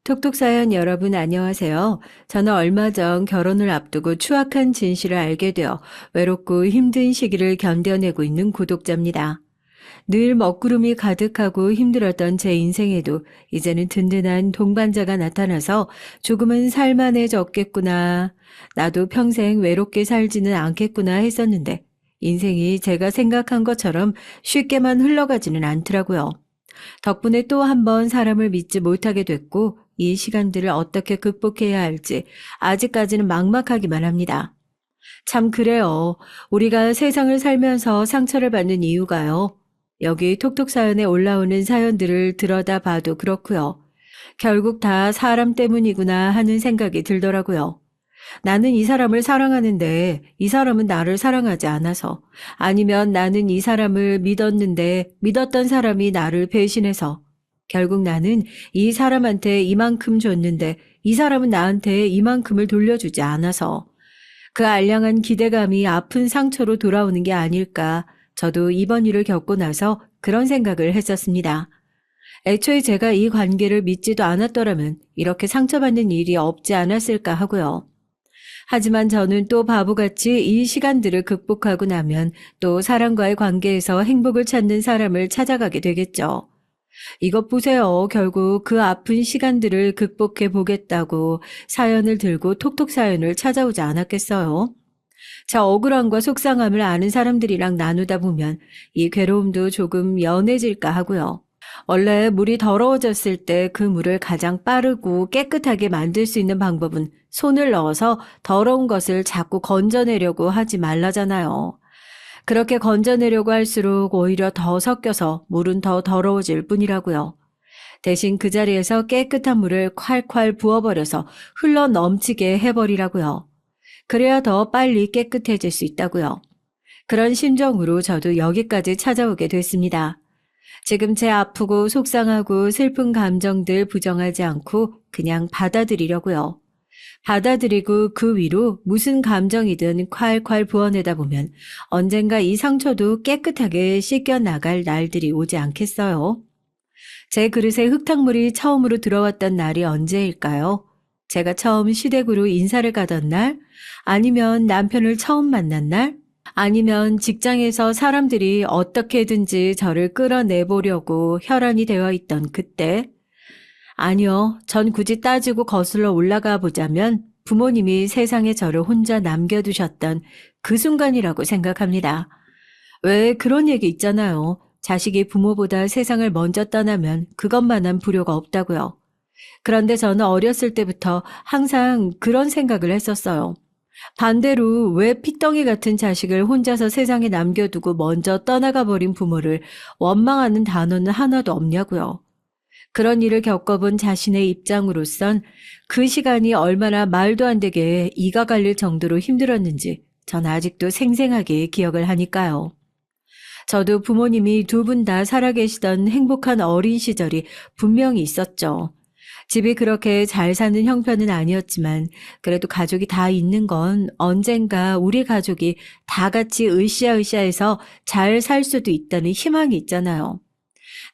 톡톡 사연 여러분 안녕하세요. 저는 얼마 전 결혼을 앞두고 추악한 진실을 알게 되어 외롭고 힘든 시기를 견뎌내고 있는 구독자입니다. 늘 먹구름이 가득하고 힘들었던 제 인생에도 이제는 든든한 동반자가 나타나서 조금은 살만해졌겠구나. 나도 평생 외롭게 살지는 않겠구나 했었는데 인생이 제가 생각한 것처럼 쉽게만 흘러가지는 않더라고요. 덕분에 또 한 번 사람을 믿지 못하게 됐고 이 시간들을 어떻게 극복해야 할지 아직까지는 막막하기만 합니다. 참 그래요. 우리가 세상을 살면서 상처를 받는 이유가요. 여기 톡톡 사연에 올라오는 사연들을 들여다봐도 그렇고요. 결국 다 사람 때문이구나 하는 생각이 들더라고요. 나는 이 사람을 사랑하는데 이 사람은 나를 사랑하지 않아서, 아니면 나는 이 사람을 믿었는데 믿었던 사람이 나를 배신해서, 결국 나는 이 사람한테 이만큼 줬는데 이 사람은 나한테 이만큼을 돌려주지 않아서 그 알량한 기대감이 아픈 상처로 돌아오는 게 아닐까. 저도 이번 일을 겪고 나서 그런 생각을 했었습니다. 애초에 제가 이 관계를 믿지도 않았더라면 이렇게 상처받는 일이 없지 않았을까 하고요. 하지만 저는 또 바보같이 이 시간들을 극복하고 나면 또 사람과의 관계에서 행복을 찾는 사람을 찾아가게 되겠죠. 이것 보세요. 결국 그 아픈 시간들을 극복해 보겠다고 사연을 들고 톡톡 사연을 찾아오지 않았겠어요? 제 억울함과 속상함을 아는 사람들이랑 나누다 보면 이 괴로움도 조금 연해질까 하고요. 원래 물이 더러워졌을 때 그 물을 가장 빠르고 깨끗하게 만들 수 있는 방법은 손을 넣어서 더러운 것을 자꾸 건져내려고 하지 말라잖아요. 그렇게 건져내려고 할수록 오히려 더 섞여서 물은 더 더러워질 뿐이라고요. 대신 그 자리에서 깨끗한 물을 콸콸 부어버려서 흘러 넘치게 해버리라고요. 그래야 더 빨리 깨끗해질 수 있다고요. 그런 심정으로 저도 여기까지 찾아오게 됐습니다. 지금 제 아프고 속상하고 슬픈 감정들 부정하지 않고 그냥 받아들이려고요. 받아들이고 그 위로 무슨 감정이든 콸콸 부어내다 보면 언젠가 이 상처도 깨끗하게 씻겨 나갈 날들이 오지 않겠어요? 제 그릇에 흙탕물이 처음으로 들어왔던 날이 언제일까요? 제가 처음 시댁으로 인사를 가던 날? 아니면 남편을 처음 만난 날? 아니면 직장에서 사람들이 어떻게든지 저를 끌어내보려고 혈안이 되어 있던 그때? 아니요. 전 굳이 따지고 거슬러 올라가 보자면 부모님이 세상에 저를 혼자 남겨두셨던 그 순간이라고 생각합니다. 왜 그런 얘기 있잖아요. 자식이 부모보다 세상을 먼저 떠나면 그것만한 불효가 없다고요. 그런데 저는 어렸을 때부터 항상 그런 생각을 했었어요. 반대로 왜 피덩이 같은 자식을 혼자서 세상에 남겨두고 먼저 떠나가 버린 부모를 원망하는 단어는 하나도 없냐고요. 그런 일을 겪어본 자신의 입장으로선 그 시간이 얼마나 말도 안 되게 이가 갈릴 정도로 힘들었는지 전 아직도 생생하게 기억을 하니까요. 저도 부모님이 두 분 다 살아계시던 행복한 어린 시절이 분명히 있었죠. 집이 그렇게 잘 사는 형편은 아니었지만 그래도 가족이 다 있는 건 언젠가 우리 가족이 다 같이 으쌰으쌰해서 잘 살 수도 있다는 희망이 있잖아요.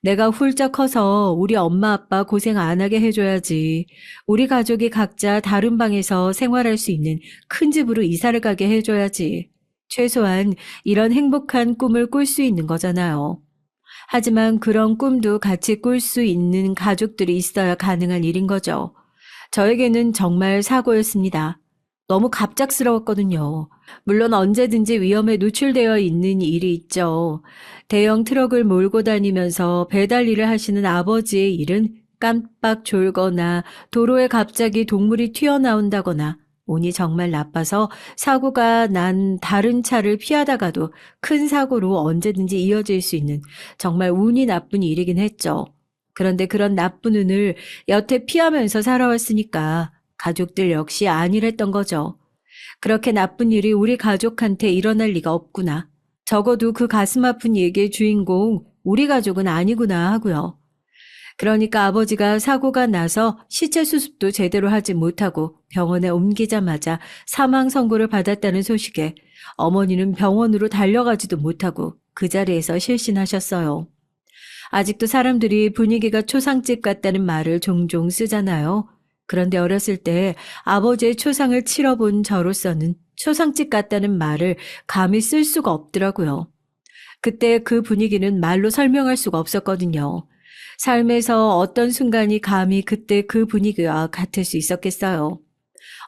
내가 훌쩍 커서 우리 엄마 아빠 고생 안 하게 해줘야지. 우리 가족이 각자 다른 방에서 생활할 수 있는 큰 집으로 이사를 가게 해줘야지. 최소한 이런 행복한 꿈을 꿀 수 있는 거잖아요. 하지만 그런 꿈도 같이 꿀 수 있는 가족들이 있어야 가능한 일인 거죠. 저에게는 정말 사고였습니다. 너무 갑작스러웠거든요. 물론 언제든지 위험에 노출되어 있는 일이 있죠. 대형 트럭을 몰고 다니면서 배달 일을 하시는 아버지의 일은 깜빡 졸거나 도로에 갑자기 동물이 튀어나온다거나 운이 정말 나빠서 사고가 난 다른 차를 피하다가도 큰 사고로 언제든지 이어질 수 있는 정말 운이 나쁜 일이긴 했죠. 그런데 그런 나쁜 운을 여태 피하면서 살아왔으니까 가족들 역시 안일했던 거죠. 그렇게 나쁜 일이 우리 가족한테 일어날 리가 없구나. 적어도 그 가슴 아픈 얘기의 주인공 우리 가족은 아니구나 하고요. 그러니까 아버지가 사고가 나서 시체 수습도 제대로 하지 못하고 병원에 옮기자마자 사망 선고를 받았다는 소식에 어머니는 병원으로 달려가지도 못하고 그 자리에서 실신하셨어요. 아직도 사람들이 분위기가 초상집 같다는 말을 종종 쓰잖아요. 그런데 어렸을 때 아버지의 초상을 치러본 저로서는 초상집 같다는 말을 감히 쓸 수가 없더라고요. 그때 그 분위기는 말로 설명할 수가 없었거든요. 삶에서 어떤 순간이 감히 그때 그 분위기와 같을 수 있었겠어요.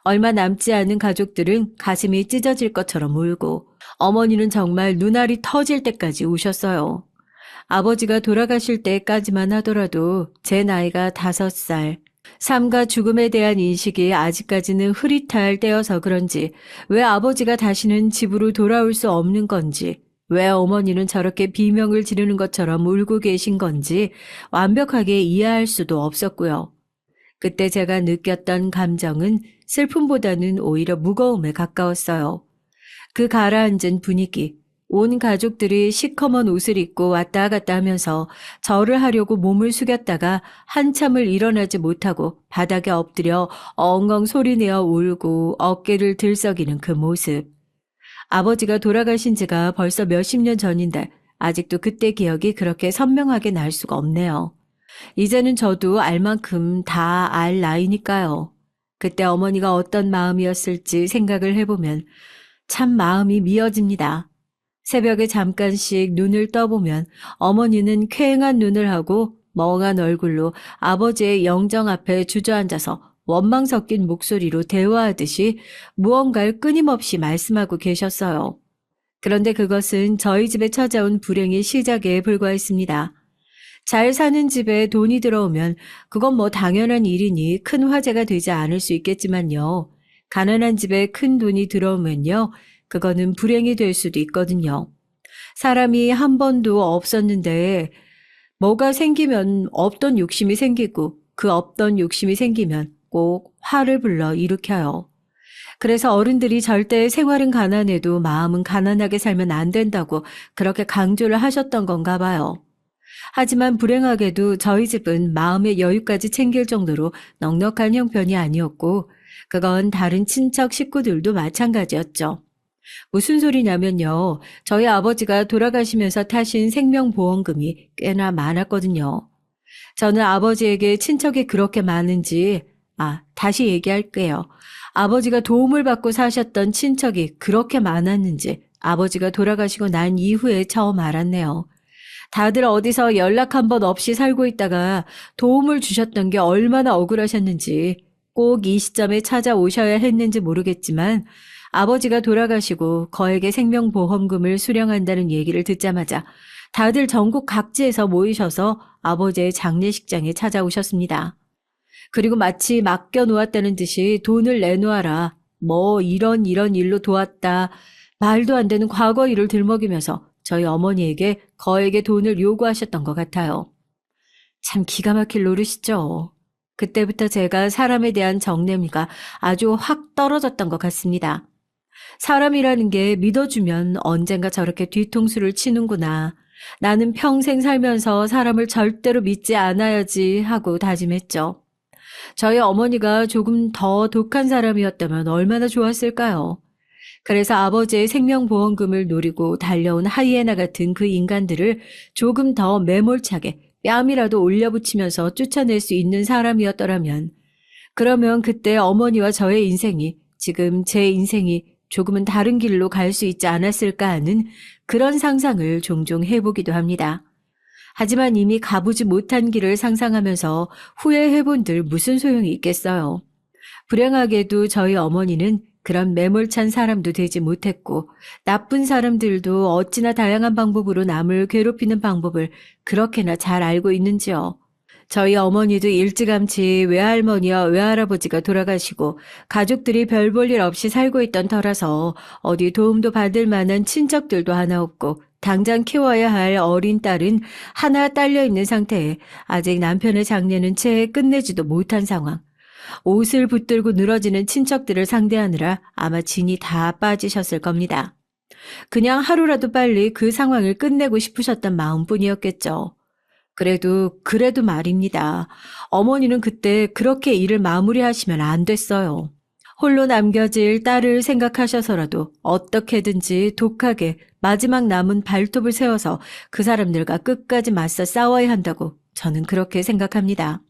얼마 남지 않은 가족들은 가슴이 찢어질 것처럼 울고 어머니는 정말 눈알이 터질 때까지 우셨어요. 아버지가 돌아가실 때까지만 하더라도 제 나이가 5살. 삶과 죽음에 대한 인식이 아직까지는 흐릿할 때여서 그런지 왜 아버지가 다시는 집으로 돌아올 수 없는 건지 왜 어머니는 저렇게 비명을 지르는 것처럼 울고 계신 건지 완벽하게 이해할 수도 없었고요. 그때 제가 느꼈던 감정은 슬픔보다는 오히려 무거움에 가까웠어요. 그 가라앉은 분위기, 온 가족들이 시커먼 옷을 입고 왔다 갔다 하면서 절을 하려고 몸을 숙였다가 한참을 일어나지 못하고 바닥에 엎드려 엉엉 소리내어 울고 어깨를 들썩이는 그 모습. 아버지가 돌아가신 지가 벌써 몇십 년 전인데 아직도 그때 기억이 그렇게 선명하게 날 수가 없네요. 이제는 저도 알 만큼 다 알 나이니까요. 그때 어머니가 어떤 마음이었을지 생각을 해보면 참 마음이 미어집니다. 새벽에 잠깐씩 눈을 떠보면 어머니는 쾌행한 눈을 하고 멍한 얼굴로 아버지의 영정 앞에 주저앉아서 원망 섞인 목소리로 대화하듯이 무언가를 끊임없이 말씀하고 계셨어요. 그런데 그것은 저희 집에 찾아온 불행의 시작에 불과했습니다. 잘 사는 집에 돈이 들어오면 그건 뭐 당연한 일이니 큰 화제가 되지 않을 수 있겠지만요. 가난한 집에 큰 돈이 들어오면요. 그거는 불행이 될 수도 있거든요. 사람이 한 번도 없었는데 뭐가 생기면 없던 욕심이 생기고 그 없던 욕심이 생기면 꼭 화를 불러 일으켜요. 그래서 어른들이 절대 생활은 가난해도 마음은 가난하게 살면 안 된다고 그렇게 강조를 하셨던 건가 봐요. 하지만 불행하게도 저희 집은 마음의 여유까지 챙길 정도로 넉넉한 형편이 아니었고 그건 다른 친척 식구들도 마찬가지였죠. 무슨 소리냐면요. 저희 아버지가 돌아가시면서 타신 생명보험금이 꽤나 많았거든요. 저는 아버지에게 친척이 그렇게 많은지, 다시 얘기할게요. 아버지가 도움을 받고 사셨던 친척이 그렇게 많았는지 아버지가 돌아가시고 난 이후에 처음 알았네요. 다들 어디서 연락 한 번 없이 살고 있다가 도움을 주셨던 게 얼마나 억울하셨는지 꼭 이 시점에 찾아오셔야 했는지 모르겠지만 아버지가 돌아가시고 거액의 생명보험금을 수령한다는 얘기를 듣자마자 다들 전국 각지에서 모이셔서 아버지의 장례식장에 찾아오셨습니다. 그리고 마치 맡겨놓았다는 듯이 돈을 내놓아라. 뭐 이런 일로 도왔다. 말도 안 되는 과거 일을 들먹이면서 저희 어머니에게 거액의 돈을 요구하셨던 것 같아요. 참 기가 막힐 노릇이죠. 그때부터 제가 사람에 대한 정념이가 아주 확 떨어졌던 것 같습니다. 사람이라는 게 믿어주면 언젠가 저렇게 뒤통수를 치는구나. 나는 평생 살면서 사람을 절대로 믿지 않아야지 하고 다짐했죠. 저희 어머니가 조금 더 독한 사람이었다면 얼마나 좋았을까요? 그래서 아버지의 생명보험금을 노리고 달려온 하이에나 같은 그 인간들을 조금 더 매몰차게 뺨이라도 올려붙이면서 쫓아낼 수 있는 사람이었더라면 그러면 그때 어머니와 저의 인생이 지금 제 인생이 조금은 다른 길로 갈 수 있지 않았을까 하는 그런 상상을 종종 해보기도 합니다. 하지만 이미 가보지 못한 길을 상상하면서 후회해본들 무슨 소용이 있겠어요. 불행하게도 저희 어머니는 그런 매몰찬 사람도 되지 못했고 나쁜 사람들도 어찌나 다양한 방법으로 남을 괴롭히는 방법을 그렇게나 잘 알고 있는지요. 저희 어머니도 일찌감치 외할머니와 외할아버지가 돌아가시고 가족들이 별 볼 일 없이 살고 있던 터라서 어디 도움도 받을 만한 친척들도 하나 없고 당장 키워야 할 어린 딸은 하나 딸려 있는 상태에 아직 남편의 장례는 채 끝내지도 못한 상황. 옷을 붙들고 늘어지는 친척들을 상대하느라 아마 진이 다 빠지셨을 겁니다. 그냥 하루라도 빨리 그 상황을 끝내고 싶으셨던 마음뿐이었겠죠. 그래도 말입니다. 어머니는 그때 그렇게 일을 마무리하시면 안 됐어요. 홀로 남겨질 딸을 생각하셔서라도 어떻게든지 독하게 마지막 남은 발톱을 세워서 그 사람들과 끝까지 맞서 싸워야 한다고 저는 그렇게 생각합니다.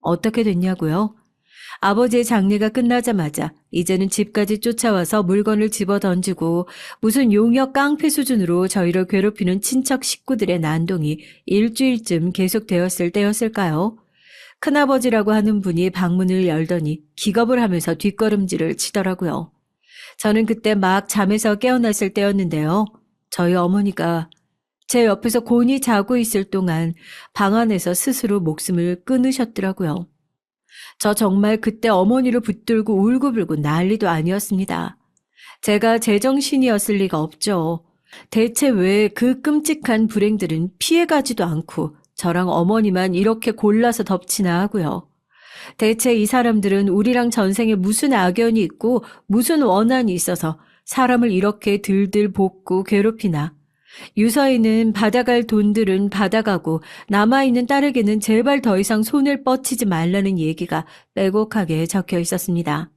어떻게 됐냐고요? 아버지의 장례가 끝나자마자 이제는 집까지 쫓아와서 물건을 집어 던지고 무슨 용역 깡패 수준으로 저희를 괴롭히는 친척 식구들의 난동이 일주일쯤 계속되었을 때였을까요? 큰아버지라고 하는 분이 방문을 열더니 기겁을 하면서 뒷걸음질을 치더라고요. 저는 그때 막 잠에서 깨어났을 때였는데요. 저희 어머니가 제 옆에서 곤히 자고 있을 동안 방 안에서 스스로 목숨을 끊으셨더라고요. 저 정말 그때 어머니를 붙들고 울고불고 난리도 아니었습니다. 제가 제정신이었을 리가 없죠. 대체 왜 그 끔찍한 불행들은 피해가지도 않고 저랑 어머니만 이렇게 골라서 덮치나 하고요. 대체 이 사람들은 우리랑 전생에 무슨 악연이 있고 무슨 원한이 있어서 사람을 이렇게 들들 볶고 괴롭히나. 유서에는 받아갈 돈들은 받아가고 남아있는 딸에게는 제발 더 이상 손을 뻗치지 말라는 얘기가 빼곡하게 적혀 있었습니다.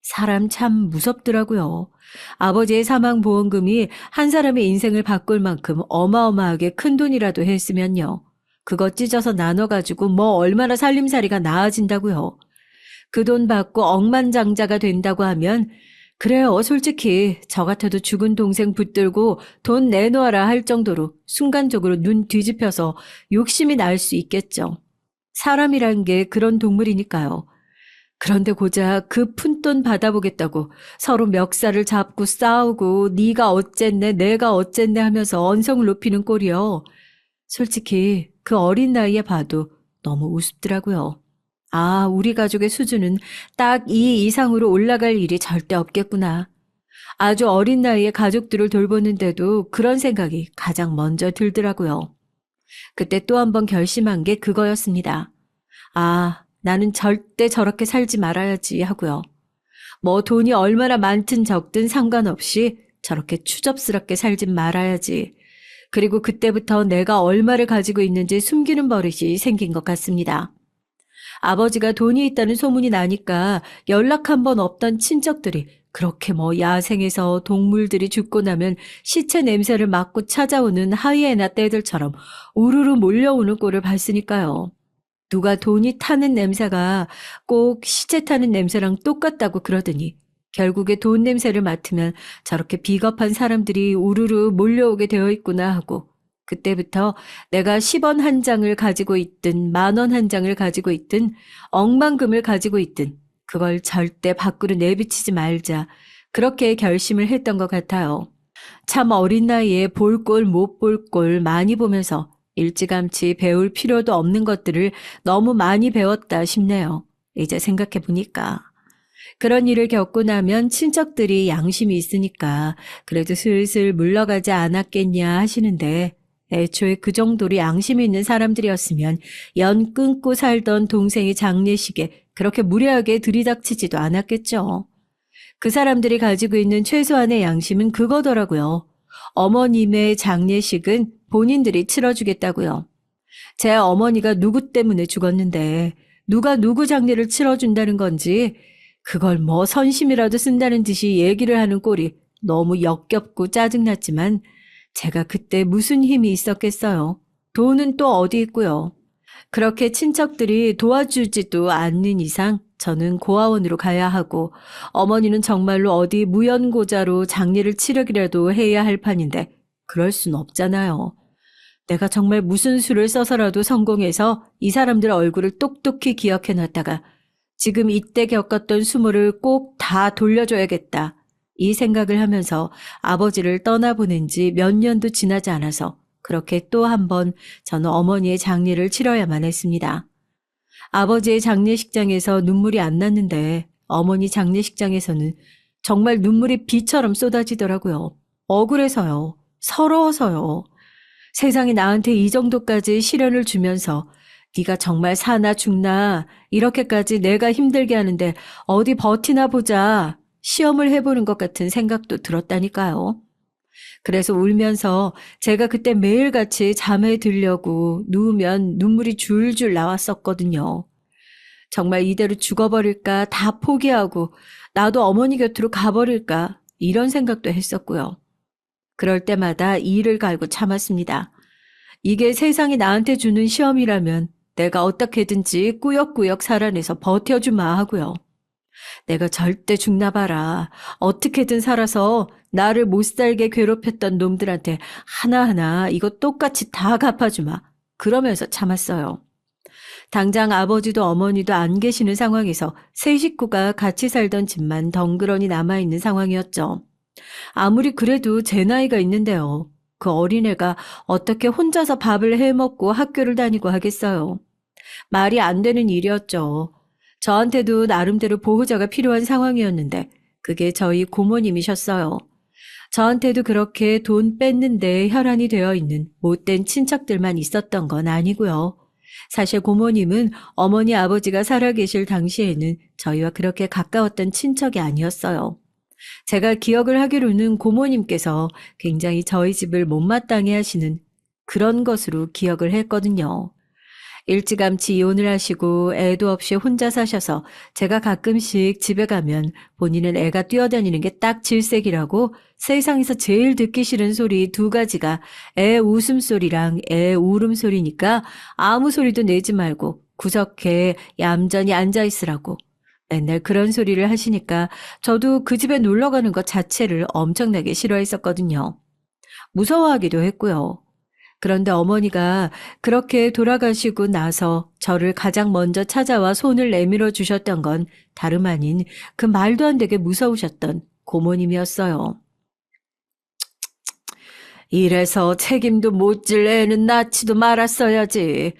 사람 참 무섭더라고요. 아버지의 사망보험금이 한 사람의 인생을 바꿀 만큼 어마어마하게 큰 돈이라도 했으면요. 그거 찢어서 나눠가지고 뭐 얼마나 살림살이가 나아진다고요. 그 돈 받고 억만장자가 된다고 하면 그래요. 솔직히 저 같아도 죽은 동생 붙들고 돈 내놓아라 할 정도로 순간적으로 눈 뒤집혀서 욕심이 날 수 있겠죠. 사람이란 게 그런 동물이니까요. 그런데 고작 그 푼돈 받아보겠다고 서로 멱살을 잡고 싸우고 네가 어쨌네 내가 어쨌네 하면서 언성을 높이는 꼴이요. 솔직히 그 어린 나이에 봐도 너무 우습더라고요. 아, 우리 가족의 수준은 딱 이 이상으로 올라갈 일이 절대 없겠구나. 아주 어린 나이에 가족들을 돌보는데도 그런 생각이 가장 먼저 들더라고요. 그때 또 한 번 결심한 게 그거였습니다. 아, 나는 절대 저렇게 살지 말아야지 하고요. 뭐 돈이 얼마나 많든 적든 상관없이 저렇게 추접스럽게 살진 말아야지. 그리고 그때부터 내가 얼마를 가지고 있는지 숨기는 버릇이 생긴 것 같습니다. 아버지가 돈이 있다는 소문이 나니까 연락 한 번 없던 친척들이 그렇게 뭐 야생에서 동물들이 죽고 나면 시체 냄새를 맡고 찾아오는 하이에나 떼들처럼 우르르 몰려오는 꼴을 봤으니까요. 누가 돈이 타는 냄새가 꼭 시체 타는 냄새랑 똑같다고 그러더니 결국에 돈 냄새를 맡으면 저렇게 비겁한 사람들이 우르르 몰려오게 되어 있구나 하고 그때부터 내가 10원 한 장을 가지고 있든 10,000원 한 장을 가지고 있든 억만금을 가지고 있든 그걸 절대 밖으로 내비치지 말자 그렇게 결심을 했던 것 같아요. 참 어린 나이에 볼 꼴 못 볼 꼴 많이 보면서 일찌감치 배울 필요도 없는 것들을 너무 많이 배웠다 싶네요. 이제 생각해 보니까. 그런 일을 겪고 나면 친척들이 양심이 있으니까 그래도 슬슬 물러가지 않았겠냐 하시는데 애초에 그 정도로 양심이 있는 사람들이었으면 연 끊고 살던 동생의 장례식에 그렇게 무례하게 들이닥치지도 않았겠죠. 그 사람들이 가지고 있는 최소한의 양심은 그거더라고요. 어머님의 장례식은 본인들이 치러주겠다고요. 제 어머니가 누구 때문에 죽었는데 누가 누구 장례를 치러준다는 건지 그걸 뭐 선심이라도 쓴다는 듯이 얘기를 하는 꼴이 너무 역겹고 짜증났지만 제가 그때 무슨 힘이 있었겠어요. 돈은 또 어디 있고요. 그렇게 친척들이 도와주지도 않는 이상 저는 고아원으로 가야 하고 어머니는 정말로 어디 무연고자로 장례를 치르기라도 해야 할 판인데 그럴 순 없잖아요. 내가 정말 무슨 수를 써서라도 성공해서 이 사람들 얼굴을 똑똑히 기억해놨다가 지금 이때 겪었던 수모를 꼭 다 돌려줘야겠다. 이 생각을 하면서 아버지를 떠나보낸 지 몇 년도 지나지 않아서 그렇게 또 한 번 저는 어머니의 장례를 치러야만 했습니다. 아버지의 장례식장에서 눈물이 안 났는데 어머니 장례식장에서는 정말 눈물이 비처럼 쏟아지더라고요. 억울해서요. 서러워서요. 세상이 나한테 이 정도까지 시련을 주면서 네가 정말 사나 죽나 이렇게까지 내가 힘들게 하는데 어디 버티나 보자 시험을 해보는 것 같은 생각도 들었다니까요. 그래서 울면서 제가 그때 매일같이 잠에 들려고 누우면 눈물이 줄줄 나왔었거든요. 정말 이대로 죽어버릴까, 다 포기하고 나도 어머니 곁으로 가버릴까, 이런 생각도 했었고요. 그럴 때마다 이를 갈고 참았습니다. 이게 세상이 나한테 주는 시험이라면 내가 어떻게든지 꾸역꾸역 살아내서 버텨주마 하고요. 내가 절대 죽나 봐라. 어떻게든 살아서 나를 못살게 괴롭혔던 놈들한테 하나하나 이거 똑같이 다 갚아주마. 그러면서 참았어요. 당장 아버지도 어머니도 안 계시는 상황에서 세 식구가 같이 살던 집만 덩그러니 남아있는 상황이었죠. 아무리 그래도 제 나이가 있는데요. 그 어린애가 어떻게 혼자서 밥을 해먹고 학교를 다니고 하겠어요. 말이 안 되는 일이었죠. 저한테도 나름대로 보호자가 필요한 상황이었는데 그게 저희 고모님이셨어요. 저한테도 그렇게 돈 뺏는데 혈안이 되어 있는 못된 친척들만 있었던 건 아니고요. 사실 고모님은 어머니 아버지가 살아계실 당시에는 저희와 그렇게 가까웠던 친척이 아니었어요. 제가 기억을 하기로는 고모님께서 굉장히 저희 집을 못마땅해 하시는 그런 것으로 기억을 했거든요. 일찌감치 이혼을 하시고 애도 없이 혼자 사셔서 제가 가끔씩 집에 가면 본인은 애가 뛰어다니는 게 딱 질색이라고 세상에서 제일 듣기 싫은 소리 두 가지가 애 웃음소리랑 애 울음소리니까 아무 소리도 내지 말고 구석에 얌전히 앉아있으라고 맨날 그런 소리를 하시니까 저도 그 집에 놀러 가는 것 자체를 엄청나게 싫어했었거든요. 무서워하기도 했고요. 그런데 어머니가 그렇게 돌아가시고 나서 저를 가장 먼저 찾아와 손을 내밀어 주셨던 건 다름 아닌 그 말도 안 되게 무서우셨던 고모님이었어요. 이래서 책임도 못 질 애는 낳지도 말았어야지.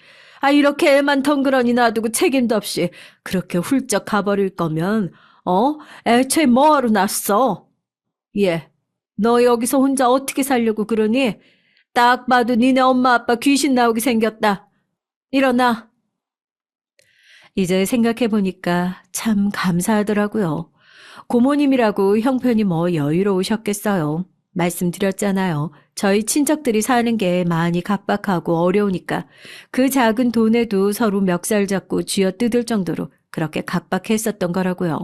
이렇게 애만 덩그러니 놔두고 책임도 없이 그렇게 훌쩍 가버릴 거면, 애초에 뭐하러 낳았어? 예, 너 여기서 혼자 어떻게 살려고 그러니? 딱 봐도 니네 엄마 아빠 귀신 나오게 생겼다. 일어나. 이제 생각해보니까 참 감사하더라고요. 고모님이라고 형편이 뭐 여유로우셨겠어요. 말씀드렸잖아요. 저희 친척들이 사는 게 많이 각박하고 어려우니까 그 작은 돈에도 서로 멱살 잡고 쥐어뜯을 정도로 그렇게 각박했었던 거라고요.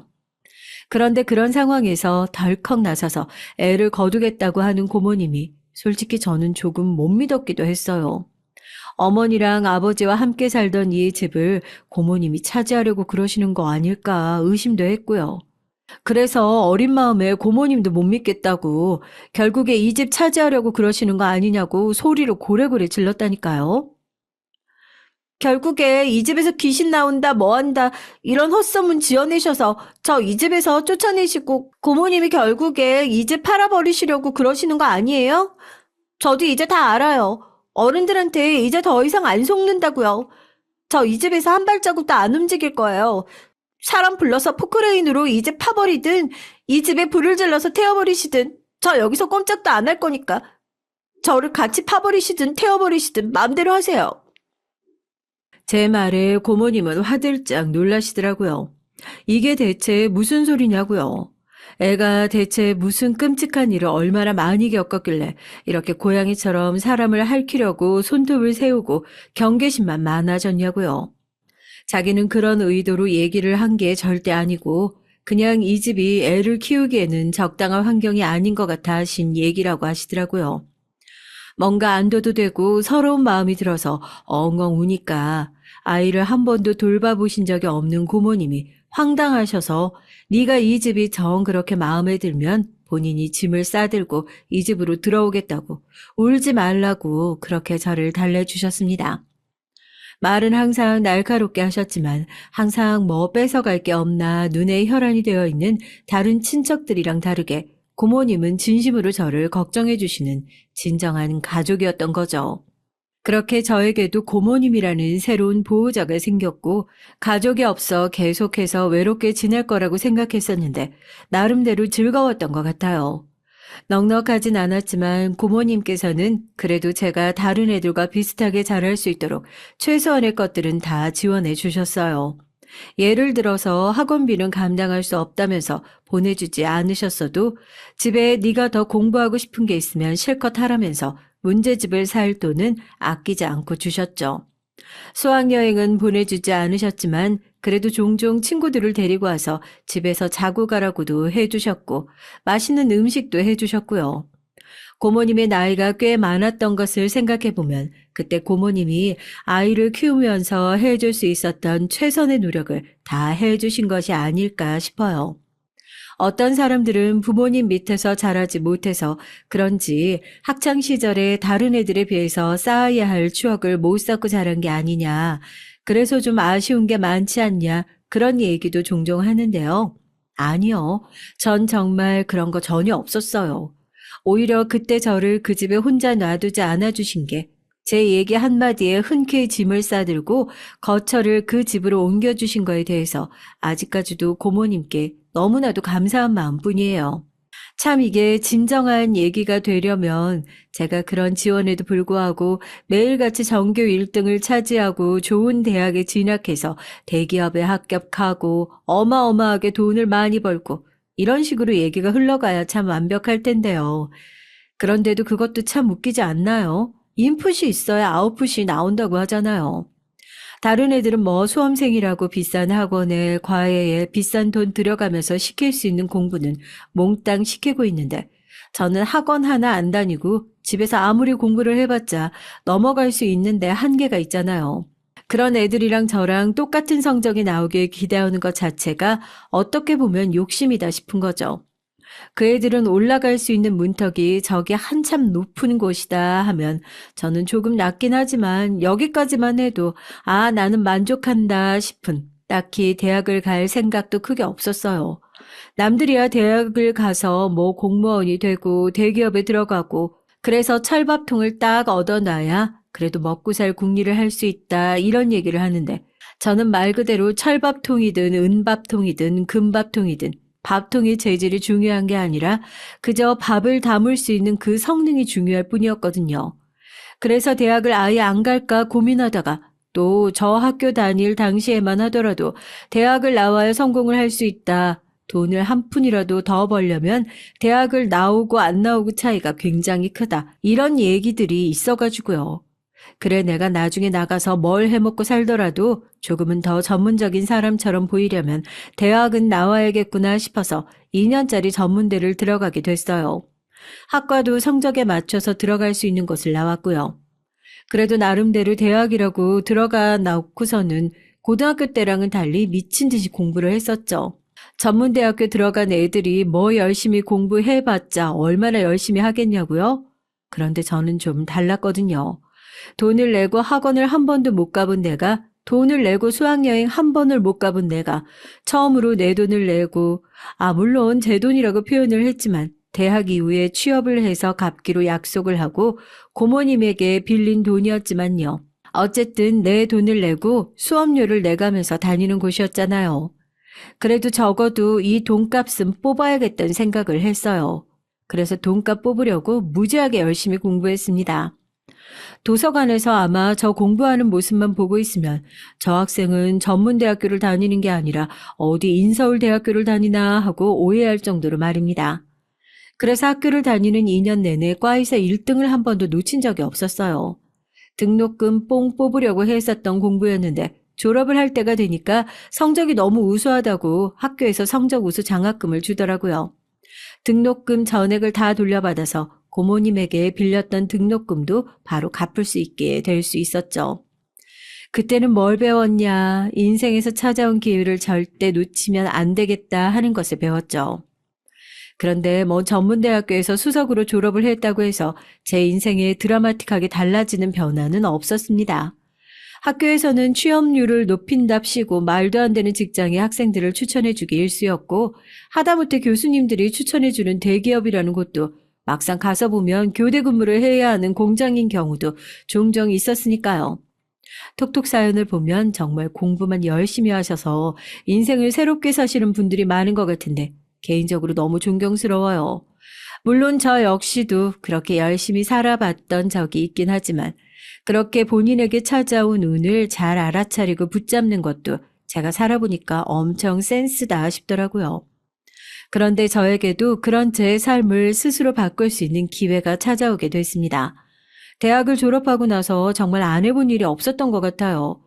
그런데 그런 상황에서 덜컥 나서서 애를 거두겠다고 하는 고모님이 솔직히 저는 조금 못 믿었기도 했어요. 어머니랑 아버지와 함께 살던 이 집을 고모님이 차지하려고 그러시는 거 아닐까 의심도 했고요. 그래서 어린 마음에 고모님도 못 믿겠다고 결국에 이 집 차지하려고 그러시는 거 아니냐고 소리로 고래고래 질렀다니까요. 결국에 이 집에서 귀신 나온다 뭐한다 이런 헛소문 지어내셔서 저 이 집에서 쫓아내시고 고모님이 결국에 이 집 팔아버리시려고 그러시는 거 아니에요? 저도 이제 다 알아요. 어른들한테 이제 더 이상 안 속는다고요. 저 이 집에서 한 발자국도 안 움직일 거예요. 사람 불러서 포크레인으로 이 집 파버리든 이 집에 불을 질러서 태워버리시든 저 여기서 꼼짝도 안 할 거니까 저를 같이 파버리시든 태워버리시든 마음대로 하세요. 제 말에 고모님은 화들짝 놀라시더라고요. 이게 대체 무슨 소리냐고요. 애가 대체 무슨 끔찍한 일을 얼마나 많이 겪었길래 이렇게 고양이처럼 사람을 핥히려고 손톱을 세우고 경계심만 많아졌냐고요. 자기는 그런 의도로 얘기를 한 게 절대 아니고 그냥 이 집이 애를 키우기에는 적당한 환경이 아닌 것 같아 하신 얘기라고 하시더라고요. 뭔가 안도도 되고 서러운 마음이 들어서 엉엉 우니까 아이를 한 번도 돌봐보신 적이 없는 고모님이 황당하셔서 네가 이 집이 정 그렇게 마음에 들면 본인이 짐을 싸들고 이 집으로 들어오겠다고 울지 말라고 그렇게 저를 달래주셨습니다. 말은 항상 날카롭게 하셨지만 항상 뭐 뺏어갈 게 없나 눈에 혈안이 되어 있는 다른 친척들이랑 다르게 고모님은 진심으로 저를 걱정해 주시는 진정한 가족이었던 거죠. 그렇게 저에게도 고모님이라는 새로운 보호자가 생겼고 가족이 없어 계속해서 외롭게 지낼 거라고 생각했었는데 나름대로 즐거웠던 것 같아요. 넉넉하진 않았지만 고모님께서는 그래도 제가 다른 애들과 비슷하게 자랄 수 있도록 최소한의 것들은 다 지원해 주셨어요. 예를 들어서 학원비는 감당할 수 없다면서 보내주지 않으셨어도 집에 네가 더 공부하고 싶은 게 있으면 실컷 하라면서 문제집을 살 돈은 아끼지 않고 주셨죠. 수학여행은 보내주지 않으셨지만 그래도 종종 친구들을 데리고 와서 집에서 자고 가라고도 해주셨고, 맛있는 음식도 해주셨고요. 고모님의 나이가 꽤 많았던 것을 생각해보면 그때 고모님이 아이를 키우면서 해줄 수 있었던 최선의 노력을 다 해주신 것이 아닐까 싶어요. 어떤 사람들은 부모님 밑에서 자라지 못해서 그런지 학창 시절에 다른 애들에 비해서 쌓아야 할 추억을 못 쌓고 자란 게 아니냐. 그래서 좀 아쉬운 게 많지 않냐. 그런 얘기도 종종 하는데요. 아니요. 전 정말 그런 거 전혀 없었어요. 오히려 그때 저를 그 집에 혼자 놔두지 않아주신 게 제 얘기 한마디에 흔쾌히 짐을 싸들고 거처를 그 집으로 옮겨주신 거에 대해서 아직까지도 고모님께 너무나도 감사한 마음뿐이에요. 참 이게 진정한 얘기가 되려면 제가 그런 지원에도 불구하고 매일같이 전교 1등을 차지하고 좋은 대학에 진학해서 대기업에 합격하고 어마어마하게 돈을 많이 벌고 이런 식으로 얘기가 흘러가야 참 완벽할 텐데요. 그런데도 그것도 참 웃기지 않나요? 인풋이 있어야 아웃풋이 나온다고 하잖아요. 다른 애들은 뭐 수험생이라고 비싼 학원에 과외에 비싼 돈 들여가면서 시킬 수 있는 공부는 몽땅 시키고 있는데 저는 학원 하나 안 다니고 집에서 아무리 공부를 해봤자 넘어갈 수 있는데 한계가 있잖아요. 그런 애들이랑 저랑 똑같은 성적이 나오길 기대하는 것 자체가 어떻게 보면 욕심이다 싶은 거죠. 그 애들은 올라갈 수 있는 문턱이 저기 한참 높은 곳이다 하면 저는 조금 낮긴 하지만 여기까지만 해도 아, 나는 만족한다 싶은 딱히 대학을 갈 생각도 크게 없었어요. 남들이야 대학을 가서 뭐 공무원이 되고 대기업에 들어가고 그래서 철밥통을 딱 얻어놔야 그래도 먹고 살 궁리를 할 수 있다 이런 얘기를 하는데 저는 말 그대로 철밥통이든 은밥통이든 금밥통이든 밥통의 재질이 중요한 게 아니라 그저 밥을 담을 수 있는 그 성능이 중요할 뿐이었거든요. 그래서 대학을 아예 안 갈까 고민하다가 또 저 학교 다닐 당시에만 하더라도 대학을 나와야 성공을 할 수 있다. 돈을 한 푼이라도 더 벌려면 대학을 나오고 안 나오고 차이가 굉장히 크다. 이런 얘기들이 있어가지고요. 그래 내가 나중에 나가서 뭘 해먹고 살더라도 조금은 더 전문적인 사람처럼 보이려면 대학은 나와야겠구나 싶어서 2년짜리 전문대를 들어가게 됐어요. 학과도 성적에 맞춰서 들어갈 수 있는 곳을 나왔고요. 그래도 나름대로 대학이라고 들어가 놓고서는 고등학교 때랑은 달리 미친 듯이 공부를 했었죠. 전문대학교 들어간 애들이 뭐 열심히 공부해봤자 얼마나 열심히 하겠냐고요? 그런데 저는 좀 달랐거든요. 돈을 내고 학원을 한 번도 못 가본 내가, 돈을 내고 수학여행 한 번을 못 가본 내가, 처음으로 내 돈을 내고, 물론 제 돈이라고 표현을 했지만, 대학 이후에 취업을 해서 갚기로 약속을 하고 고모님에게 빌린 돈이었지만요. 어쨌든 내 돈을 내고 수업료를 내가면서 다니는 곳이었잖아요. 그래도 적어도 이 돈값은 뽑아야겠다는 생각을 했어요. 그래서 돈값 뽑으려고 무지하게 열심히 공부했습니다. 도서관에서 아마 저 공부하는 모습만 보고 있으면 저 학생은 전문대학교를 다니는 게 아니라 어디 인서울대학교를 다니나 하고 오해할 정도로 말입니다. 그래서 학교를 다니는 2년 내내 과에서 1등을 한 번도 놓친 적이 없었어요. 등록금 뽕 뽑으려고 했었던 공부였는데 졸업을 할 때가 되니까 성적이 너무 우수하다고 학교에서 성적 우수 장학금을 주더라고요. 등록금 전액을 다 돌려받아서 고모님에게 빌렸던 등록금도 바로 갚을 수 있게 될 수 있었죠. 그때는 뭘 배웠냐, 인생에서 찾아온 기회를 절대 놓치면 안 되겠다 하는 것을 배웠죠. 그런데 뭐 전문대학교에서 수석으로 졸업을 했다고 해서 제 인생에 드라마틱하게 달라지는 변화는 없었습니다. 학교에서는 취업률을 높인답시고 말도 안 되는 직장에 학생들을 추천해주기 일쑤였고 하다못해 교수님들이 추천해주는 대기업이라는 곳도 막상 가서 보면 교대 근무를 해야 하는 공장인 경우도 종종 있었으니까요. 톡톡 사연을 보면 정말 공부만 열심히 하셔서 인생을 새롭게 사시는 분들이 많은 것 같은데 개인적으로 너무 존경스러워요. 물론 저 역시도 그렇게 열심히 살아봤던 적이 있긴 하지만 그렇게 본인에게 찾아온 운을 잘 알아차리고 붙잡는 것도 제가 살아보니까 엄청 센스다 싶더라고요. 그런데 저에게도 그런 제 삶을 스스로 바꿀 수 있는 기회가 찾아오게 됐습니다. 대학을 졸업하고 나서 정말 안 해본 일이 없었던 것 같아요.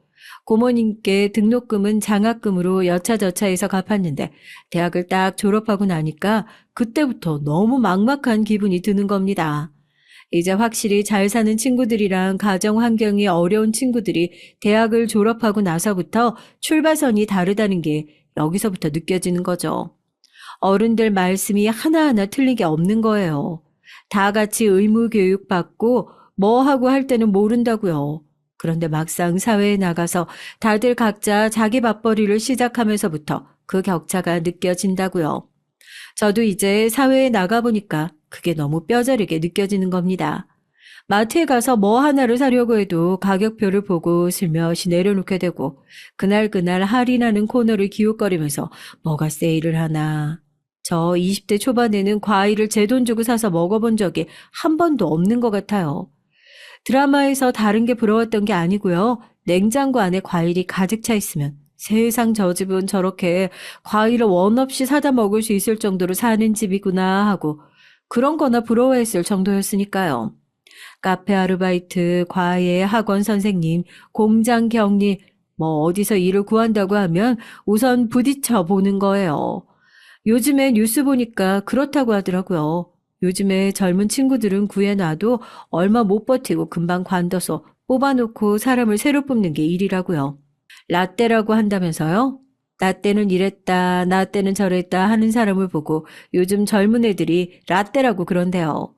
고모님께 등록금은 장학금으로 여차저차해서 갚았는데 대학을 딱 졸업하고 나니까 그때부터 너무 막막한 기분이 드는 겁니다. 이제 확실히 잘 사는 친구들이랑 가정 환경이 어려운 친구들이 대학을 졸업하고 나서부터 출발선이 다르다는 게 여기서부터 느껴지는 거죠. 어른들 말씀이 하나하나 틀린 게 없는 거예요. 다 같이 의무 교육 받고 뭐 하고 할 때는 모른다고요. 그런데 막상 사회에 나가서 다들 각자 자기 밥벌이를 시작하면서부터 그 격차가 느껴진다고요. 저도 이제 사회에 나가보니까 그게 너무 뼈저리게 느껴지는 겁니다. 마트에 가서 뭐 하나를 사려고 해도 가격표를 보고 슬며시 내려놓게 되고 그날그날 할인하는 코너를 기웃거리면서 뭐가 세일을 하나. 저 20대 초반에는 과일을 제 돈 주고 사서 먹어본 적이 한 번도 없는 것 같아요. 드라마에서 다른 게 부러웠던 게 아니고요. 냉장고 안에 과일이 가득 차 있으면 세상 저 집은 저렇게 과일을 원 없이 사다 먹을 수 있을 정도로 사는 집이구나 하고 그런 거나 부러워했을 정도였으니까요. 카페 아르바이트, 과외, 학원 선생님, 공장 격리, 뭐 어디서 일을 구한다고 하면 우선 부딪혀 보는 거예요. 요즘에 뉴스 보니까 그렇다고 하더라고요. 요즘에 젊은 친구들은 구해놔도 얼마 못 버티고 금방 관둬서 뽑아놓고 사람을 새로 뽑는 게 일이라고요. 라떼라고 한다면서요? 나 때는 이랬다, 나 때는 저랬다 하는 사람을 보고 요즘 젊은 애들이 라떼라고 그런대요.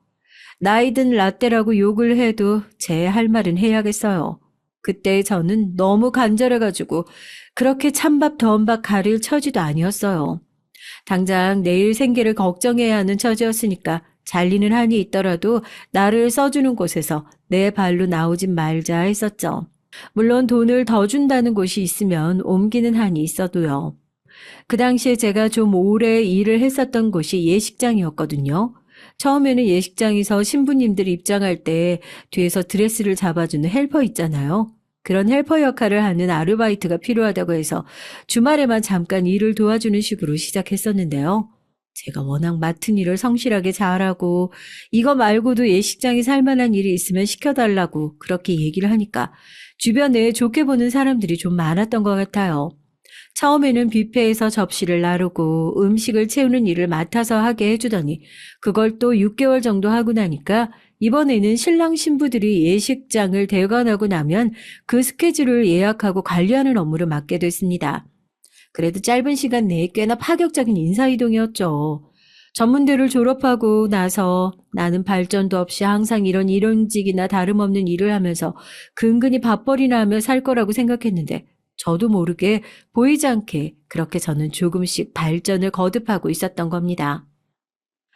나이든 라떼라고 욕을 해도 제 할 말은 해야겠어요. 그때 저는 너무 간절해가지고 그렇게 찬밥 더운 밥 가릴 처지도 아니었어요. 당장 내일 생계를 걱정해야 하는 처지였으니까 잘리는 한이 있더라도 나를 써주는 곳에서 내 발로 나오진 말자 했었죠. 물론 돈을 더 준다는 곳이 있으면 옮기는 한이 있어도요. 그 당시에 제가 좀 오래 일을 했었던 곳이 예식장이었거든요. 처음에는 예식장에서 신부님들이 입장할 때 뒤에서 드레스를 잡아주는 헬퍼 있잖아요. 그런 헬퍼 역할을 하는 아르바이트가 필요하다고 해서 주말에만 잠깐 일을 도와주는 식으로 시작했었는데요. 제가 워낙 맡은 일을 성실하게 잘하고 이거 말고도 예식장에 살만한 일이 있으면 시켜달라고 그렇게 얘기를 하니까 주변에 좋게 보는 사람들이 좀 많았던 것 같아요. 처음에는 뷔페에서 접시를 나르고 음식을 채우는 일을 맡아서 하게 해주더니 그걸 또 6개월 정도 하고 나니까 이번에는 신랑 신부들이 예식장을 대관하고 나면 그 스케줄을 예약하고 관리하는 업무를 맡게 됐습니다. 그래도 짧은 시간 내에 꽤나 파격적인 인사이동이었죠. 전문대를 졸업하고 나서 나는 발전도 없이 항상 이런 일용직이나 다름없는 일을 하면서 근근히 밥벌이나 하며 살 거라고 생각했는데 저도 모르게 보이지 않게 그렇게 저는 조금씩 발전을 거듭하고 있었던 겁니다.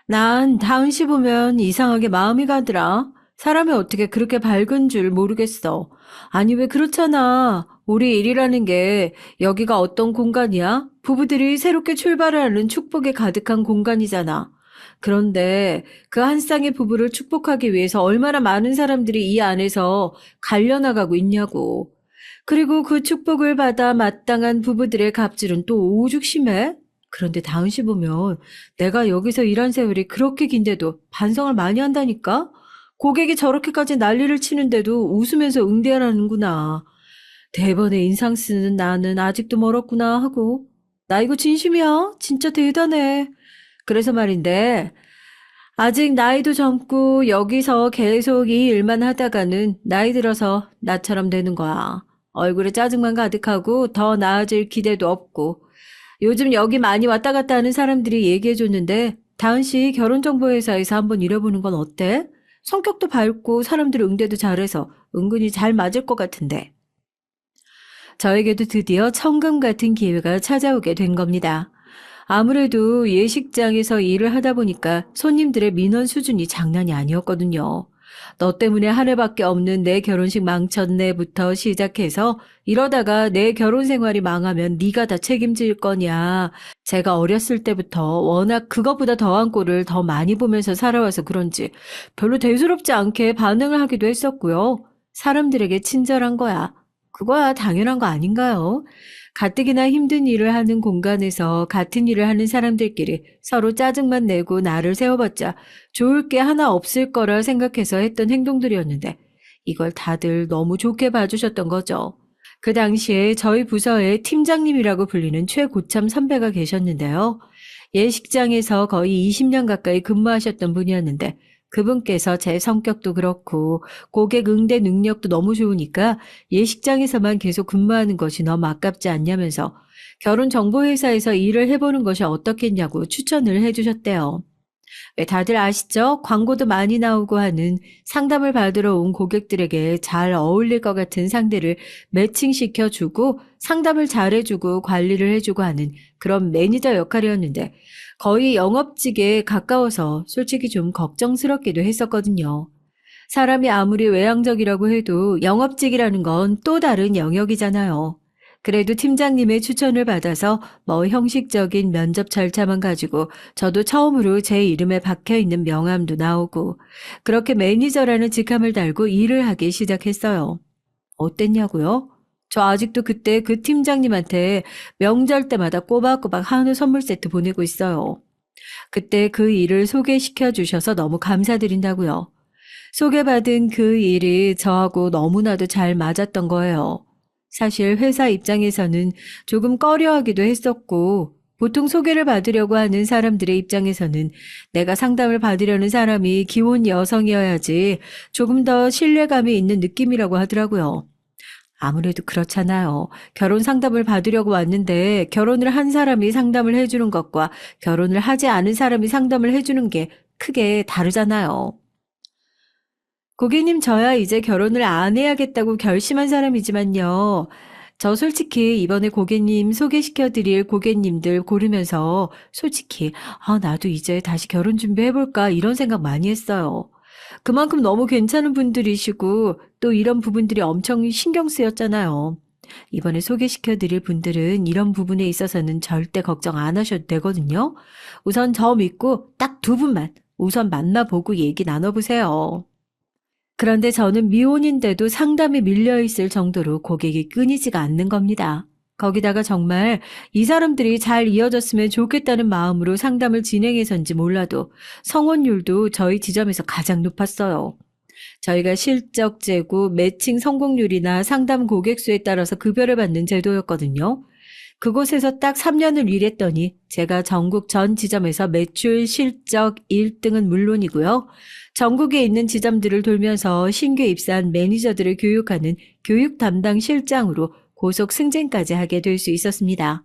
난 다은 씨 보면 이상하게 마음이 가더라. 사람이 어떻게 그렇게 밝은 줄 모르겠어. 아니, 왜 그렇잖아. 우리 일이라는 게 여기가 어떤 공간이야? 부부들이 새롭게 출발하는 축복에 가득한 공간이잖아. 그런데 그 한 쌍의 부부를 축복하기 위해서 얼마나 많은 사람들이 이 안에서 갈려나가고 있냐고. 그리고 그 축복을 받아 마땅한 부부들의 갑질은 또 오죽 심해? 그런데 다은 씨 보면 내가 여기서 일한 세월이 그렇게 긴데도 반성을 많이 한다니까? 고객이 저렇게까지 난리를 치는데도 웃으면서 응대하라는구나. 대번에 인상 쓰는 나는 아직도 멀었구나 하고. 나 이거 진심이야. 진짜 대단해. 그래서 말인데 아직 나이도 젊고 여기서 계속 이 일만 하다가는 나이 들어서 나처럼 되는 거야. 얼굴에 짜증만 가득하고 더 나아질 기대도 없고. 요즘 여기 많이 왔다 갔다 하는 사람들이 얘기해줬는데 다은 씨 결혼정보회사에서 한번 일해보는 건 어때? 성격도 밝고 사람들 응대도 잘해서 은근히 잘 맞을 것 같은데. 저에게도 드디어 천금 같은 기회가 찾아오게 된 겁니다. 아무래도 예식장에서 일을 하다 보니까 손님들의 민원 수준이 장난이 아니었거든요. 너 때문에 한 해밖에 없는 내 결혼식 망쳤네부터 시작해서 이러다가 내 결혼 생활이 망하면 네가 다 책임질 거냐. 제가 어렸을 때부터 워낙 그것보다 더한 꼴을 더 많이 보면서 살아와서 그런지 별로 대수롭지 않게 반응을 하기도 했었고요. 사람들에게 친절한 거야. 그거야 당연한 거 아닌가요? 가뜩이나 힘든 일을 하는 공간에서 같은 일을 하는 사람들끼리 서로 짜증만 내고 나를 세워봤자 좋을 게 하나 없을 거라 생각해서 했던 행동들이었는데 이걸 다들 너무 좋게 봐주셨던 거죠. 그 당시에 저희 부서에 팀장님이라고 불리는 최고참 선배가 계셨는데요. 예식장에서 거의 20년 가까이 근무하셨던 분이었는데 그분께서 제 성격도 그렇고 고객 응대 능력도 너무 좋으니까 예식장에서만 계속 근무하는 것이 너무 아깝지 않냐면서 결혼정보회사에서 일을 해보는 것이 어떻겠냐고 추천을 해주셨대요. 네, 다들 아시죠? 광고도 많이 나오고 하는 상담을 받으러 온 고객들에게 잘 어울릴 것 같은 상대를 매칭시켜주고 상담을 잘해주고 관리를 해주고 하는 그런 매니저 역할이었는데 거의 영업직에 가까워서 솔직히 좀 걱정스럽기도 했었거든요. 사람이 아무리 외향적이라고 해도 영업직이라는 건 또 다른 영역이잖아요. 그래도 팀장님의 추천을 받아서 뭐 형식적인 면접 절차만 가지고 저도 처음으로 제 이름에 박혀 있는 명함도 나오고 그렇게 매니저라는 직함을 달고 일을 하기 시작했어요. 어땠냐고요? 저 아직도 그때 그 팀장님한테 명절 때마다 꼬박꼬박 한우 선물 세트 보내고 있어요. 그때 그 일을 소개시켜 주셔서 너무 감사드린다고요. 소개받은 그 일이 저하고 너무나도 잘 맞았던 거예요. 사실 회사 입장에서는 조금 꺼려하기도 했었고, 보통 소개를 받으려고 하는 사람들의 입장에서는 내가 상담을 받으려는 사람이 기혼 여성이어야지 조금 더 신뢰감이 있는 느낌이라고 하더라고요. 아무래도 그렇잖아요. 결혼 상담을 받으려고 왔는데 결혼을 한 사람이 상담을 해주는 것과 결혼을 하지 않은 사람이 상담을 해주는 게 크게 다르잖아요. 고객님, 저야 이제 결혼을 안 해야겠다고 결심한 사람이지만요. 저 솔직히 이번에 고객님 소개시켜 드릴 고객님들 고르면서 솔직히, 나도 이제 다시 결혼 준비해볼까 이런 생각 많이 했어요. 그만큼 너무 괜찮은 분들이시고 또 이런 부분들이 엄청 신경 쓰였잖아요. 이번에 소개시켜 드릴 분들은 이런 부분에 있어서는 절대 걱정 안 하셔도 되거든요. 우선 저 믿고 딱 두 분만 우선 만나보고 얘기 나눠보세요. 그런데 저는 미혼인데도 상담이 밀려있을 정도로 고객이 끊이지가 않는 겁니다. 거기다가 정말 이 사람들이 잘 이어졌으면 좋겠다는 마음으로 상담을 진행해서인지 몰라도 성원율도 저희 지점에서 가장 높았어요. 저희가 실적 재고, 매칭 성공률이나 상담 고객 수에 따라서 급여를 받는 제도였거든요. 그곳에서 딱 3년을 일했더니 제가 전국 전 지점에서 매출 실적 1등은 물론이고요. 전국에 있는 지점들을 돌면서 신규 입사한 매니저들을 교육하는 교육 담당 실장으로 고속 승진까지 하게 될 수 있었습니다.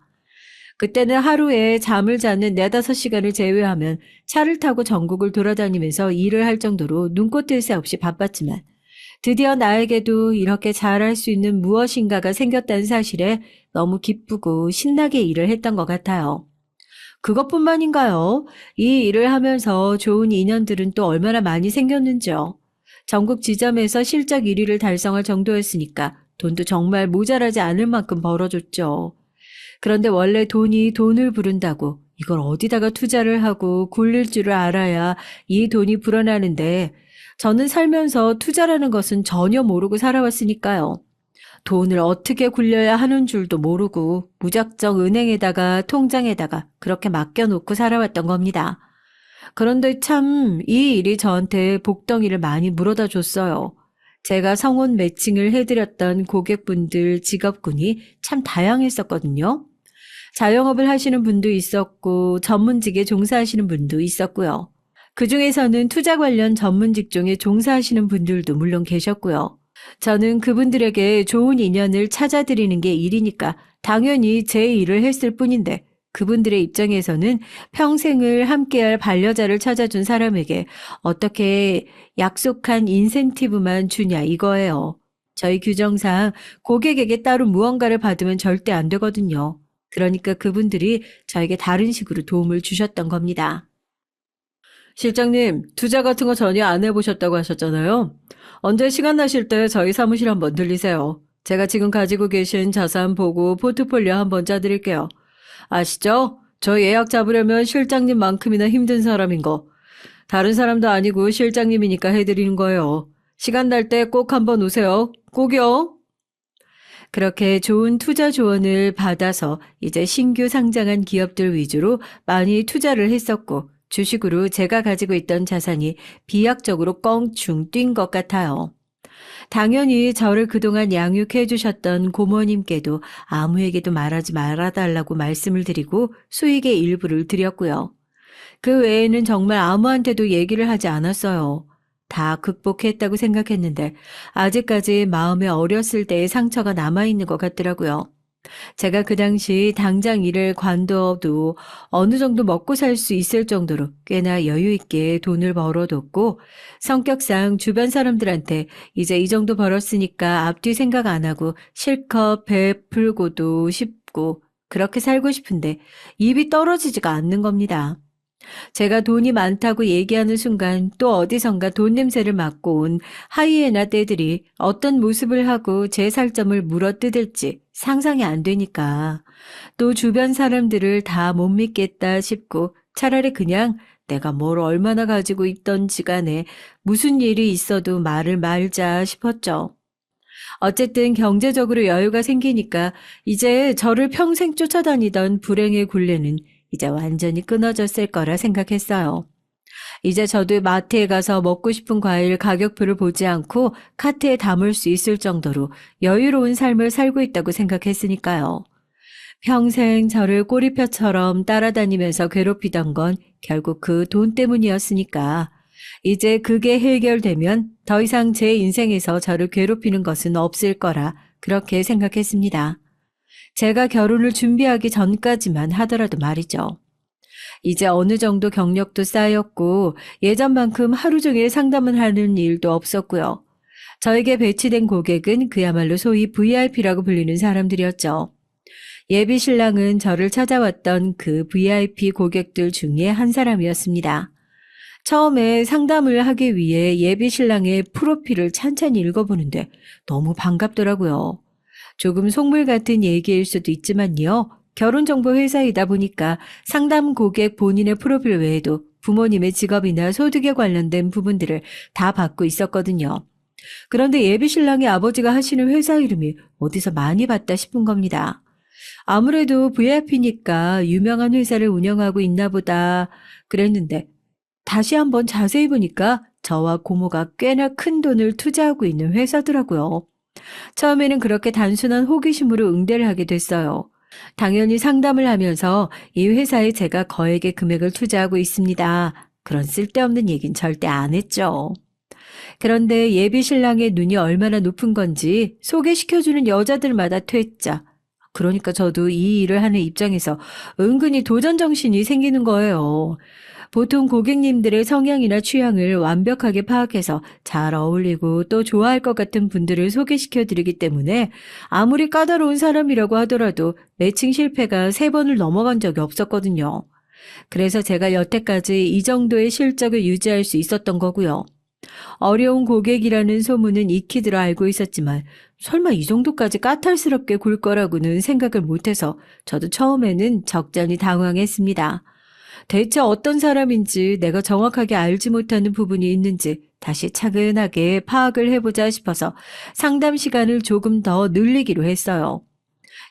그때는 하루에 잠을 자는 4~5시간을 제외하면 차를 타고 전국을 돌아다니면서 일을 할 정도로 눈꽃 뜰 새 없이 바빴지만 드디어 나에게도 이렇게 잘할 수 있는 무엇인가가 생겼다는 사실에 너무 기쁘고 신나게 일을 했던 것 같아요. 그것뿐만인가요? 이 일을 하면서 좋은 인연들은 또 얼마나 많이 생겼는지요. 전국 지점에서 실적 1위를 달성할 정도였으니까 돈도 정말 모자라지 않을 만큼 벌어줬죠. 그런데 원래 돈이 돈을 부른다고 이걸 어디다가 투자를 하고 굴릴 줄을 알아야 이 돈이 불어나는데 저는 살면서 투자라는 것은 전혀 모르고 살아왔으니까요. 돈을 어떻게 굴려야 하는 줄도 모르고 무작정 은행에다가 통장에다가 그렇게 맡겨놓고 살아왔던 겁니다. 그런데 참 이 일이 저한테 복덩이를 많이 물어다 줬어요. 제가 성혼 매칭을 해드렸던 고객분들 직업군이 참 다양했었거든요. 자영업을 하시는 분도 있었고 전문직에 종사하시는 분도 있었고요. 그중에서는 투자 관련 전문 직종에 종사하시는 분들도 물론 계셨고요. 저는 그분들에게 좋은 인연을 찾아드리는 게 일이니까 당연히 제 일을 했을 뿐인데 그분들의 입장에서는 평생을 함께할 반려자를 찾아준 사람에게 어떻게 약속한 인센티브만 주냐 이거예요. 저희 규정상 고객에게 따로 무언가를 받으면 절대 안 되거든요. 그러니까 그분들이 저에게 다른 식으로 도움을 주셨던 겁니다. 실장님, 투자 같은 거 전혀 안 해보셨다고 하셨잖아요. 언제 시간 나실 때 저희 사무실 한번 들리세요. 제가 지금 가지고 계신 자산 보고 포트폴리오 한번 짜드릴게요. 아시죠? 저 예약 잡으려면 실장님만큼이나 힘든 사람인 거. 다른 사람도 아니고 실장님이니까 해드리는 거예요. 시간 날 때 꼭 한번 오세요. 꼭이요. 그렇게 좋은 투자 조언을 받아서 이제 신규 상장한 기업들 위주로 많이 투자를 했었고 주식으로 제가 가지고 있던 자산이 비약적으로 껑충 뛴 것 같아요. 당연히 저를 그동안 양육해 주셨던 고모님께도 아무에게도 말하지 말아달라고 말씀을 드리고 수익의 일부를 드렸고요. 그 외에는 정말 아무한테도 얘기를 하지 않았어요. 다 극복했다고 생각했는데 아직까지 마음에 어렸을 때의 상처가 남아있는 것 같더라고요. 제가 그 당시 당장 일을 관둬도 어느 정도 먹고 살 수 있을 정도로 꽤나 여유 있게 돈을 벌어뒀고 성격상 주변 사람들한테 이제 이 정도 벌었으니까 앞뒤 생각 안 하고 실컷 베풀고도 싶고 그렇게 살고 싶은데 입이 떨어지지가 않는 겁니다. 제가 돈이 많다고 얘기하는 순간 또 어디선가 돈 냄새를 맡고 온 하이에나 떼들이 어떤 모습을 하고 제 살점을 물어뜯을지 상상이 안 되니까 또 주변 사람들을 다 못 믿겠다 싶고 차라리 그냥 내가 뭘 얼마나 가지고 있던지 간에 무슨 일이 있어도 말을 말자 싶었죠. 어쨌든 경제적으로 여유가 생기니까 이제 저를 평생 쫓아다니던 불행의 굴레는 이제 완전히 끊어졌을 거라 생각했어요. 이제 저도 마트에 가서 먹고 싶은 과일 가격표를 보지 않고 카트에 담을 수 있을 정도로 여유로운 삶을 살고 있다고 생각했으니까요. 평생 저를 꼬리표처럼 따라다니면서 괴롭히던 건 결국 그 돈 때문이었으니까 이제 그게 해결되면 더 이상 제 인생에서 저를 괴롭히는 것은 없을 거라 그렇게 생각했습니다. 제가 결혼을 준비하기 전까지만 하더라도 말이죠. 이제 어느 정도 경력도 쌓였고 예전만큼 하루 종일 상담을 하는 일도 없었고요. 저에게 배치된 고객은 그야말로 소위 VIP라고 불리는 사람들이었죠. 예비 신랑은 저를 찾아왔던 그 VIP 고객들 중에 한 사람이었습니다. 처음에 상담을 하기 위해 예비 신랑의 프로필을 찬찬히 읽어보는데 너무 반갑더라고요. 조금 속물 같은 얘기일 수도 있지만요. 결혼정보 회사이다 보니까 상담 고객 본인의 프로필 외에도 부모님의 직업이나 소득에 관련된 부분들을 다 받고 있었거든요. 그런데 예비 신랑의 아버지가 하시는 회사 이름이 어디서 많이 봤다 싶은 겁니다. 아무래도 VIP니까 유명한 회사를 운영하고 있나 보다 그랬는데 다시 한번 자세히 보니까 저와 고모가 꽤나 큰 돈을 투자하고 있는 회사더라고요. 처음에는 그렇게 단순한 호기심으로 응대를 하게 됐어요. 당연히 상담을 하면서 이 회사에 제가 거액의 금액을 투자하고 있습니다. 그런 쓸데없는 얘기는 절대 안 했죠. 그런데 예비 신랑의 눈이 얼마나 높은 건지 소개시켜주는 여자들마다 퇴짜. 그러니까 저도 이 일을 하는 입장에서 은근히 도전 정신이 생기는 거예요. 보통 고객님들의 성향이나 취향을 완벽하게 파악해서 잘 어울리고 또 좋아할 것 같은 분들을 소개시켜 드리기 때문에 아무리 까다로운 사람이라고 하더라도 매칭 실패가 3번을 넘어간 적이 없었거든요. 그래서 제가 여태까지 이 정도의 실적을 유지할 수 있었던 거고요. 어려운 고객이라는 소문은 익히 들어 알고 있었지만 설마 이 정도까지 까탈스럽게 굴 거라고는 생각을 못해서 저도 처음에는 적잖이 당황했습니다. 대체 어떤 사람인지 내가 정확하게 알지 못하는 부분이 있는지 다시 차근하게 파악을 해보자 싶어서 상담 시간을 조금 더 늘리기로 했어요.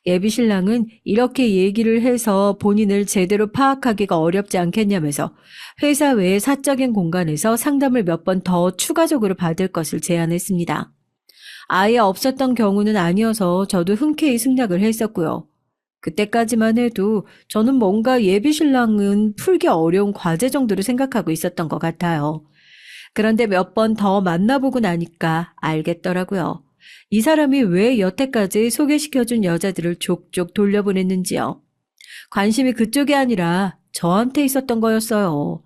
예비 신랑은 이렇게 얘기를 해서 본인을 제대로 파악하기가 어렵지 않겠냐면서 회사 외의 사적인 공간에서 상담을 몇 번 더 추가적으로 받을 것을 제안했습니다. 아예 없었던 경우는 아니어서 저도 흔쾌히 승낙을 했었고요. 그때까지만 해도 저는 뭔가 예비 신랑은 풀기 어려운 과제 정도로 생각하고 있었던 것 같아요. 그런데 몇 번 더 만나보고 나니까 알겠더라고요. 이 사람이 왜 여태까지 소개시켜준 여자들을 족족 돌려보냈는지요. 관심이 그쪽이 아니라 저한테 있었던 거였어요.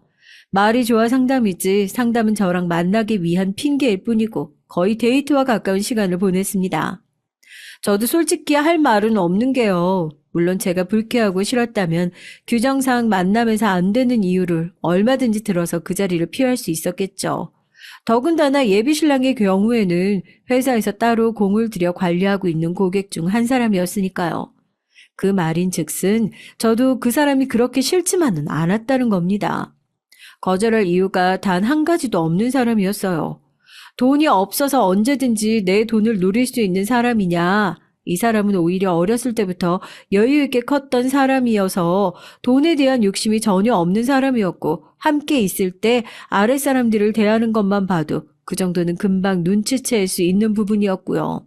말이 좋아 상담이지 상담은 저랑 만나기 위한 핑계일 뿐이고 거의 데이트와 가까운 시간을 보냈습니다. 저도 솔직히 할 말은 없는 게요. 물론 제가 불쾌하고 싫었다면 규정상 만나면서 안 되는 이유를 얼마든지 들어서 그 자리를 피할 수 있었겠죠. 더군다나 예비 신랑의 경우에는 회사에서 따로 공을 들여 관리하고 있는 고객 중 한 사람이었으니까요. 그 말인 즉슨 저도 그 사람이 그렇게 싫지만은 않았다는 겁니다. 거절할 이유가 단 한 가지도 없는 사람이었어요. 돈이 없어서 언제든지 내 돈을 누릴 수 있는 사람이냐? 이 사람은 오히려 어렸을 때부터 여유 있게 컸던 사람이어서 돈에 대한 욕심이 전혀 없는 사람이었고 함께 있을 때 아랫사람들을 대하는 것만 봐도 그 정도는 금방 눈치챌 수 있는 부분이었고요.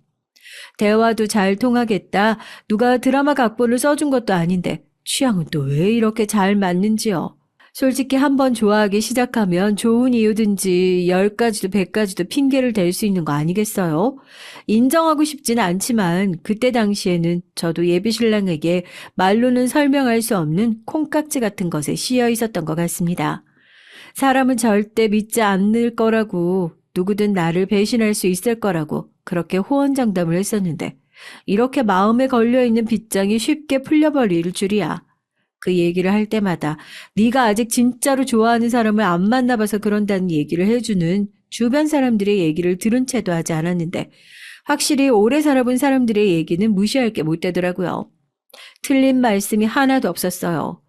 대화도 잘 통하겠다. 누가 드라마 각본을 써준 것도 아닌데 취향은 또 왜 이렇게 잘 맞는지요. 솔직히 한번 좋아하기 시작하면 좋은 이유든지 10가지도 100가지도 핑계를 댈 수 있는 거 아니겠어요? 인정하고 싶진 않지만 그때 당시에는 저도 예비신랑에게 말로는 설명할 수 없는 콩깍지 같은 것에 씌여 있었던 것 같습니다. 사람은 절대 믿지 않을 거라고, 누구든 나를 배신할 수 있을 거라고 그렇게 호언장담을 했었는데 이렇게 마음에 걸려있는 빗장이 쉽게 풀려버릴 줄이야. 그 얘기를 할 때마다 네가 아직 진짜로 좋아하는 사람을 안 만나봐서 그런다는 얘기를 해주는 주변 사람들의 얘기를 들은 채도 하지 않았는데 확실히 오래 살아본 사람들의 얘기는 무시할 게 못 되더라고요. 틀린 말씀이 하나도 없었어요.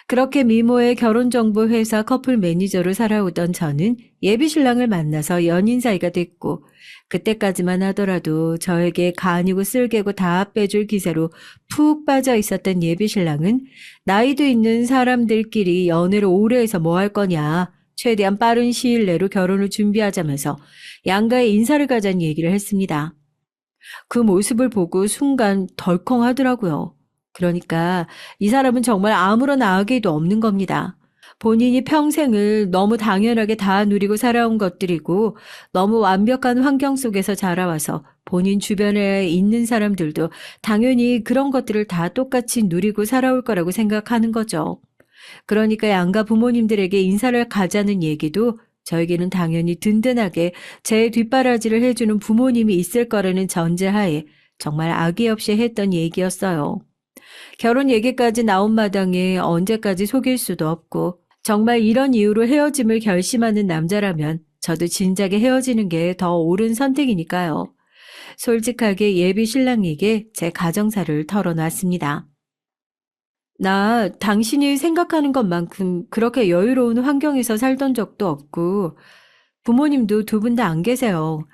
그렇게 미모의 결혼정보회사 커플 매니저로 살아오던 저는 예비신랑을 만나서 연인 사이가 됐고 그때까지만 하더라도 저에게 간이고 쓸개고 다 빼줄 기세로 푹 빠져 있었던 예비신랑은 나이도 있는 사람들끼리 연애를 오래 해서 뭐 할 거냐, 최대한 빠른 시일 내로 결혼을 준비하자면서 양가에 인사를 가자는 얘기를 했습니다. 그 모습을 보고 순간 덜컹하더라고요. 그러니까 이 사람은 정말 아무런 악의도 없는 겁니다. 본인이 평생을 너무 당연하게 다 누리고 살아온 것들이고 너무 완벽한 환경 속에서 자라와서 본인 주변에 있는 사람들도 당연히 그런 것들을 다 똑같이 누리고 살아올 거라고 생각하는 거죠. 그러니까 양가 부모님들에게 인사를 가자는 얘기도 저에게는 당연히 든든하게 제 뒷바라지를 해주는 부모님이 있을 거라는 전제하에 정말 악의 없이 했던 얘기였어요. 결혼 얘기까지 나온 마당에 언제까지 속일 수도 없고 정말 이런 이유로 헤어짐을 결심하는 남자라면 저도 진작에 헤어지는 게 더 옳은 선택이니까요. 솔직하게 예비 신랑에게 제 가정사를 털어놨습니다. 나 당신이 생각하는 것만큼 그렇게 여유로운 환경에서 살던 적도 없고 부모님도 두 분 다 안 계세요.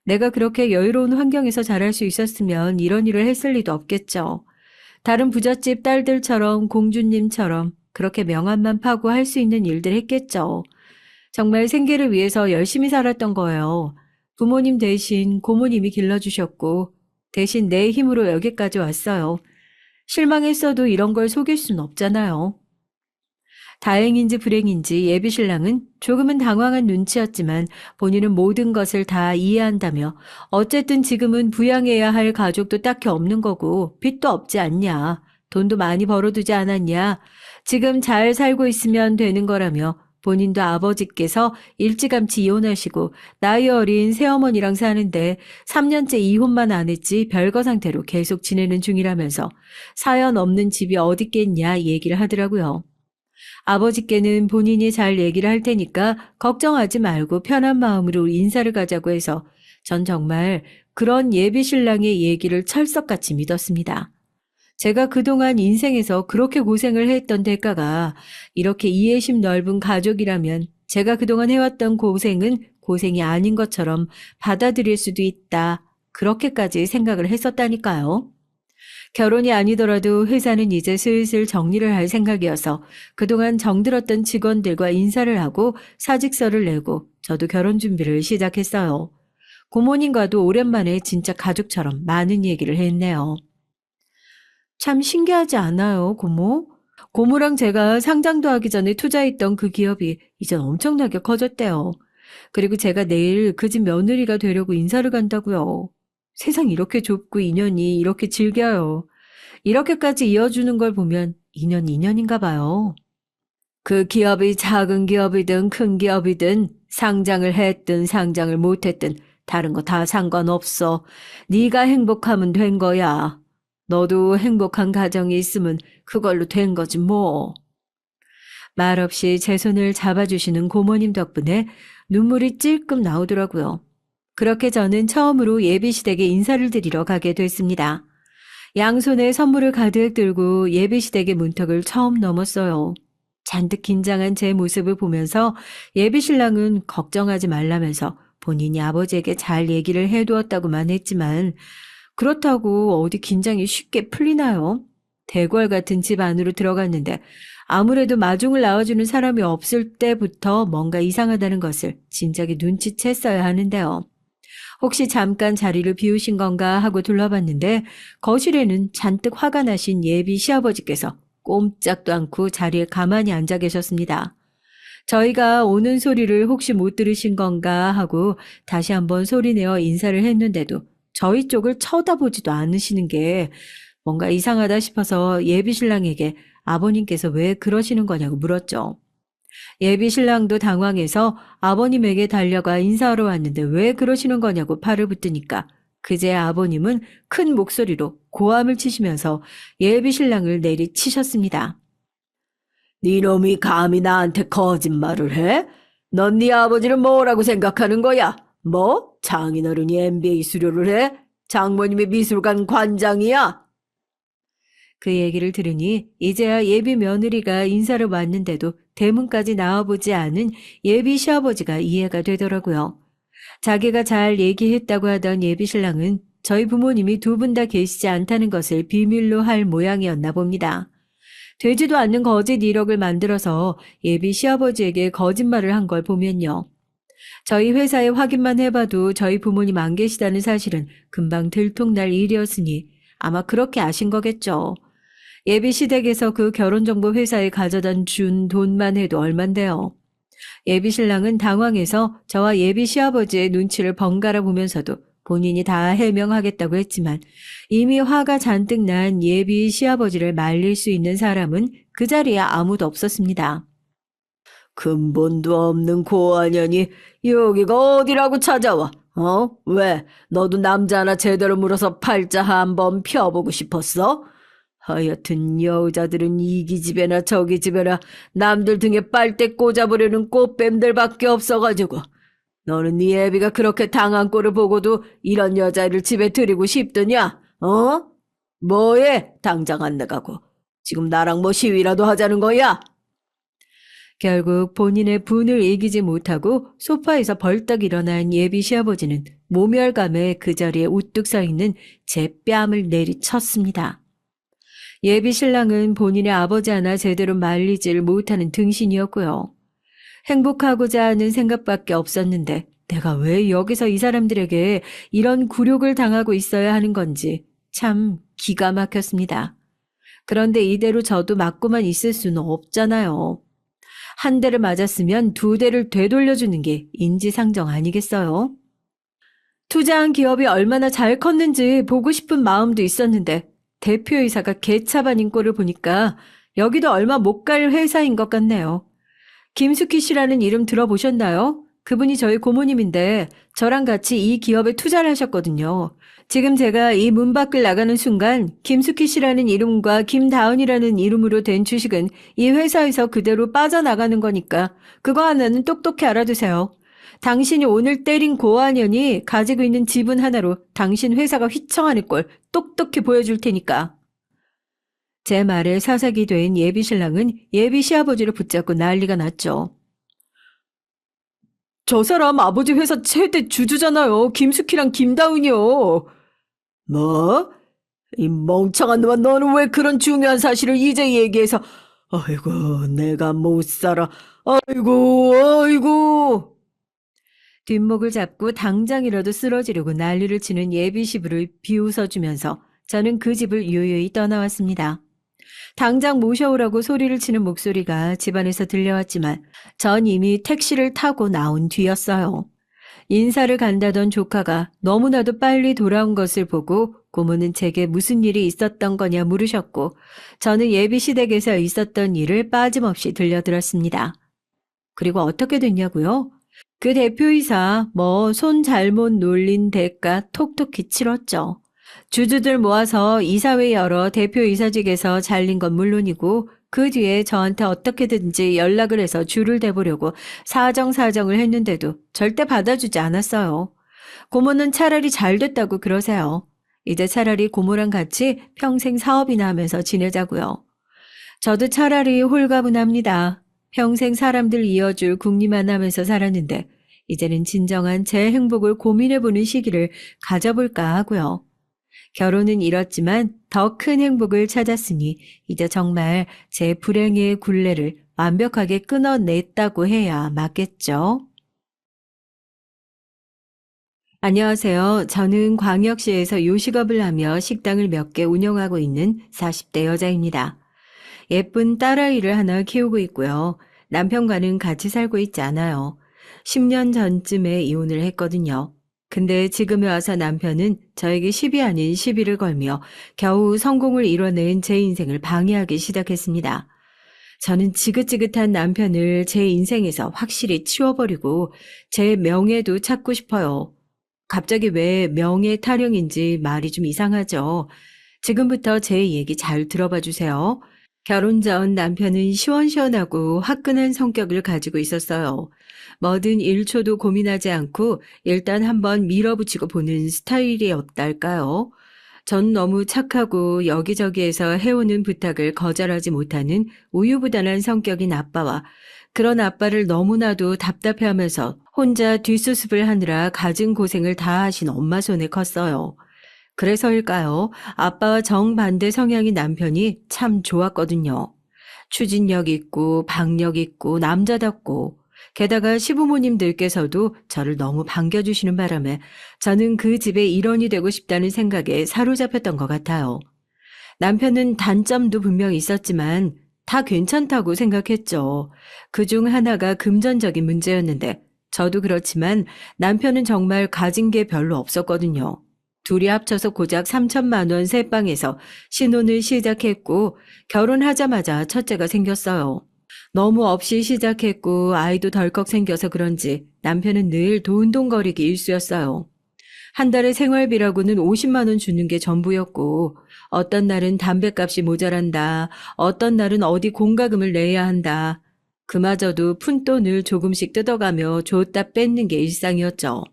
내가 그렇게 여유로운 환경에서 자랄 수 있었으면 이런 일을 했을 리도 없겠죠. 다른 부잣집 딸들처럼 공주님처럼 그렇게 명함만 파고 할 수 있는 일들 했겠죠. 정말 생계를 위해서 열심히 살았던 거예요. 부모님 대신 고모님이 길러주셨고 대신 내 힘으로 여기까지 왔어요. 실망했어도 이런 걸 속일 순 없잖아요. 다행인지 불행인지 예비신랑은 조금은 당황한 눈치였지만 본인은 모든 것을 다 이해한다며 어쨌든 지금은 부양해야 할 가족도 딱히 없는 거고 빚도 없지 않냐. 돈도 많이 벌어두지 않았냐. 지금 잘 살고 있으면 되는 거라며 본인도 아버지께서 일찌감치 이혼하시고 나이 어린 새어머니랑 사는데 3년째 이혼만 안 했지 별거 상태로 계속 지내는 중이라면서 사연 없는 집이 어딨겠냐 얘기를 하더라고요. 아버지께는 본인이 잘 얘기를 할 테니까 걱정하지 말고 편한 마음으로 인사를 가자고 해서 전 정말 그런 예비 신랑의 얘기를 철석같이 믿었습니다. 제가 그동안 인생에서 그렇게 고생을 했던 대가가 이렇게 이해심 넓은 가족이라면 제가 그동안 해왔던 고생은 고생이 아닌 것처럼 받아들일 수도 있다. 그렇게까지 생각을 했었다니까요. 결혼이 아니더라도 회사는 이제 슬슬 정리를 할 생각이어서 그동안 정들었던 직원들과 인사를 하고 사직서를 내고 저도 결혼 준비를 시작했어요. 고모님과도 오랜만에 진짜 가족처럼 많은 얘기를 했네요. 참 신기하지 않아요, 고모? 고모랑 제가 상장도 하기 전에 투자했던 그 기업이 이젠 엄청나게 커졌대요. 그리고 제가 내일 그 집 며느리가 되려고 인사를 간다고요. 세상 이렇게 좁고 인연이 이렇게 질겨요. 이렇게까지 이어주는 걸 보면 인연인가 봐요. 그 기업이 작은 기업이든 큰 기업이든 상장을 했든 상장을 못했든 다른 거 다 상관없어. 네가 행복하면 된 거야. 너도 행복한 가정이 있으면 그걸로 된 거지 뭐. 말없이 제 손을 잡아주시는 고모님 덕분에 눈물이 찔끔 나오더라고요. 그렇게 저는 처음으로 예비시댁에 인사를 드리러 가게 됐습니다. 양손에 선물을 가득 들고 예비시댁의 문턱을 처음 넘었어요. 잔뜩 긴장한 제 모습을 보면서 예비신랑은 걱정하지 말라면서 본인이 아버지에게 잘 얘기를 해두었다고만 했지만 그렇다고 어디 긴장이 쉽게 풀리나요? 대궐 같은 집 안으로 들어갔는데 아무래도 마중을 나와주는 사람이 없을 때부터 뭔가 이상하다는 것을 진작에 눈치챘어야 하는데요. 혹시 잠깐 자리를 비우신 건가 하고 둘러봤는데 거실에는 잔뜩 화가 나신 예비 시아버지께서 꼼짝도 않고 자리에 가만히 앉아 계셨습니다. 저희가 오는 소리를 혹시 못 들으신 건가 하고 다시 한번 소리내어 인사를 했는데도 저희 쪽을 쳐다보지도 않으시는 게 뭔가 이상하다 싶어서 예비 신랑에게 아버님께서 왜 그러시는 거냐고 물었죠. 예비 신랑도 당황해서 아버님에게 달려가 인사하러 왔는데 왜 그러시는 거냐고 팔을 붙으니까 그제 아버님은 큰 목소리로 고함을 치시면서 예비 신랑을 내리치셨습니다. 네 놈이 감히 나한테 거짓말을 해? 넌 네 아버지를 뭐라고 생각하는 거야? 뭐? 장인어른이 MBA 수료를 해? 장모님이 미술관 관장이야? 그 얘기를 들으니 이제야 예비 며느리가 인사를 왔는데도 대문까지 나와보지 않은 예비 시아버지가 이해가 되더라고요. 자기가 잘 얘기했다고 하던 예비 신랑은 저희 부모님이 두 분 다 계시지 않다는 것을 비밀로 할 모양이었나 봅니다. 되지도 않는 거짓 이력을 만들어서 예비 시아버지에게 거짓말을 한 걸 보면요. 저희 회사에 확인만 해봐도 저희 부모님 안 계시다는 사실은 금방 들통날 일이었으니 아마 그렇게 아신 거겠죠. 예비 시댁에서 그 결혼정보 회사에 가져다 준 돈만 해도 얼만데요. 예비 신랑은 당황해서 저와 예비 시아버지의 눈치를 번갈아 보면서도 본인이 다 해명하겠다고 했지만 이미 화가 잔뜩 난 예비 시아버지를 말릴 수 있는 사람은 그 자리에 아무도 없었습니다. 근본도 없는 고아년이 여기가 어디라고 찾아와? 왜? 너도 남자 하나 제대로 물어서 팔자 한번 펴보고 싶었어? 하여튼 여자들은 이기 집에나 저기 집에나 남들 등에 빨대 꽂아보려는 꽃뱀들밖에 없어가지고 너는 네 애비가 그렇게 당한 꼴을 보고도 이런 여자를 집에 들이고 싶더냐? 뭐해? 당장 안 나가고 지금 나랑 뭐 시위라도 하자는 거야? 결국 본인의 분을 이기지 못하고 소파에서 벌떡 일어난 예비 시아버지는 모멸감에 그 자리에 우뚝 서 있는 제 뺨을 내리쳤습니다. 예비 신랑은 본인의 아버지 하나 제대로 말리질 못하는 등신이었고요. 행복하고자 하는 생각밖에 없었는데 내가 왜 여기서 이 사람들에게 이런 굴욕을 당하고 있어야 하는 건지 참 기가 막혔습니다. 그런데 이대로 저도 맞고만 있을 수는 없잖아요. 한 대를 맞았으면 두 대를 되돌려주는 게 인지상정 아니겠어요? 투자한 기업이 얼마나 잘 컸는지 보고 싶은 마음도 있었는데 대표이사가 개차반인 꼴을 보니까 여기도 얼마 못 갈 회사인 것 같네요. 김숙희 씨라는 이름 들어보셨나요? 그분이 저희 고모님인데 저랑 같이 이 기업에 투자를 하셨거든요. 지금 제가 이 문 밖을 나가는 순간 김숙희 씨라는 이름과 김다은이라는 이름으로 된 주식은 이 회사에서 그대로 빠져나가는 거니까 그거 하나는 똑똑히 알아두세요. 당신이 오늘 때린 고아년이 가지고 있는 지분 하나로 당신 회사가 휘청하는 꼴 똑똑히 보여줄 테니까. 제 말에 사색이 된 예비 신랑은 예비 시아버지를 붙잡고 난리가 났죠. 저 사람 아버지 회사 최대 주주잖아요. 김숙희랑 김다은이요. 뭐? 이 멍청한 놈아, 너는 왜 그런 중요한 사실을 이제 얘기해서 아이고 내가 못 살아. 아이고. 뒷목을 잡고 당장이라도 쓰러지려고 난리를 치는 예비 시부를 비웃어주면서 저는 그 집을 유유히 떠나왔습니다. 당장 모셔오라고 소리를 치는 목소리가 집안에서 들려왔지만 전 이미 택시를 타고 나온 뒤였어요. 인사를 간다던 조카가 너무나도 빨리 돌아온 것을 보고 고모는 제게 무슨 일이 있었던 거냐 물으셨고 저는 예비시댁에서 있었던 일을 빠짐없이 들려들었습니다. 그리고 어떻게 됐냐고요? 그 대표이사 손 잘못 놀린 대가 톡톡히 치렀죠. 주주들 모아서 이사회 열어 대표이사직에서 잘린 건 물론이고 그 뒤에 저한테 어떻게든지 연락을 해서 줄을 대보려고 사정사정을 했는데도 절대 받아주지 않았어요. 고모는 차라리 잘 됐다고 그러세요. 이제 차라리 고모랑 같이 평생 사업이나 하면서 지내자고요. 저도 차라리 홀가분합니다. 평생 사람들 이어줄 궁리만 하면서 살았는데 이제는 진정한 제 행복을 고민해보는 시기를 가져볼까 하고요. 결혼은 잃었지만 더 큰 행복을 찾았으니 이제 정말 제 불행의 굴레를 완벽하게 끊어냈다고 해야 맞겠죠? 안녕하세요. 저는 광역시에서 요식업을 하며 식당을 몇 개 운영하고 있는 40대 여자입니다. 예쁜 딸아이를 하나 키우고 있고요. 남편과는 같이 살고 있지 않아요. 10년 전쯤에 이혼을 했거든요. 근데 지금에 와서 남편은 저에게 시비 아닌 시비를 걸며 겨우 성공을 이뤄낸 제 인생을 방해하기 시작했습니다. 저는 지긋지긋한 남편을 제 인생에서 확실히 치워버리고 제 명예도 찾고 싶어요. 갑자기 왜 명예 타령인지 말이 좀 이상하죠. 지금부터 제 얘기 잘 들어봐 주세요. 결혼 전 남편은 시원시원하고 화끈한 성격을 가지고 있었어요. 뭐든 1초도 고민하지 않고 일단 한번 밀어붙이고 보는 스타일이었달까요? 전 너무 착하고 여기저기에서 해오는 부탁을 거절하지 못하는 우유부단한 성격인 아빠와 그런 아빠를 너무나도 답답해하면서 혼자 뒷수습을 하느라 갖은 고생을 다 하신 엄마 손에 컸어요. 그래서일까요? 아빠와 정반대 성향인 남편이 참 좋았거든요. 추진력 있고 박력 있고 남자답고 게다가 시부모님들께서도 저를 너무 반겨주시는 바람에 저는 그 집의 일원이 되고 싶다는 생각에 사로잡혔던 것 같아요. 남편은 단점도 분명 있었지만 다 괜찮다고 생각했죠. 그중 하나가 금전적인 문제였는데 저도 그렇지만 남편은 정말 가진 게 별로 없었거든요. 둘이 합쳐서 고작 3천만 원 세 방에서 신혼을 시작했고 결혼하자마자 첫째가 생겼어요. 너무 없이 시작했고 아이도 덜컥 생겨서 그런지 남편은 늘 돈돈거리기 일쑤였어요. 한 달에 생활비라고는 50만 원 주는 게 전부였고 어떤 날은 담뱃값이 모자란다. 어떤 날은 어디 공과금을 내야 한다. 그마저도 푼돈을 조금씩 뜯어가며 줬다 뺏는 게 일상이었죠.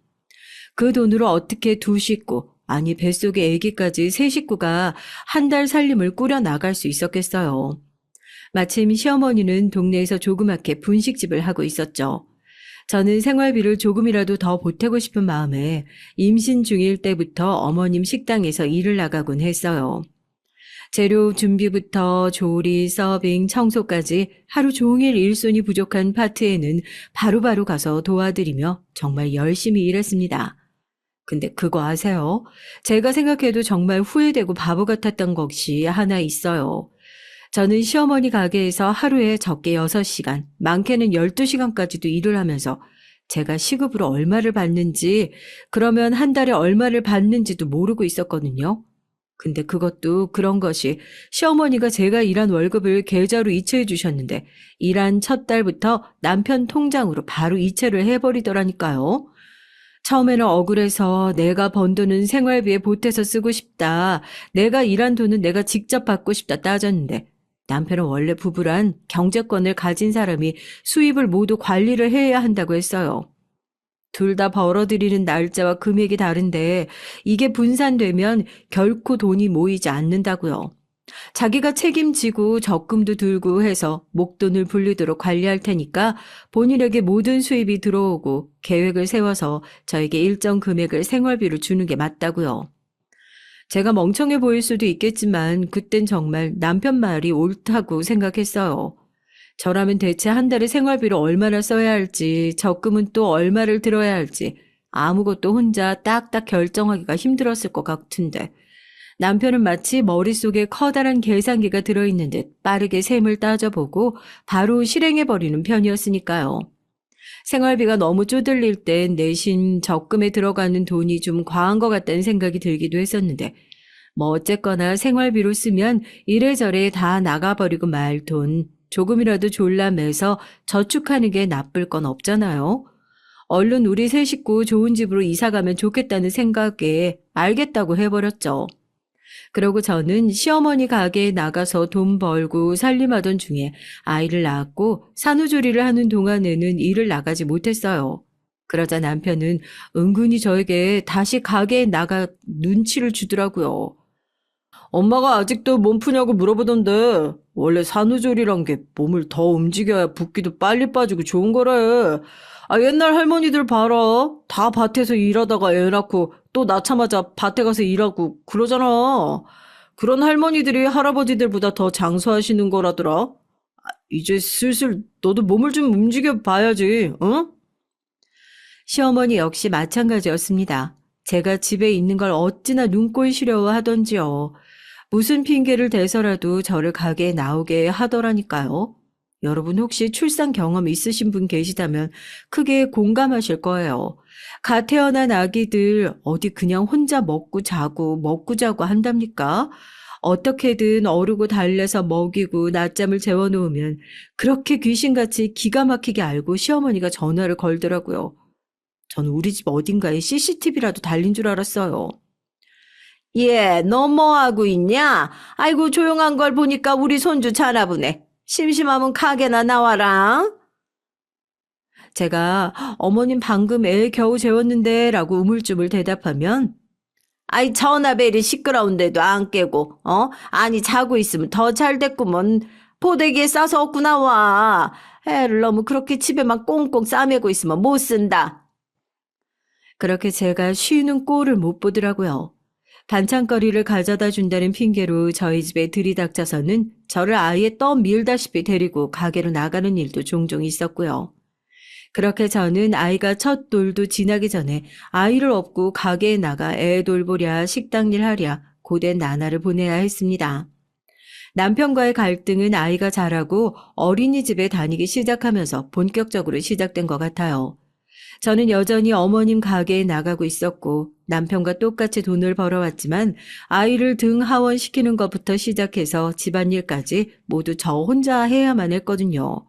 그 돈으로 어떻게 두 식구, 아니 뱃속의 아기까지 세 식구가 한 달 살림을 꾸려 나갈 수 있었겠어요. 마침 시어머니는 동네에서 조그맣게 분식집을 하고 있었죠. 저는 생활비를 조금이라도 더 보태고 싶은 마음에 임신 중일 때부터 어머님 식당에서 일을 나가곤 했어요. 재료 준비부터 조리, 서빙, 청소까지 하루 종일 일손이 부족한 파트에는 바로바로 가서 도와드리며 정말 열심히 일했습니다. 근데 그거 아세요? 제가 생각해도 정말 후회되고 바보 같았던 것이 하나 있어요. 저는 시어머니 가게에서 하루에 적게 6시간, 많게는 12시간까지도 일을 하면서 제가 시급으로 얼마를 받는지, 그러면 한 달에 얼마를 받는지도 모르고 있었거든요. 근데 그것도 그런 것이 시어머니가 제가 일한 월급을 계좌로 이체해 주셨는데 일한 첫 달부터 남편 통장으로 바로 이체를 해버리더라니까요. 처음에는 억울해서 내가 번 돈은 생활비에 보태서 쓰고 싶다. 내가 일한 돈은 내가 직접 받고 싶다 따졌는데 남편은 원래 부부란 경제권을 가진 사람이 수입을 모두 관리를 해야 한다고 했어요. 둘 다 벌어들이는 날짜와 금액이 다른데 이게 분산되면 결코 돈이 모이지 않는다고요. 자기가 책임지고 적금도 들고 해서 목돈을 불리도록 관리할 테니까 본인에게 모든 수입이 들어오고 계획을 세워서 저에게 일정 금액을 생활비로 주는 게 맞다고요. 제가 멍청해 보일 수도 있겠지만 그땐 정말 남편 말이 옳다고 생각했어요. 저라면 대체 한 달에 생활비를 얼마나 써야 할지, 적금은 또 얼마를 들어야 할지 아무것도 혼자 딱딱 결정하기가 힘들었을 것 같은데 남편은 마치 머릿속에 커다란 계산기가 들어있는 듯 빠르게 셈을 따져보고 바로 실행해버리는 편이었으니까요. 생활비가 너무 쪼들릴 땐 내심 적금에 들어가는 돈이 좀 과한 것 같다는 생각이 들기도 했었는데 뭐 어쨌거나 생활비로 쓰면 이래저래 다 나가버리고 말 돈 조금이라도 졸라매서 저축하는 게 나쁠 건 없잖아요. 얼른 우리 세 식구 좋은 집으로 이사 가면 좋겠다는 생각에 알겠다고 해버렸죠. 그러고 저는 시어머니 가게에 나가서 돈 벌고 살림하던 중에 아이를 낳았고 산후조리를 하는 동안에는 일을 나가지 못했어요. 그러자 남편은 은근히 저에게 다시 가게에 나가 눈치를 주더라고요. 엄마가 아직도 몸 푸냐고 물어보던데 원래 산후조리란 게 몸을 더 움직여야 붓기도 빨리 빠지고 좋은 거래. 옛날 할머니들 봐라. 다 밭에서 일하다가 애 낳고 또 낳자마자 밭에 가서 일하고 그러잖아. 그런 할머니들이 할아버지들보다 더 장수하시는 거라더라. 이제 슬슬 너도 몸을 좀 움직여 봐야지, 응? 시어머니 역시 마찬가지였습니다. 제가 집에 있는 걸 어찌나 눈꼴 시려워하던지요. 무슨 핑계를 대서라도 저를 가게에 나오게 하더라니까요. 여러분 혹시 출산 경험 있으신 분 계시다면 크게 공감하실 거예요. 갓 태어난 아기들 어디 그냥 혼자 먹고 자고 먹고 자고 한답니까? 어떻게든 어르고 달래서 먹이고 낮잠을 재워놓으면 그렇게 귀신같이 기가 막히게 알고 시어머니가 전화를 걸더라고요. 저는 우리 집 어딘가에 CCTV라도 달린 줄 알았어요. 예, 너 뭐 하고 있냐? 아이고, 조용한 걸 보니까 우리 손주 자나 보네. 심심하면 가게나 나와라. 제가 어머님 방금 애 겨우 재웠는데 라고 우물쭈물 대답하면 아이, 전화벨이 시끄러운데도 안 깨고, 아니, 자고 있으면 더 잘 됐구먼. 포대기에 싸서 얻고 나와. 애를 너무 그렇게 집에만 꽁꽁 싸매고 있으면 못 쓴다. 그렇게 제가 쉬는 꼴을 못 보더라고요. 반찬거리를 가져다 준다는 핑계로 저희 집에 들이닥쳐서는 저를 아예 떠밀다시피 데리고 가게로 나가는 일도 종종 있었고요. 그렇게 저는 아이가 첫 돌도 지나기 전에 아이를 업고 가게에 나가 애 돌보랴 식당 일 하랴 고된 나날을 보내야 했습니다. 남편과의 갈등은 아이가 자라고 어린이집에 다니기 시작하면서 본격적으로 시작된 것 같아요. 저는 여전히 어머님 가게에 나가고 있었고 남편과 똑같이 돈을 벌어왔지만 아이를 등 하원시키는 것부터 시작해서 집안일까지 모두 저 혼자 해야만 했거든요.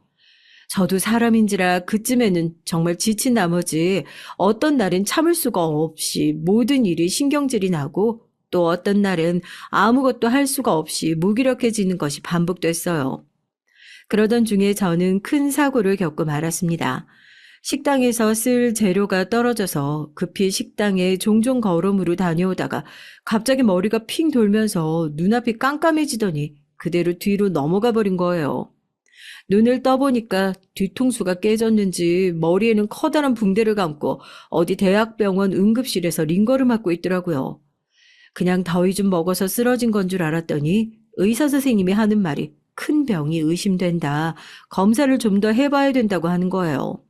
저도 사람인지라 그쯤에는 정말 지친 나머지 어떤 날은 참을 수가 없이 모든 일이 신경질이 나고 또 어떤 날은 아무것도 할 수가 없이 무기력해지는 것이 반복됐어요. 그러던 중에 저는 큰 사고를 겪고 말았습니다. 식당에서 쓸 재료가 떨어져서 급히 식당에 종종 걸음으로 다녀오다가 갑자기 머리가 핑 돌면서 눈앞이 깜깜해지더니 그대로 뒤로 넘어가 버린 거예요. 눈을 떠보니까 뒤통수가 깨졌는지 머리에는 커다란 붕대를 감고 어디 대학병원 응급실에서 링거를 맞고 있더라고요. 그냥 더위 좀 먹어서 쓰러진 건 줄 알았더니 의사 선생님이 하는 말이 큰 병이 의심된다. 검사를 좀 더 해봐야 된다고 하는 거예요.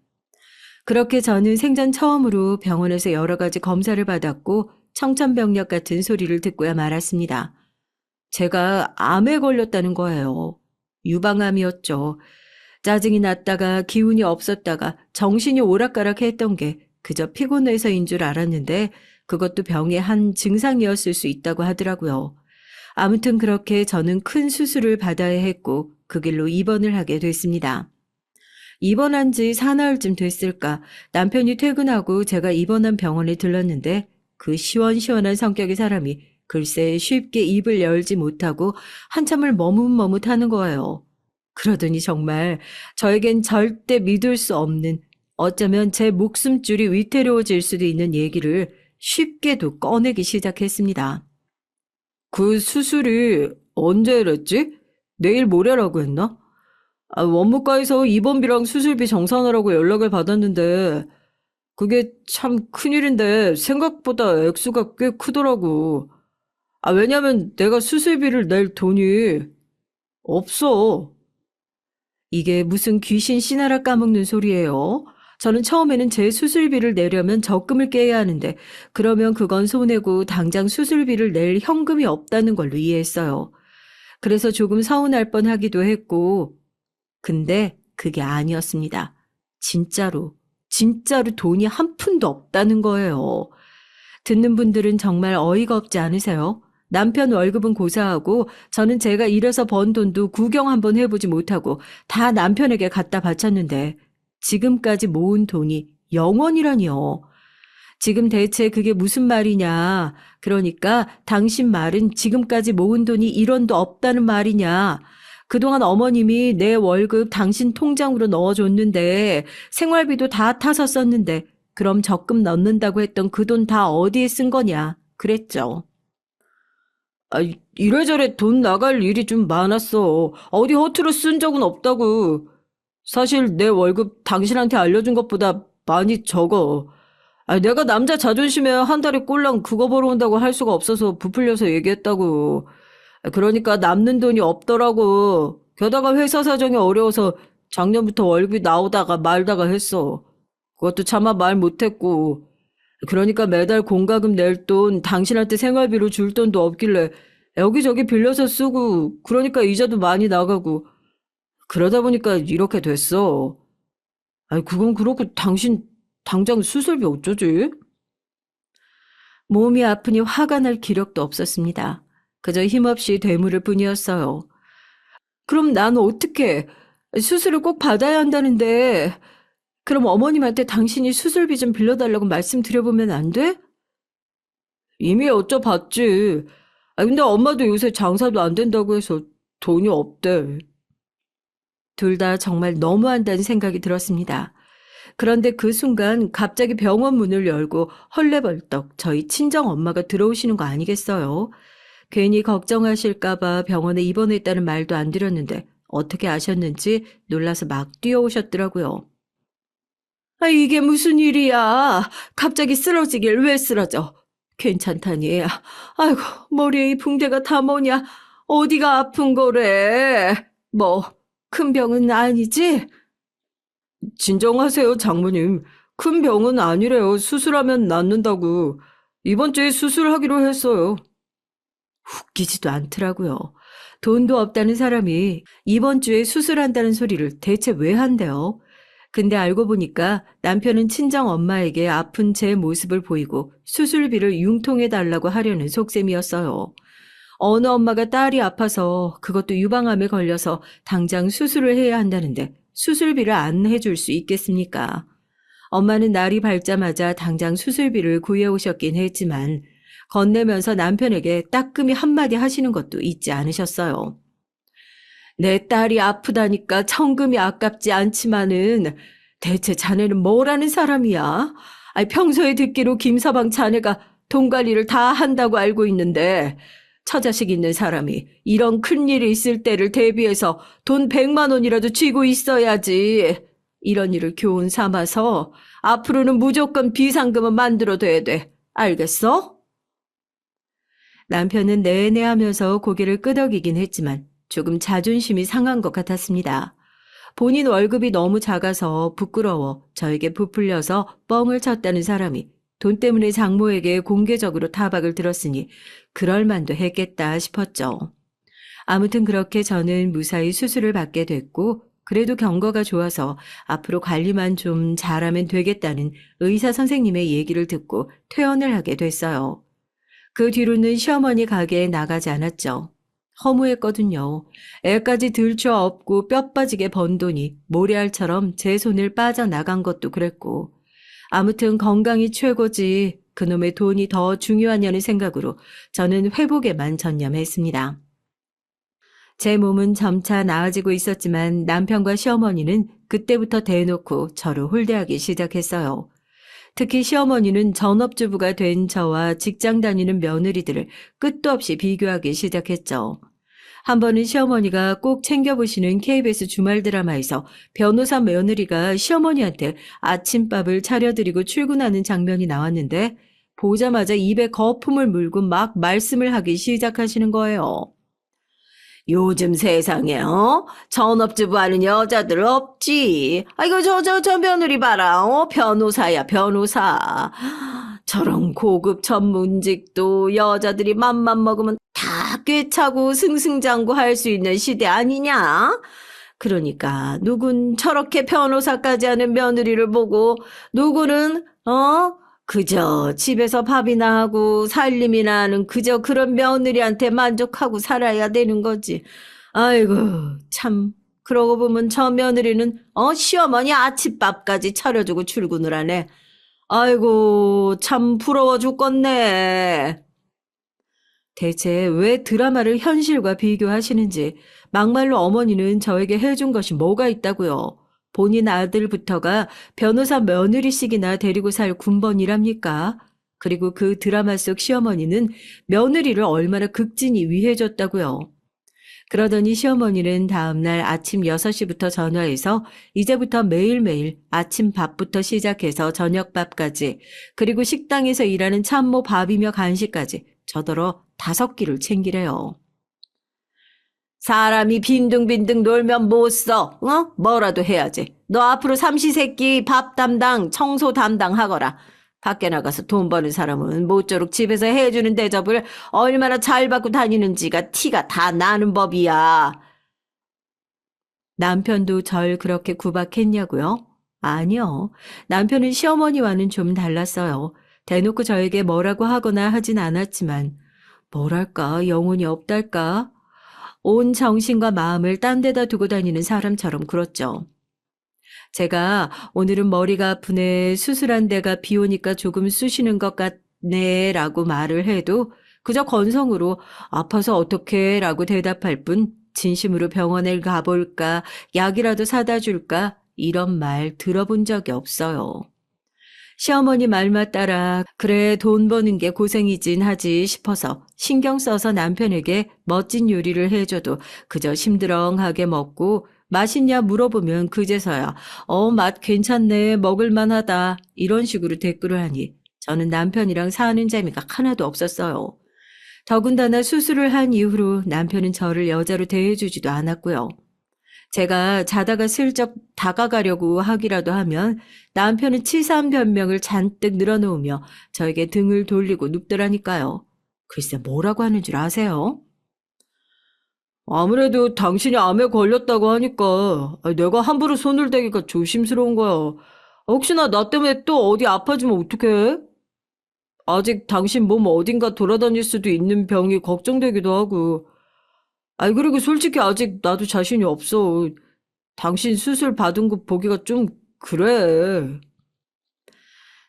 그렇게 저는 생전 처음으로 병원에서 여러 가지 검사를 받았고 청천벽력 같은 소리를 듣고야 말았습니다. 제가 암에 걸렸다는 거예요. 유방암이었죠. 짜증이 났다가 기운이 없었다가 정신이 오락가락 했던 게 그저 피곤해서인 줄 알았는데 그것도 병의 한 증상이었을 수 있다고 하더라고요. 아무튼 그렇게 저는 큰 수술을 받아야 했고 그 길로 입원을 하게 됐습니다. 입원한 지 사나흘쯤 됐을까 남편이 퇴근하고 제가 입원한 병원에 들렀는데 그 시원시원한 성격의 사람이 글쎄 쉽게 입을 열지 못하고 한참을 머뭇머뭇하는 거예요. 그러더니 정말 저에겐 절대 믿을 수 없는 어쩌면 제 목숨줄이 위태로워질 수도 있는 얘기를 쉽게도 꺼내기 시작했습니다. 그 수술이 언제랬지? 내일 모레라고 했나? 원무과에서 입원비랑 수술비 정산하라고 연락을 받았는데 그게 참 큰일인데 생각보다 액수가 꽤 크더라고. 왜냐면 내가 수술비를 낼 돈이 없어. 이게 무슨 귀신 씨나라 까먹는 소리예요? 저는 처음에는 제 수술비를 내려면 적금을 깨야 하는데 그러면 그건 손해고 당장 수술비를 낼 현금이 없다는 걸로 이해했어요. 그래서 조금 서운할 뻔하기도 했고 근데 그게 아니었습니다. 진짜로 돈이 한 푼도 없다는 거예요. 듣는 분들은 정말 어이가 없지 않으세요? 남편 월급은 고사하고 저는 제가 일해서 번 돈도 구경 한번 해보지 못하고 다 남편에게 갖다 바쳤는데 지금까지 모은 돈이 0원이라니요. 지금 대체 그게 무슨 말이냐. 그러니까 당신 말은 지금까지 모은 돈이 1원도 없다는 말이냐. 그동안 어머님이 내 월급 당신 통장으로 넣어줬는데 생활비도 다 타서 썼는데 그럼 적금 넣는다고 했던 그 돈 다 어디에 쓴 거냐. 그랬죠. 이래저래 돈 나갈 일이 좀 많았어. 허투루 쓴 적은 없다고. 사실 내 월급 당신한테 알려준 것보다 많이 적어. 내가 남자 자존심에 한 달에 꼴랑 그거 벌어온다고 할 수가 없어서 부풀려서 얘기했다고. 그러니까 남는 돈이 없더라고. 게다가 회사 사정이 어려워서 작년부터 월급이 나오다가 말다가 했어. 그것도 차마 말 못했고. 그러니까 매달 공과금 낼 돈, 당신한테 생활비로 줄 돈도 없길래 여기저기 빌려서 쓰고, 그러니까 이자도 많이 나가고. 그러다 보니까 이렇게 됐어. 그건 그렇고 당신 당장 수술비 어쩌지? 몸이 아프니 화가 날 기력도 없었습니다. 그저 힘없이 되물을 뿐이었어요. 그럼 난 어떻게 수술을 꼭 받아야 한다는데 그럼 어머님한테 당신이 수술비 좀 빌려달라고 말씀드려보면 안 돼? 이미 여쭤봤지. 근데 엄마도 요새 장사도 안 된다고 해서 돈이 없대. 둘 다 정말 너무한다는 생각이 들었습니다. 그런데 그 순간 갑자기 병원 문을 열고 헐레벌떡 저희 친정 엄마가 들어오시는 거 아니겠어요? 괜히 걱정하실까봐 병원에 입원했다는 말도 안 드렸는데 어떻게 아셨는지 놀라서 막 뛰어오셨더라고요. 이게 무슨 일이야? 갑자기 쓰러지길 왜 쓰러져? 괜찮다니. 아이고, 머리에 이 붕대가 다 뭐냐? 어디가 아픈 거래? 뭐, 큰 병은 아니지? 진정하세요, 장모님. 큰 병은 아니래요. 수술하면 낫는다고. 이번 주에 수술하기로 했어요. 웃기지도 않더라고요. 돈도 없다는 사람이 이번 주에 수술한다는 소리를 대체 왜 한대요? 근데 알고 보니까 남편은 친정 엄마에게 아픈 제 모습을 보이고 수술비를 융통해달라고 하려는 속셈이었어요. 어느 엄마가 딸이 아파서 그것도 유방암에 걸려서 당장 수술을 해야 한다는데 수술비를 안 해줄 수 있겠습니까? 엄마는 날이 밝자마자 당장 수술비를 구해오셨긴 했지만 건네면서 남편에게 따끔히 한마디 하시는 것도 잊지 않으셨어요. 내 딸이 아프다니까 천금이 아깝지 않지만은 대체 자네는 뭐라는 사람이야? 평소에 듣기로 김서방 자네가 돈 관리를 다 한다고 알고 있는데 처자식 있는 사람이 이런 큰일이 있을 때를 대비해서 돈 100만 원이라도 쥐고 있어야지. 이런 일을 교훈 삼아서 앞으로는 무조건 비상금은 만들어둬야 돼. 알겠어? 남편은 내내 하면서 고개를 끄덕이긴 했지만 조금 자존심이 상한 것 같았습니다. 본인 월급이 너무 작아서 부끄러워 저에게 부풀려서 뻥을 쳤다는 사람이 돈 때문에 장모에게 공개적으로 타박을 들었으니 그럴 만도 했겠다 싶었죠. 아무튼 그렇게 저는 무사히 수술을 받게 됐고 그래도 경과가 좋아서 앞으로 관리만 좀 잘하면 되겠다는 의사 선생님의 얘기를 듣고 퇴원을 하게 됐어요. 그 뒤로는 시어머니 가게에 나가지 않았죠. 허무했거든요. 애까지 들쳐 업고 뼈 빠지게 번 돈이 모래알처럼 제 손을 빠져나간 것도 그랬고 아무튼 건강이 최고지 그놈의 돈이 더 중요하냐는 생각으로 저는 회복에만 전념했습니다. 제 몸은 점차 나아지고 있었지만 남편과 시어머니는 그때부터 대놓고 저를 홀대하기 시작했어요. 특히 시어머니는 전업주부가 된 저와 직장 다니는 며느리들을 끝도 없이 비교하기 시작했죠. 한 번은 시어머니가 꼭 챙겨보시는 KBS 주말 드라마에서 변호사 며느리가 시어머니한테 아침밥을 차려드리고 출근하는 장면이 나왔는데 보자마자 입에 거품을 물고 막 말씀을 하기 시작하시는 거예요. 요즘 세상에 전업주부 하는 여자들 없지. 아이고 저 며느리 봐라. 변호사야 변호사. 저런 고급 전문직도 여자들이 맘만 먹으면 다 꿰차고 승승장구할 수 있는 시대 아니냐? 그러니까 누군 저렇게 변호사까지 하는 며느리를 보고 누구는 그저 집에서 밥이나 하고 살림이나 하는 그저 그런 며느리한테 만족하고 살아야 되는 거지. 아이고 참 그러고 보면 저 며느리는 시어머니 아침밥까지 차려주고 출근을 하네. 아이고 참 부러워 죽겠네. 대체 왜 드라마를 현실과 비교하시는지 막말로 어머니는 저에게 해준 것이 뭐가 있다고요. 본인 아들부터가 변호사 며느리씩이나 데리고 살 군번이랍니까? 그리고 그 드라마 속 시어머니는 며느리를 얼마나 극진히 위해줬다고요. 그러더니 시어머니는 다음날 아침 6시부터 전화해서 이제부터 매일매일 아침 밥부터 시작해서 저녁밥까지 그리고 식당에서 일하는 참모 밥이며 간식까지 저더러 5끼를 챙기래요. 사람이 빈둥빈둥 놀면 못 써. 뭐라도 해야지. 너 앞으로 삼시세끼 밥 담당, 청소 담당하거라. 밖에 나가서 돈 버는 사람은 모쪼록 집에서 해주는 대접을 얼마나 잘 받고 다니는지가 티가 다 나는 법이야. 남편도 절 그렇게 구박했냐고요? 아니요. 남편은 시어머니와는 좀 달랐어요. 대놓고 저에게 뭐라고 하거나 하진 않았지만 뭐랄까 영혼이 없달까? 온 정신과 마음을 딴 데다 두고 다니는 사람처럼 굴었죠. 제가 오늘은 머리가 아프네, 수술한 데가 비 오니까 조금 쑤시는 것 같네 라고 말을 해도 그저 건성으로 아파서 어떡해 라고 대답할 뿐 진심으로 병원에 가볼까, 약이라도 사다 줄까 이런 말 들어본 적이 없어요. 시어머니 말만 따라 그래 돈 버는 게 고생이진 하지 싶어서 신경 써서 남편에게 멋진 요리를 해줘도 그저 심드렁하게 먹고 맛있냐 물어보면 그제서야 맛 괜찮네 먹을만하다 이런 식으로 댓글을 하니 저는 남편이랑 사는 재미가 하나도 없었어요. 더군다나 수술을 한 이후로 남편은 저를 여자로 대해주지도 않았고요. 제가 자다가 슬쩍 다가가려고 하기라도 하면 남편은 치사한 변명을 잔뜩 늘어놓으며 저에게 등을 돌리고 눕더라니까요. 글쎄 뭐라고 하는 줄 아세요? 아무래도 당신이 암에 걸렸다고 하니까 내가 함부로 손을 대기가 조심스러운 거야. 혹시나 나 때문에 또 어디 아파지면 어떡해? 아직 당신 몸 어딘가 돌아다닐 수도 있는 병이 걱정되기도 하고. 그리고 솔직히 아직 나도 자신이 없어. 당신 수술 받은 거 보기가 좀 그래.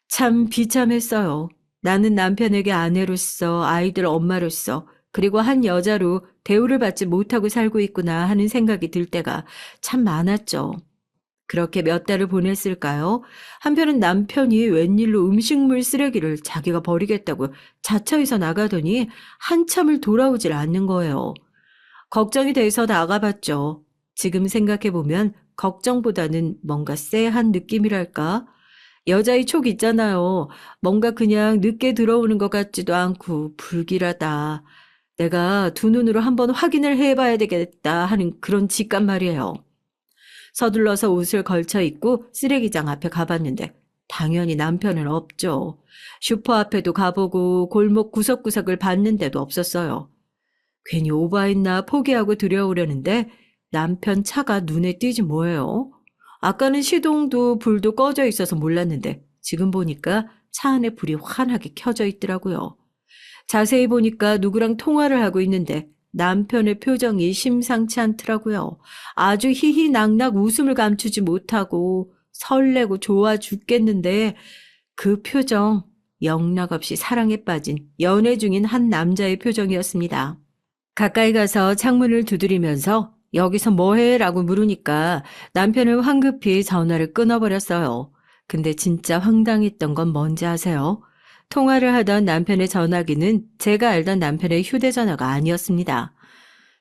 참 비참했어요. 나는 남편에게 아내로서 아이들 엄마로서 그리고 한 여자로 대우를 받지 못하고 살고 있구나 하는 생각이 들 때가 참 많았죠. 그렇게 몇 달을 보냈을까요? 한편은 남편이 웬일로 음식물 쓰레기를 자기가 버리겠다고 자처해서 나가더니 한참을 돌아오질 않는 거예요. 걱정이 돼서 나가봤죠. 지금 생각해보면 걱정보다는 뭔가 쎄한 느낌이랄까? 여자의 촉 있잖아요. 뭔가 그냥 늦게 들어오는 것 같지도 않고 불길하다. 내가 두 눈으로 한번 확인을 해봐야 되겠다 하는 그런 직감 말이에요. 서둘러서 옷을 걸쳐 입고 쓰레기장 앞에 가봤는데 당연히 남편은 없죠. 슈퍼 앞에도 가보고 골목 구석구석을 봤는데도 없었어요. 괜히 오버했나 포기하고 들여오려는데 남편 차가 눈에 띄지 뭐예요. 아까는 시동도 불도 꺼져 있어서 몰랐는데 지금 보니까 차 안에 불이 환하게 켜져 있더라고요. 자세히 보니까 누구랑 통화를 하고 있는데 남편의 표정이 심상치 않더라고요. 아주 희희낙낙 웃음을 감추지 못하고 설레고 좋아 죽겠는데 그 표정 영락없이 사랑에 빠진 연애 중인 한 남자의 표정이었습니다. 가까이 가서 창문을 두드리면서 여기서 뭐해? 라고 물으니까 남편은 황급히 전화를 끊어버렸어요. 근데 진짜 황당했던 건 뭔지 아세요? 통화를 하던 남편의 전화기는 제가 알던 남편의 휴대전화가 아니었습니다.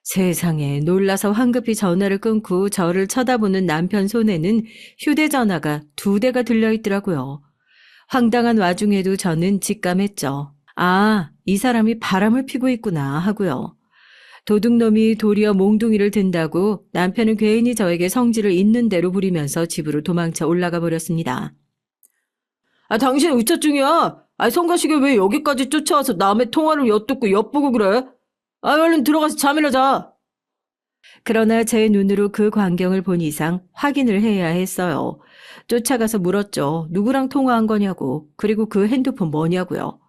세상에 놀라서 황급히 전화를 끊고 저를 쳐다보는 남편 손에는 휴대전화가 2대가 들려있더라고요. 황당한 와중에도 저는 직감했죠. 아, 이 사람이 바람을 피고 있구나 하고요. 도둑놈이 도리어 몽둥이를 든다고 남편은 괜히 저에게 성질을 있는 대로 부리면서 집으로 도망쳐 올라가 버렸습니다. 당신 의처증이야. 성가시게 왜 여기까지 쫓아와서 남의 통화를 엿듣고 엿보고 그래? 얼른 들어가서 잠이나 자. 그러나 제 눈으로 그 광경을 본 이상 확인을 해야 했어요. 쫓아가서 물었죠. 누구랑 통화한 거냐고. 그리고 그 핸드폰 뭐냐고요.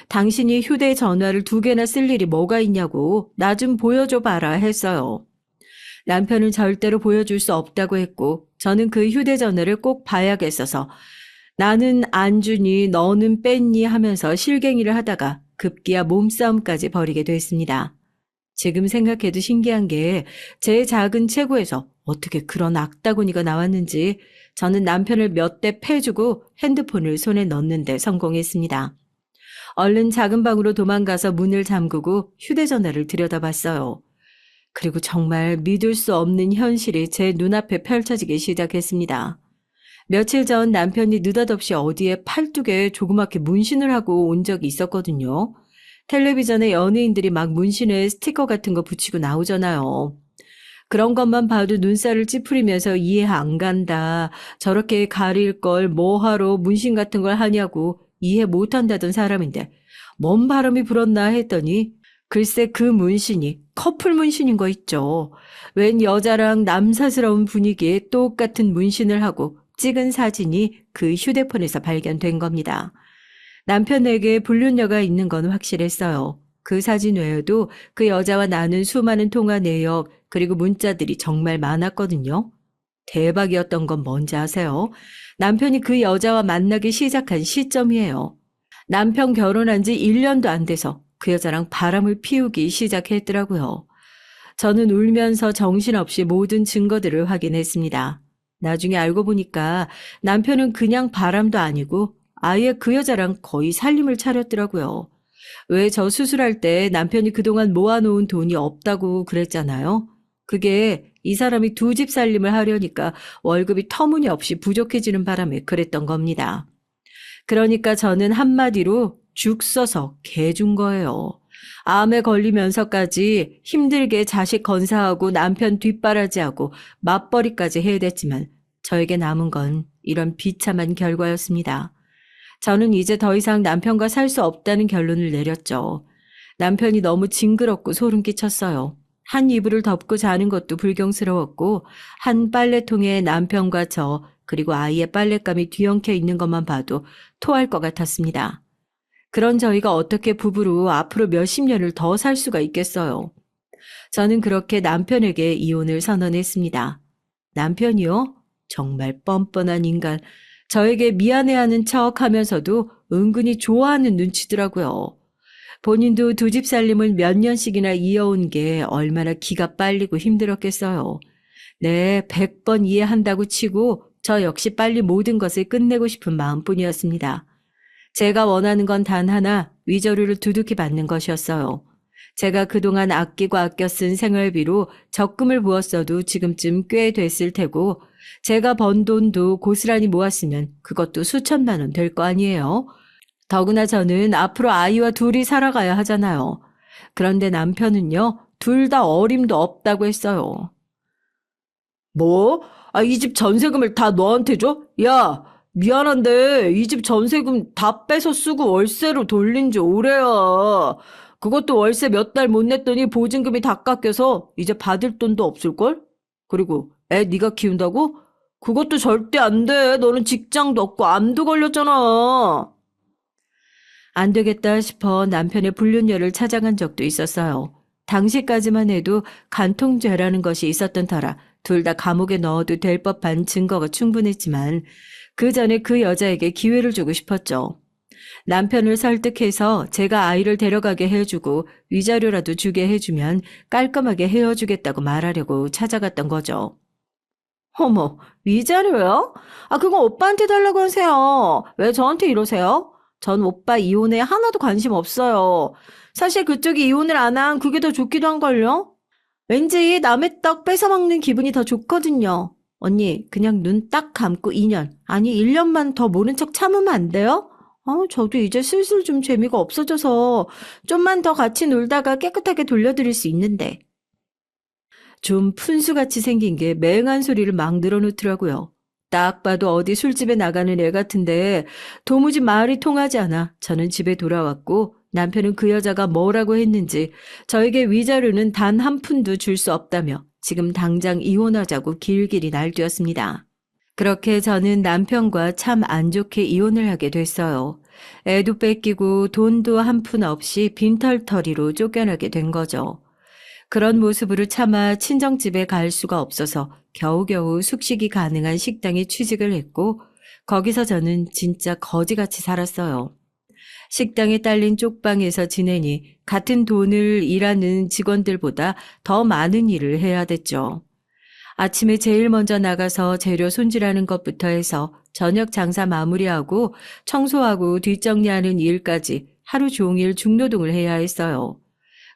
당신이 휴대전화를 2개나 쓸 일이 뭐가 있냐고 나 좀 보여줘 봐라 했어요. 남편은 절대로 보여줄 수 없다고 했고 저는 그 휴대전화를 꼭 봐야겠어서 나는 안 주니 너는 뺐니 하면서 실갱이를 하다가 급기야 몸싸움까지 벌이게 됐습니다. 지금 생각해도 신기한 게 제 작은 체구에서 어떻게 그런 악다구니가 나왔는지 저는 남편을 몇 대 패주고 핸드폰을 손에 넣는데 성공했습니다. 얼른 작은 방으로 도망가서 문을 잠그고 휴대전화를 들여다봤어요. 그리고 정말 믿을 수 없는 현실이 제 눈앞에 펼쳐지기 시작했습니다. 며칠 전 남편이 느닷없이 어디에 팔뚝에 조그맣게 문신을 하고 온 적이 있었거든요. 텔레비전에 연예인들이 막 문신에 스티커 같은 거 붙이고 나오잖아요. 그런 것만 봐도 눈살을 찌푸리면서 이해 안 간다. 저렇게 가릴 걸 뭐하러 문신 같은 걸 하냐고 이해 못 한다던 사람인데 뭔 바람이 불었나 했더니 글쎄 그 문신이 커플 문신인 거 있죠. 웬 여자랑 남사스러운 분위기에 똑같은 문신을 하고 찍은 사진이 그 휴대폰에서 발견된 겁니다. 남편에게 불륜녀가 있는 건 확실했어요. 그 사진 외에도 그 여자와 나눈 수많은 통화 내역 그리고 문자들이 정말 많았거든요. 대박이었던 건 뭔지 아세요? 남편이 그 여자와 만나기 시작한 시점이에요. 남편 결혼한 지 1년도 안 돼서 그 여자랑 바람을 피우기 시작했더라고요. 저는 울면서 정신없이 모든 증거들을 확인했습니다. 나중에 알고 보니까 남편은 그냥 바람도 아니고 아예 그 여자랑 거의 살림을 차렸더라고요. 왜 저 수술할 때 남편이 그동안 모아놓은 돈이 없다고 그랬잖아요. 그게 이 사람이 두 집 살림을 하려니까 월급이 터무니없이 부족해지는 바람에 그랬던 겁니다. 그러니까 저는 한마디로 죽 써서 개 준 거예요. 암에 걸리면서까지 힘들게 자식 건사하고 남편 뒷바라지하고 맞벌이까지 해야 됐지만 저에게 남은 건 이런 비참한 결과였습니다. 저는 이제 더 이상 남편과 살 수 없다는 결론을 내렸죠. 남편이 너무 징그럽고 소름 끼쳤어요. 한 이불을 덮고 자는 것도 불경스러웠고 한 빨래통에 남편과 저 그리고 아이의 빨랫감이 뒤엉켜 있는 것만 봐도 토할 것 같았습니다. 그런 저희가 어떻게 부부로 앞으로 몇십 년을 더 살 수가 있겠어요. 저는 그렇게 남편에게 이혼을 선언했습니다. 남편이요? 정말 뻔뻔한 인간. 저에게 미안해하는 척 하면서도 은근히 좋아하는 눈치더라고요. 본인도 두 집 살림을 몇 년씩이나 이어온 게 얼마나 기가 빨리고 힘들었겠어요. 네, 100번 이해한다고 치고 저 역시 빨리 모든 것을 끝내고 싶은 마음뿐이었습니다. 제가 원하는 건 단 하나, 위자료를 두둑히 받는 것이었어요. 제가 그동안 아끼고 아껴 쓴 생활비로 적금을 부었어도 지금쯤 꽤 됐을 테고 제가 번 돈도 고스란히 모았으면 그것도 수천만 원 될 거 아니에요. 더구나 저는 앞으로 아이와 둘이 살아가야 하잖아요. 그런데 남편은요, 둘 다 어림도 없다고 했어요. 뭐? 이 집 전세금을 다 너한테 줘? 야, 미안한데 이 집 전세금 다 빼서 쓰고 월세로 돌린 지 오래야. 그것도 월세 몇 달 못 냈더니 보증금이 다 깎여서 이제 받을 돈도 없을걸? 그리고 애 네가 키운다고? 그것도 절대 안 돼. 너는 직장도 없고 암도 걸렸잖아. 안 되겠다 싶어 남편의 불륜녀를 찾아간 적도 있었어요. 당시까지만 해도 간통죄라는 것이 있었던 터라 둘 다 감옥에 넣어도 될 법한 증거가 충분했지만 그 전에 그 여자에게 기회를 주고 싶었죠. 남편을 설득해서 제가 아이를 데려가게 해주고 위자료라도 주게 해주면 깔끔하게 헤어주겠다고 말하려고 찾아갔던 거죠. 어머, 위자료요? 그건 오빠한테 달라고 하세요. 왜 저한테 이러세요? 전 오빠 이혼에 하나도 관심 없어요. 사실 그쪽이 이혼을 안 한 그게 더 좋기도 한걸요? 왠지 남의 떡 뺏어먹는 기분이 더 좋거든요. 언니, 그냥 눈 딱 감고 2년, 아니 1년만 더 모른 척 참으면 안 돼요? 저도 이제 슬슬 좀 재미가 없어져서 좀만 더 같이 놀다가 깨끗하게 돌려드릴 수 있는데. 좀 푼수같이 생긴 게 맹한 소리를 막 늘어놓더라고요. 딱 봐도 어디 술집에 나가는 애 같은데 도무지 말이 통하지 않아 저는 집에 돌아왔고 남편은 그 여자가 뭐라고 했는지 저에게 위자료는 단 한 푼도 줄 수 없다며 지금 당장 이혼하자고 길길이 날뛰었습니다. 그렇게 저는 남편과 참 안 좋게 이혼을 하게 됐어요. 애도 뺏기고 돈도 한 푼 없이 빈털터리로 쫓겨나게 된 거죠. 그런 모습으로 차마 친정집에 갈 수가 없어서 겨우겨우 숙식이 가능한 식당에 취직을 했고 거기서 저는 진짜 거지같이 살았어요. 식당에 딸린 쪽방에서 지내니 같은 돈을 일하는 직원들보다 더 많은 일을 해야 됐죠. 아침에 제일 먼저 나가서 재료 손질하는 것부터 해서 저녁 장사 마무리하고 청소하고 뒷정리하는 일까지 하루 종일 중노동을 해야 했어요.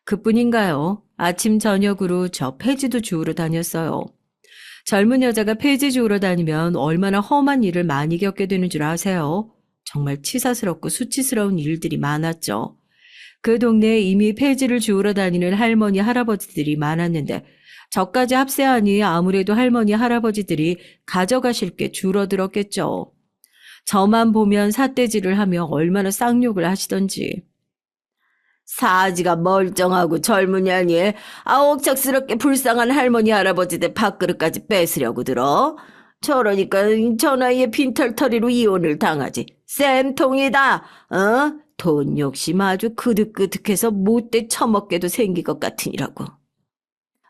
그뿐인가요? 아침 저녁으로 저 폐지도 주우러 다녔어요. 젊은 여자가 폐지 주우러 다니면 얼마나 험한 일을 많이 겪게 되는 줄 아세요? 정말 치사스럽고 수치스러운 일들이 많았죠. 그 동네에 이미 폐지를 주우러 다니는 할머니, 할아버지들이 많았는데 저까지 합세하니 아무래도 할머니, 할아버지들이 가져가실 게 줄어들었겠죠. 저만 보면 삿대질을 하며 얼마나 쌍욕을 하시던지. 사지가 멀쩡하고 젊으냐니 아옥척스럽게 불쌍한 할머니 할아버지들 밥그릇까지 뺏으려고 들어. 저러니까 저 나이에 빈털터리로 이혼을 당하지. 쌤통이다. 어? 돈 욕심 아주 그득그득해서 못돼 처먹게도 생긴 것 같으니라고.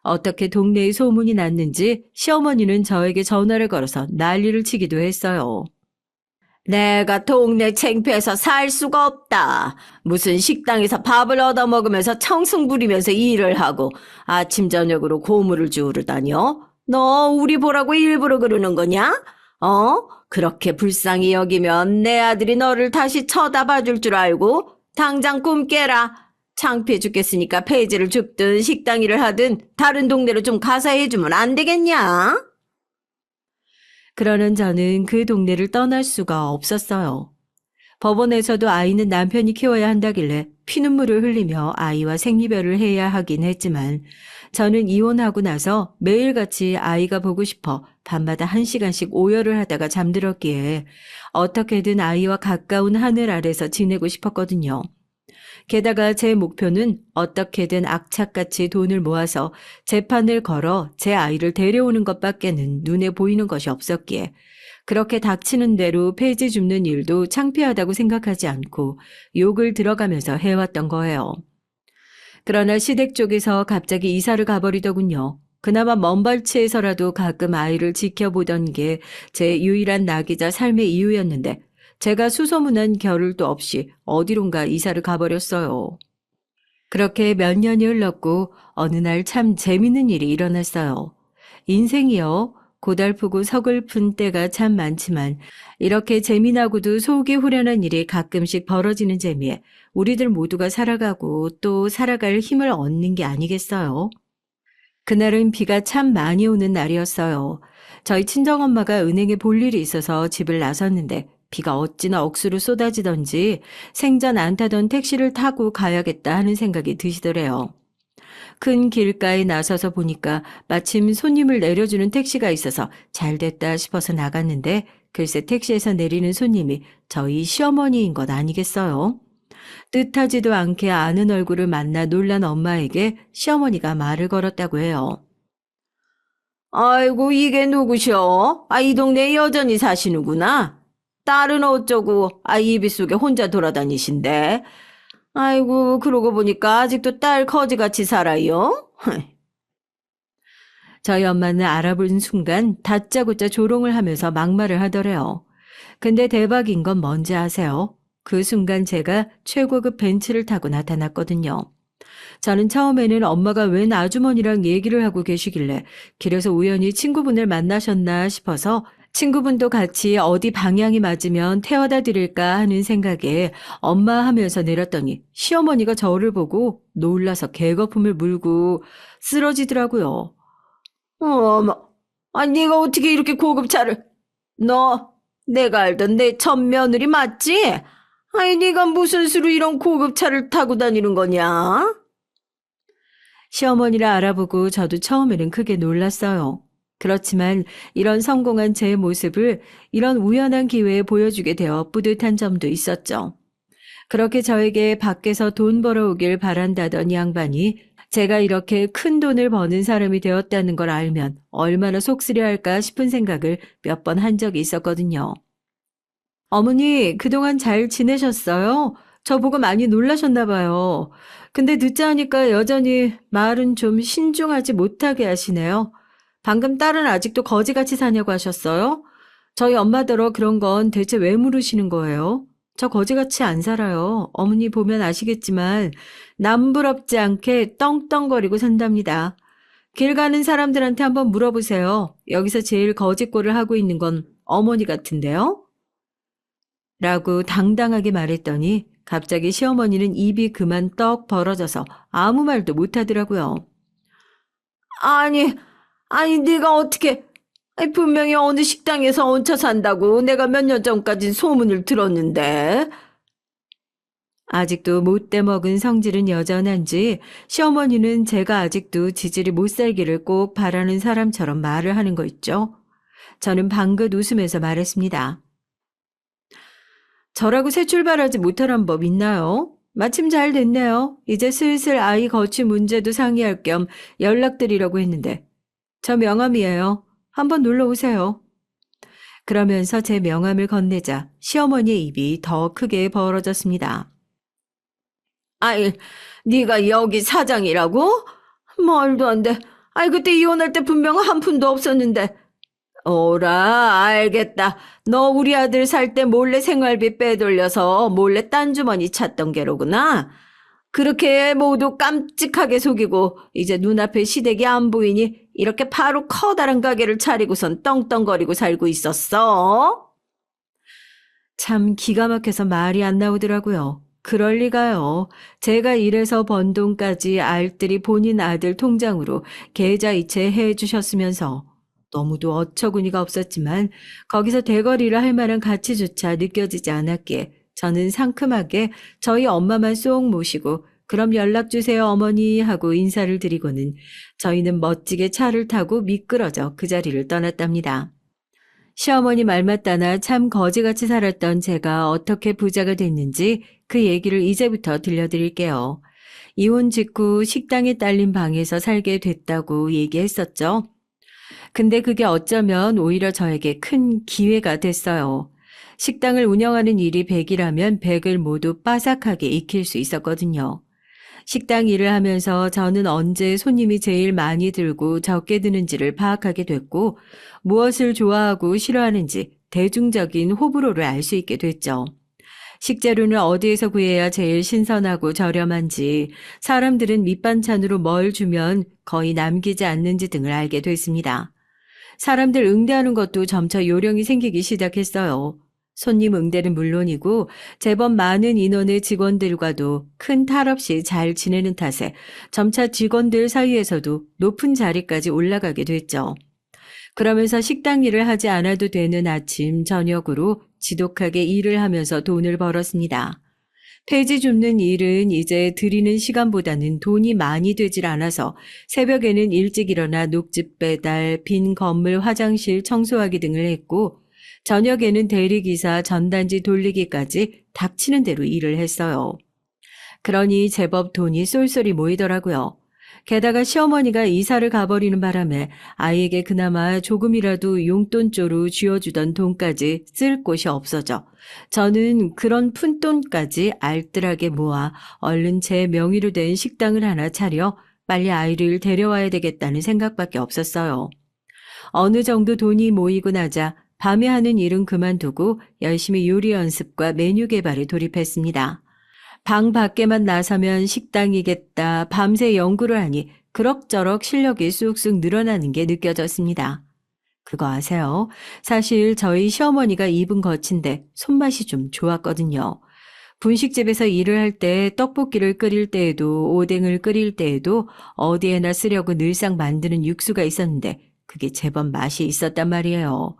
어떻게 동네에 소문이 났는지 시어머니는 저에게 전화를 걸어서 난리를 치기도 했어요. 내가 동네 창피해서 살 수가 없다. 무슨 식당에서 밥을 얻어먹으면서 청승 부리면서 일을 하고 아침 저녁으로 고물을 주우러 다녀? 너 우리 보라고 일부러 그러는 거냐? 어? 그렇게 불쌍히 여기면 내 아들이 너를 다시 쳐다봐 줄 줄 알고 당장 꿈 깨라. 창피해 죽겠으니까 폐지를 줍든 식당 일을 하든 다른 동네로 좀 가서 해주면 안 되겠냐? 그러는 저는 그 동네를 떠날 수가 없었어요. 법원에서도 아이는 남편이 키워야 한다길래 피눈물을 흘리며 아이와 생리별을 해야 하긴 했지만 저는 이혼하고 나서 매일같이 아이가 보고 싶어 밤마다 1시간씩 오열을 하다가 잠들었기에 어떻게든 아이와 가까운 하늘 아래서 지내고 싶었거든요. 게다가 제 목표는 어떻게든 악착같이 돈을 모아서 재판을 걸어 제 아이를 데려오는 것밖에는 눈에 보이는 것이 없었기에 그렇게 닥치는 대로 폐지 줍는 일도 창피하다고 생각하지 않고 욕을 들어가면서 해왔던 거예요. 그러나 시댁 쪽에서 갑자기 이사를 가버리더군요. 그나마 먼 발치에서라도 가끔 아이를 지켜보던 게 제 유일한 낙이자 삶의 이유였는데 제가 수소문한 겨를도 없이 어디론가 이사를 가버렸어요. 그렇게 몇 년이 흘렀고 어느 날 참 재밌는 일이 일어났어요. 인생이요. 고달프고 서글픈 때가 참 많지만 이렇게 재미나고도 속이 후련한 일이 가끔씩 벌어지는 재미에 우리들 모두가 살아가고 또 살아갈 힘을 얻는 게 아니겠어요? 그날은 비가 참 많이 오는 날이었어요. 저희 친정엄마가 은행에 볼 일이 있어서 집을 나섰는데 비가 어찌나 억수로 쏟아지던지 생전 안 타던 택시를 타고 가야겠다 하는 생각이 드시더래요. 큰 길가에 나서서 보니까 마침 손님을 내려주는 택시가 있어서 잘 됐다 싶어서 나갔는데 글쎄 택시에서 내리는 손님이 저희 시어머니인 것 아니겠어요? 뜻하지도 않게 아는 얼굴을 만나 놀란 엄마에게 시어머니가 말을 걸었다고 해요. 아이고 이게 누구셔? 아, 이 동네에 여전히 사시는구나. 딸은 어쩌고 이비 속에 혼자 돌아다니신데. 아이고 그러고 보니까 아직도 딸 거지같이 살아요. 저희 엄마는 알아본 순간 다짜고짜 조롱을 하면서 막말을 하더래요. 근데 대박인 건 뭔지 아세요? 그 순간 제가 최고급 벤츠를 타고 나타났거든요. 저는 처음에는 엄마가 웬 아주머니랑 얘기를 하고 계시길래 길에서 우연히 친구분을 만나셨나 싶어서 친구분도 같이 어디 방향이 맞으면 태워다 드릴까 하는 생각에 엄마 하면서 내렸더니 시어머니가 저를 보고 놀라서 개거품을 물고 쓰러지더라고요. 어머, 네가 어떻게 이렇게 고급 차를... 너, 내가 알던 내 첫 며느리 맞지? 네가 무슨 수로 이런 고급 차를 타고 다니는 거냐? 시어머니를 알아보고 저도 처음에는 크게 놀랐어요. 그렇지만 이런 성공한 제 모습을 이런 우연한 기회에 보여주게 되어 뿌듯한 점도 있었죠. 그렇게 저에게 밖에서 돈 벌어오길 바란다던 양반이 제가 이렇게 큰 돈을 버는 사람이 되었다는 걸 알면 얼마나 속쓰려할까 싶은 생각을 몇 번 한 적이 있었거든요. 어머니, 그동안 잘 지내셨어요? 저보고 많이 놀라셨나 봐요. 근데 듣자 하니까 여전히 말은 좀 신중하지 못하게 하시네요. 방금 딸은 아직도 거지같이 사냐고 하셨어요? 저희 엄마더러 그런 건 대체 왜 물으시는 거예요? 저 거지같이 안 살아요. 어머니 보면 아시겠지만 남부럽지 않게 떵떵거리고 산답니다. 길 가는 사람들한테 한번 물어보세요. 여기서 제일 거짓골을 하고 있는 건 어머니 같은데요? 라고 당당하게 말했더니 갑자기 시어머니는 입이 그만 떡 벌어져서 아무 말도 못하더라고요. 아니, 아니, 네가 어떻게, 아니, 분명히 어느 식당에서 얹혀 산다고 내가 몇 년 전까진 소문을 들었는데. 아직도 못돼 먹은 성질은 여전한지 시어머니는 제가 아직도 지질이 못 살기를 꼭 바라는 사람처럼 말을 하는 거 있죠. 저는 방긋 웃으면서 말했습니다. 저라고 새 출발하지 못하란 법 있나요? 마침 잘 됐네요. 이제 슬슬 아이 거취 문제도 상의할 겸 연락드리려고 했는데. 저 명함이에요. 한번 놀러 오세요. 그러면서 제 명함을 건네자 시어머니의 입이 더 크게 벌어졌습니다. 아이, 네가 여기 사장이라고? 말도 안 돼. 아이, 그때 이혼할 때 분명 한 푼도 없었는데. 오라, 알겠다. 너 우리 아들 살 때 몰래 생활비 빼돌려서 몰래 딴 주머니 찾던 게로구나. 그렇게 모두 깜찍하게 속이고 이제 눈앞에 시댁이 안 보이니 이렇게 바로 커다란 가게를 차리고선 떵떵거리고 살고 있었어. 참 기가 막혀서 말이 안 나오더라고요. 그럴 리가요. 제가 일해서 번 돈까지 알뜰히 본인 아들 통장으로 계좌 이체해 주셨으면서 너무도 어처구니가 없었지만 거기서 대거리를 할 만한 가치조차 느껴지지 않았기에 저는 상큼하게 저희 엄마만 쏙 모시고 그럼 연락 주세요 어머니 하고 인사를 드리고는 저희는 멋지게 차를 타고 미끄러져 그 자리를 떠났답니다. 시어머니 말 맞다나 참 거지같이 살았던 제가 어떻게 부자가 됐는지 그 얘기를 이제부터 들려드릴게요. 이혼 직후 식당에 딸린 방에서 살게 됐다고 얘기했었죠. 근데 그게 어쩌면 오히려 저에게 큰 기회가 됐어요. 식당을 운영하는 일이 100이라면 100을 모두 빠삭하게 익힐 수 있었거든요. 식당 일을 하면서 저는 언제 손님이 제일 많이 들고 적게 드는지를 파악하게 됐고 무엇을 좋아하고 싫어하는지 대중적인 호불호를 알 수 있게 됐죠. 식재료는 어디에서 구해야 제일 신선하고 저렴한지, 사람들은 밑반찬으로 뭘 주면 거의 남기지 않는지 등을 알게 됐습니다. 사람들 응대하는 것도 점차 요령이 생기기 시작했어요. 손님 응대는 물론이고 제법 많은 인원의 직원들과도 큰 탈 없이 잘 지내는 탓에 점차 직원들 사이에서도 높은 자리까지 올라가게 됐죠. 그러면서 식당 일을 하지 않아도 되는 아침, 저녁으로 지독하게 일을 하면서 돈을 벌었습니다. 폐지 줍는 일은 이제 드리는 시간보다는 돈이 많이 되질 않아서 새벽에는 일찍 일어나 녹즙 배달, 빈 건물 화장실 청소하기 등을 했고 저녁에는 대리기사 전단지 돌리기까지 닥치는 대로 일을 했어요. 그러니 제법 돈이 쏠쏠이 모이더라고요. 게다가 시어머니가 이사를 가버리는 바람에 아이에게 그나마 조금이라도 용돈조로 쥐어주던 돈까지 쓸 곳이 없어져 저는 그런 푼돈까지 알뜰하게 모아 얼른 제 명의로 된 식당을 하나 차려 빨리 아이를 데려와야 되겠다는 생각밖에 없었어요. 어느 정도 돈이 모이고 나자 밤에 하는 일은 그만두고 열심히 요리 연습과 메뉴 개발에 돌입했습니다. 방 밖에만 나서면 식당이겠다 밤새 연구를 하니 그럭저럭 실력이 쑥쑥 늘어나는 게 느껴졌습니다. 그거 아세요? 사실 저희 시어머니가 입은 거친데 손맛이 좀 좋았거든요. 분식집에서 일을 할 때 떡볶이를 끓일 때에도 오뎅을 끓일 때에도 어디에나 쓰려고 늘상 만드는 육수가 있었는데 그게 제법 맛이 있었단 말이에요.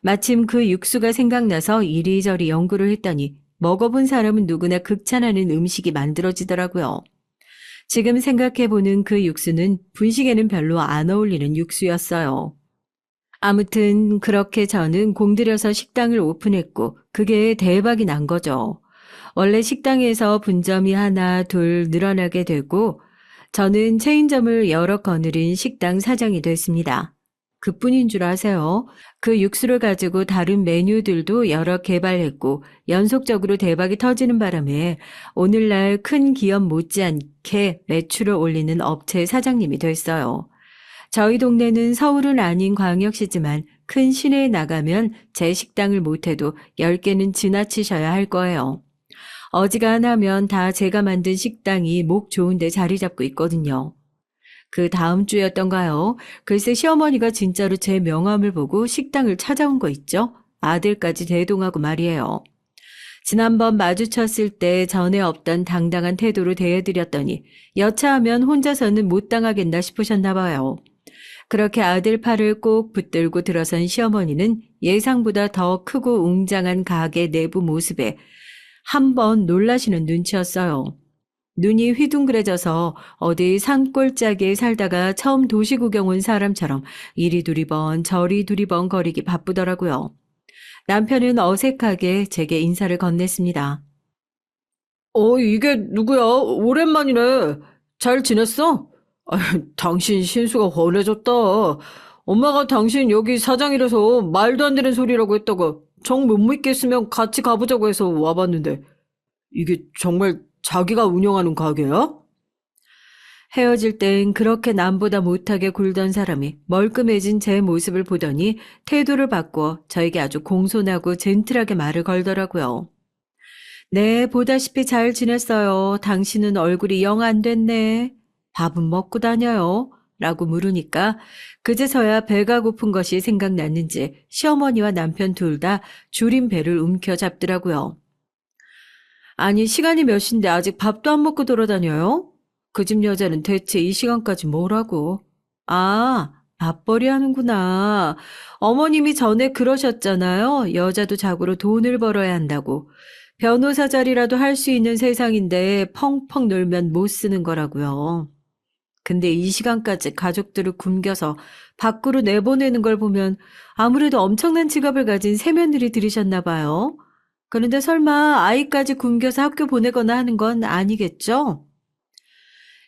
마침 그 육수가 생각나서 이리저리 연구를 했더니 먹어본 사람은 누구나 극찬하는 음식이 만들어지더라고요. 지금 생각해보는 그 육수는 분식에는 별로 안 어울리는 육수였어요. 아무튼 그렇게 저는 공들여서 식당을 오픈했고 그게 대박이 난 거죠. 원래 식당에서 분점이 하나 둘 늘어나게 되고 저는 체인점을 여러 거느린 식당 사장이 됐습니다. 그뿐인 줄 아세요? 그 육수를 가지고 다른 메뉴들도 여러 개발했고 연속적으로 대박이 터지는 바람에 오늘날 큰 기업 못지않게 매출을 올리는 업체 사장님이 됐어요. 저희 동네는 서울은 아닌 광역시지만 큰 시내에 나가면 제 식당을 못해도 10개는 지나치셔야 할 거예요. 어지간하면 다 제가 만든 식당이 목 좋은 데 자리 잡고 있거든요. 그 다음 주였던가요? 글쎄 시어머니가 진짜로 제 명함을 보고 식당을 찾아온 거 있죠? 아들까지 대동하고 말이에요. 지난번 마주쳤을 때 전에 없던 당당한 태도로 대해드렸더니 여차하면 혼자서는 못 당하겠나 싶으셨나 봐요. 그렇게 아들 팔을 꼭 붙들고 들어선 시어머니는 예상보다 더 크고 웅장한 가게 내부 모습에 한 번 놀라시는 눈치였어요. 눈이 휘둥그레져서 어디 산골짜기에 살다가 처음 도시 구경 온 사람처럼 이리 두리번 저리 두리번 거리기 바쁘더라고요. 남편은 어색하게 제게 인사를 건넸습니다. 이게 누구야? 오랜만이네. 잘 지냈어? 아, 당신 신수가 훤해졌다. 엄마가 당신 여기 사장이라서 말도 안 되는 소리라고 했다가 정 못 믿겠으면 같이 가보자고 해서 와봤는데 이게 정말 자기가 운영하는 가게야? 헤어질 땐 그렇게 남보다 못하게 굴던 사람이 멀끔해진 제 모습을 보더니 태도를 바꿔 저에게 아주 공손하고 젠틀하게 말을 걸더라고요. 네, 보다시피 잘 지냈어요. 당신은 얼굴이 영 안 됐네. 밥은 먹고 다녀요. 라고 물으니까 그제서야 배가 고픈 것이 생각났는지 시어머니와 남편 둘 다 줄인 배를 움켜잡더라고요. 아니, 시간이 몇 시인데 아직 밥도 안 먹고 돌아다녀요? 그 집 여자는 대체 이 시간까지 뭐라고? 아, 맞벌이 하는구나. 어머님이 전에 그러셨잖아요. 여자도 자고로 돈을 벌어야 한다고. 변호사 자리라도 할 수 있는 세상인데 펑펑 놀면 못 쓰는 거라고요. 근데 이 시간까지 가족들을 굶겨서 밖으로 내보내는 걸 보면 아무래도 엄청난 지갑을 가진 새며느리 들이셨나 봐요. 그런데 설마 아이까지 굶겨서 학교 보내거나 하는 건 아니겠죠?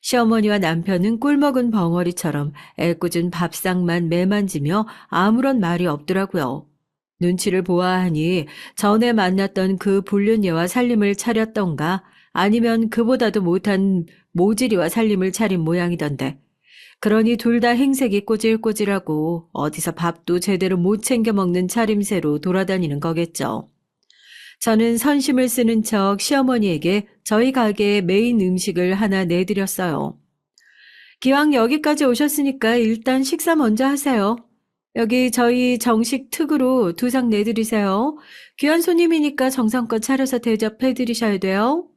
시어머니와 남편은 꿀먹은 벙어리처럼 애꿎은 밥상만 매만지며 아무런 말이 없더라고요. 눈치를 보아하니 전에 만났던 그 불륜녀와 살림을 차렸던가 아니면 그보다도 못한 모질이와 살림을 차린 모양이던데. 그러니 둘 다 행색이 꼬질꼬질하고 어디서 밥도 제대로 못 챙겨 먹는 차림새로 돌아다니는 거겠죠. 저는 선심을 쓰는 척 시어머니에게 저희 가게의 메인 음식을 하나 내드렸어요. 기왕 여기까지 오셨으니까 일단 식사 먼저 하세요. 여기 저희 정식 특으로 두 상 내드리세요. 귀한 손님이니까 정성껏 차려서 대접해드리셔야 돼요.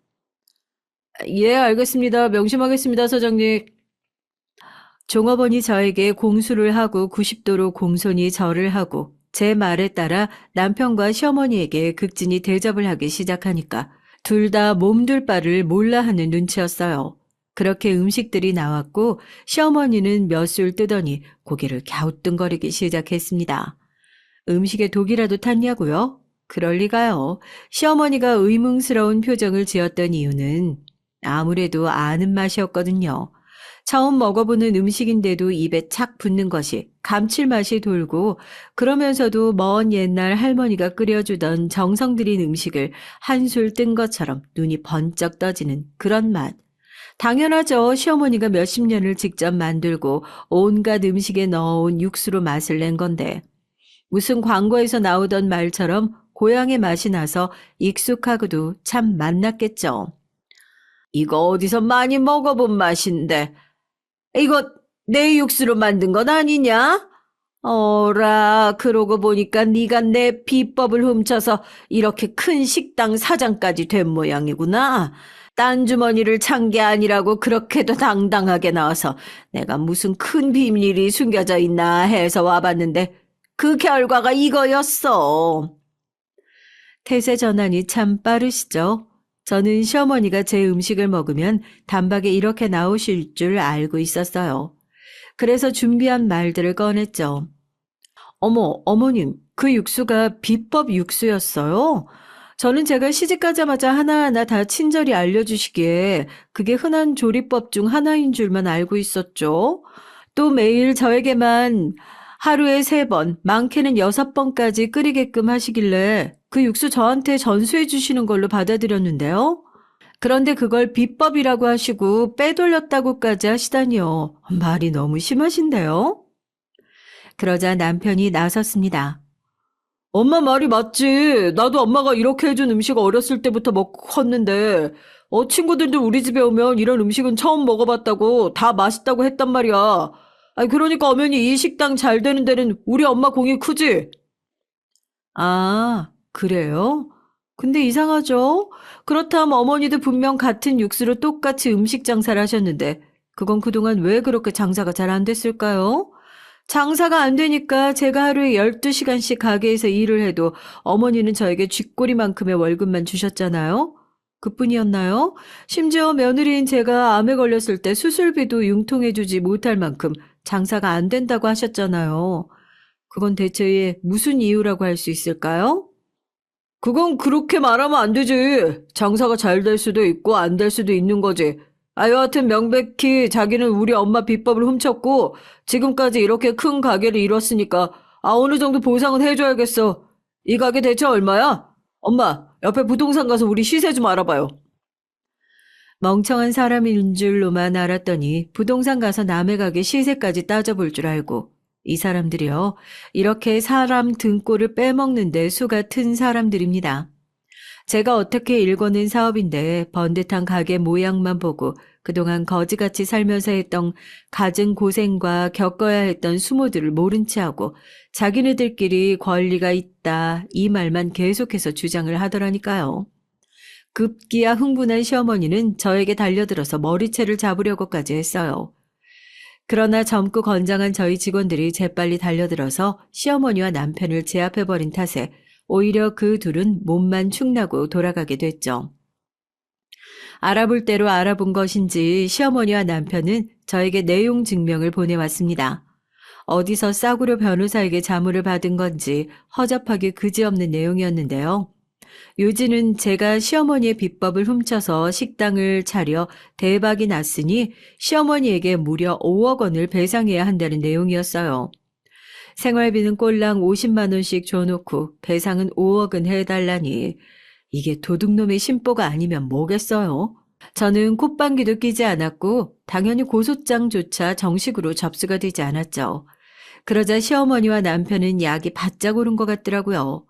예, 알겠습니다. 명심하겠습니다, 사장님. 종업원이 저에게 공수를 하고 90도로 공손히 절을 하고 제 말에 따라 남편과 시어머니에게 극진히 대접을 하기 시작하니까 둘 다 몸둘 바를 몰라 하는 눈치였어요. 그렇게 음식들이 나왔고 시어머니는 몇 술 뜨더니 고개를 갸우뚱거리기 시작했습니다. 음식에 독이라도 탔냐고요? 그럴 리가요. 시어머니가 의문스러운 표정을 지었던 이유는 아무래도 아는 맛이었거든요. 처음 먹어보는 음식인데도 입에 착 붙는 것이 감칠맛이 돌고 그러면서도 먼 옛날 할머니가 끓여주던 정성 들인 음식을 한술 뜬 것처럼 눈이 번쩍 떠지는 그런 맛. 당연하죠. 시어머니가 몇십 년을 직접 만들고 온갖 음식에 넣어온 육수로 맛을 낸 건데. 무슨 광고에서 나오던 말처럼 고향의 맛이 나서 익숙하고도 참 맛났겠죠. 이거 어디서 많이 먹어본 맛인데. 이거 내 육수로 만든 건 아니냐? 어라, 그러고 보니까 네가 내 비법을 훔쳐서 이렇게 큰 식당 사장까지 된 모양이구나. 딴 주머니를 찬 게 아니라고 그렇게도 당당하게 나와서 내가 무슨 큰 비밀이 숨겨져 있나 해서 와봤는데 그 결과가 이거였어. 태세 전환이 참 빠르시죠? 저는 시어머니가 제 음식을 먹으면 단박에 이렇게 나오실 줄 알고 있었어요. 그래서 준비한 말들을 꺼냈죠. 어머, 어머님, 그 육수가 비법 육수였어요? 저는 제가 시집가자마자 하나하나 다 친절히 알려주시기에 그게 흔한 조리법 중 하나인 줄만 알고 있었죠. 또 매일 저에게만 하루에 3번, 많게는 6번까지 끓이게끔 하시길래 그 육수 저한테 전수해 주시는 걸로 받아들였는데요. 그런데 그걸 비법이라고 하시고 빼돌렸다고까지 하시다니요. 말이 너무 심하신데요. 그러자 남편이 나섰습니다. 엄마 말이 맞지. 나도 엄마가 이렇게 해준 음식 어렸을 때부터 먹고 컸는데, 친구들도 우리 집에 오면 이런 음식은 처음 먹어봤다고 다 맛있다고 했단 말이야. 아니, 그러니까 엄연히 이 식당 잘 되는 데는 우리 엄마 공이 크지? 아, 그래요? 근데 이상하죠? 그렇다면 어머니도 분명 같은 육수로 똑같이 음식 장사를 하셨는데 그건 그동안 왜 그렇게 장사가 잘 안 됐을까요? 장사가 안 되니까 제가 하루에 12시간씩 가게에서 일을 해도 어머니는 저에게 쥐꼬리만큼의 월급만 주셨잖아요. 그뿐이었나요? 심지어 며느리인 제가 암에 걸렸을 때 수술비도 융통해주지 못할 만큼 장사가 안 된다고 하셨잖아요. 그건 대체 무슨 이유라고 할 수 있을까요? 그건 그렇게 말하면 안 되지. 장사가 잘 될 수도 있고 안 될 수도 있는 거지. 여하튼 명백히 자기는 우리 엄마 비법을 훔쳤고 지금까지 이렇게 큰 가게를 이뤘으니까 어느 정도 보상은 해줘야겠어. 이 가게 대체 얼마야? 엄마, 옆에 부동산 가서 우리 시세 좀 알아봐요. 멍청한 사람인 줄로만 알았더니 부동산 가서 남의 가게 시세까지 따져볼 줄 알고 이 사람들이요. 이렇게 사람 등골을 빼먹는데 수가 튼 사람들입니다. 제가 어떻게 일궈낸 사업인데 번듯한 가게 모양만 보고 그동안 거지같이 살면서 했던 갖은 고생과 겪어야 했던 수모들을 모른 채 하고 자기네들끼리 권리가 있다 이 말만 계속해서 주장을 하더라니까요. 급기야 흥분한 시어머니는 저에게 달려들어서 머리채를 잡으려고까지 했어요. 그러나 젊고 건장한 저희 직원들이 재빨리 달려들어서 시어머니와 남편을 제압해버린 탓에 오히려 그 둘은 몸만 축나고 돌아가게 됐죠. 알아볼 대로 알아본 것인지 시어머니와 남편은 저에게 내용 증명을 보내왔습니다. 어디서 싸구려 변호사에게 자문을 받은 건지 허접하게 그지없는 내용이었는데요. 요지는 제가 시어머니의 비법을 훔쳐서 식당을 차려 대박이 났으니 시어머니에게 무려 5억 원을 배상해야 한다는 내용이었어요. 생활비는 꼴랑 50만 원씩 줘놓고 배상은 5억은 해달라니 이게 도둑놈의 심보가 아니면 뭐겠어요? 저는 콧방귀도 끼지 않았고 당연히 고소장조차 정식으로 접수가 되지 않았죠. 그러자 시어머니와 남편은 약이 바짝 오른 것 같더라고요.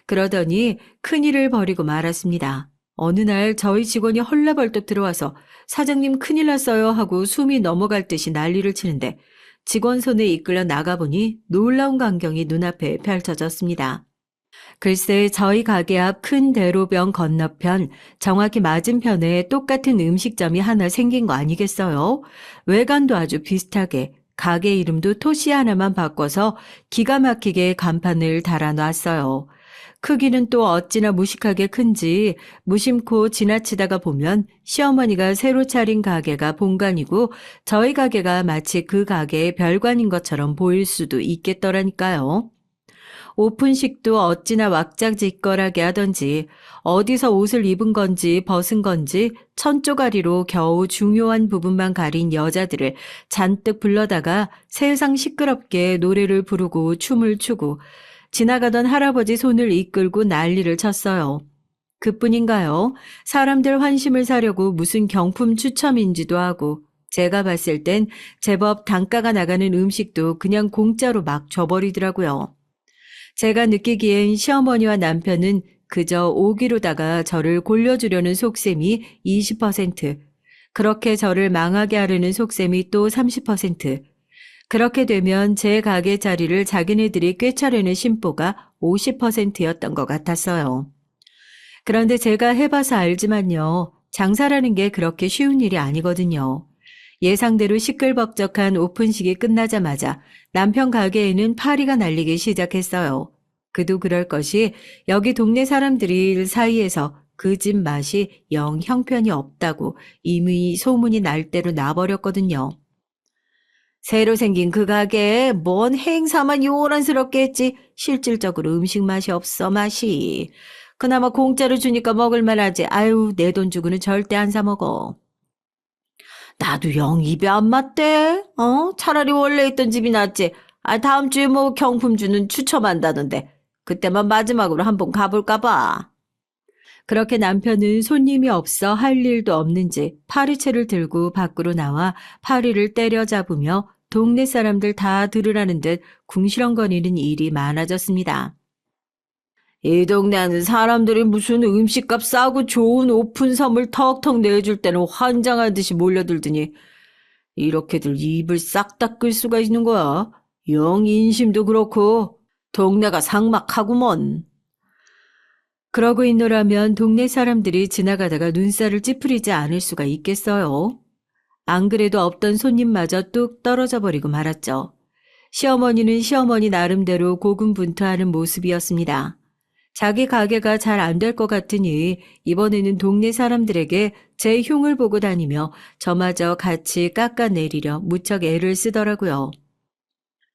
그러더니 큰일을 벌이고 말았습니다. 어느 날 저희 직원이 헐레벌떡 들어와서 사장님 큰일 났어요 하고 숨이 넘어갈 듯이 난리를 치는데 직원 손에 이끌려 나가보니 놀라운 광경이 눈앞에 펼쳐졌습니다. 글쎄 저희 가게 앞 큰 대로변 건너편 정확히 맞은편에 똑같은 음식점이 하나 생긴 거 아니겠어요? 외관도 아주 비슷하게 가게 이름도 토시 하나만 바꿔서 기가 막히게 간판을 달아놨어요. 크기는 또 어찌나 무식하게 큰지 무심코 지나치다가 보면 시어머니가 새로 차린 가게가 본관이고 저희 가게가 마치 그 가게의 별관인 것처럼 보일 수도 있겠더라니까요. 오픈식도 어찌나 왁자지껄하게 하던지 어디서 옷을 입은 건지 벗은 건지 천조가리로 겨우 중요한 부분만 가린 여자들을 잔뜩 불러다가 세상 시끄럽게 노래를 부르고 춤을 추고 지나가던 할아버지 손을 이끌고 난리를 쳤어요. 그뿐인가요? 사람들 환심을 사려고 무슨 경품 추첨인지도 하고 제가 봤을 땐 제법 단가가 나가는 음식도 그냥 공짜로 막 줘버리더라고요. 제가 느끼기엔 시어머니와 남편은 그저 오기로다가 저를 골려주려는 속셈이 20%, 그렇게 저를 망하게 하려는 속셈이 또 30%, 그렇게 되면 제 가게 자리를 자기네들이 꿰차려는 심보가 50%였던 것 같았어요. 그런데 제가 해봐서 알지만요. 장사라는 게 그렇게 쉬운 일이 아니거든요. 예상대로 시끌벅적한 오픈식이 끝나자마자 남편 가게에는 파리가 날리기 시작했어요. 그도 그럴 것이 여기 동네 사람들이 사이에서 그 집 맛이 영 형편이 없다고 이미 소문이 날 대로 나버렸거든요. 새로 생긴 그 가게에 뭔 행사만 요란스럽게 했지 실질적으로 음식 맛이 없어 맛이. 그나마 공짜로 주니까 먹을만 하지. 아유 내 돈 주고는 절대 안 사 먹어. 나도 영 입에 안 맞대. 차라리 원래 있던 집이 낫지. 다음 주에 뭐 경품 주는 추첨한다던데. 그때만 마지막으로 한번 가볼까 봐. 그렇게 남편은 손님이 없어 할 일도 없는지 파리채를 들고 밖으로 나와 파리를 때려잡으며 동네 사람들 다 들으라는 듯 궁시렁거리는 일이 많아졌습니다. 이 동네는 사람들이 무슨 음식값 싸고 좋은 오픈 선물 턱턱 내줄 때는 환장하듯이 몰려들더니 이렇게들 입을 싹 다 끌 수가 있는 거야. 영 인심도 그렇고 동네가 삭막하구먼. 그러고 있노라면 동네 사람들이 지나가다가 눈살을 찌푸리지 않을 수가 있겠어요. 안 그래도 없던 손님마저 뚝 떨어져 버리고 말았죠. 시어머니는 시어머니 나름대로 고군분투하는 모습이었습니다. 자기 가게가 잘 안 될 것 같으니 이번에는 동네 사람들에게 제 흉을 보고 다니며 저마저 같이 깎아내리려 무척 애를 쓰더라고요.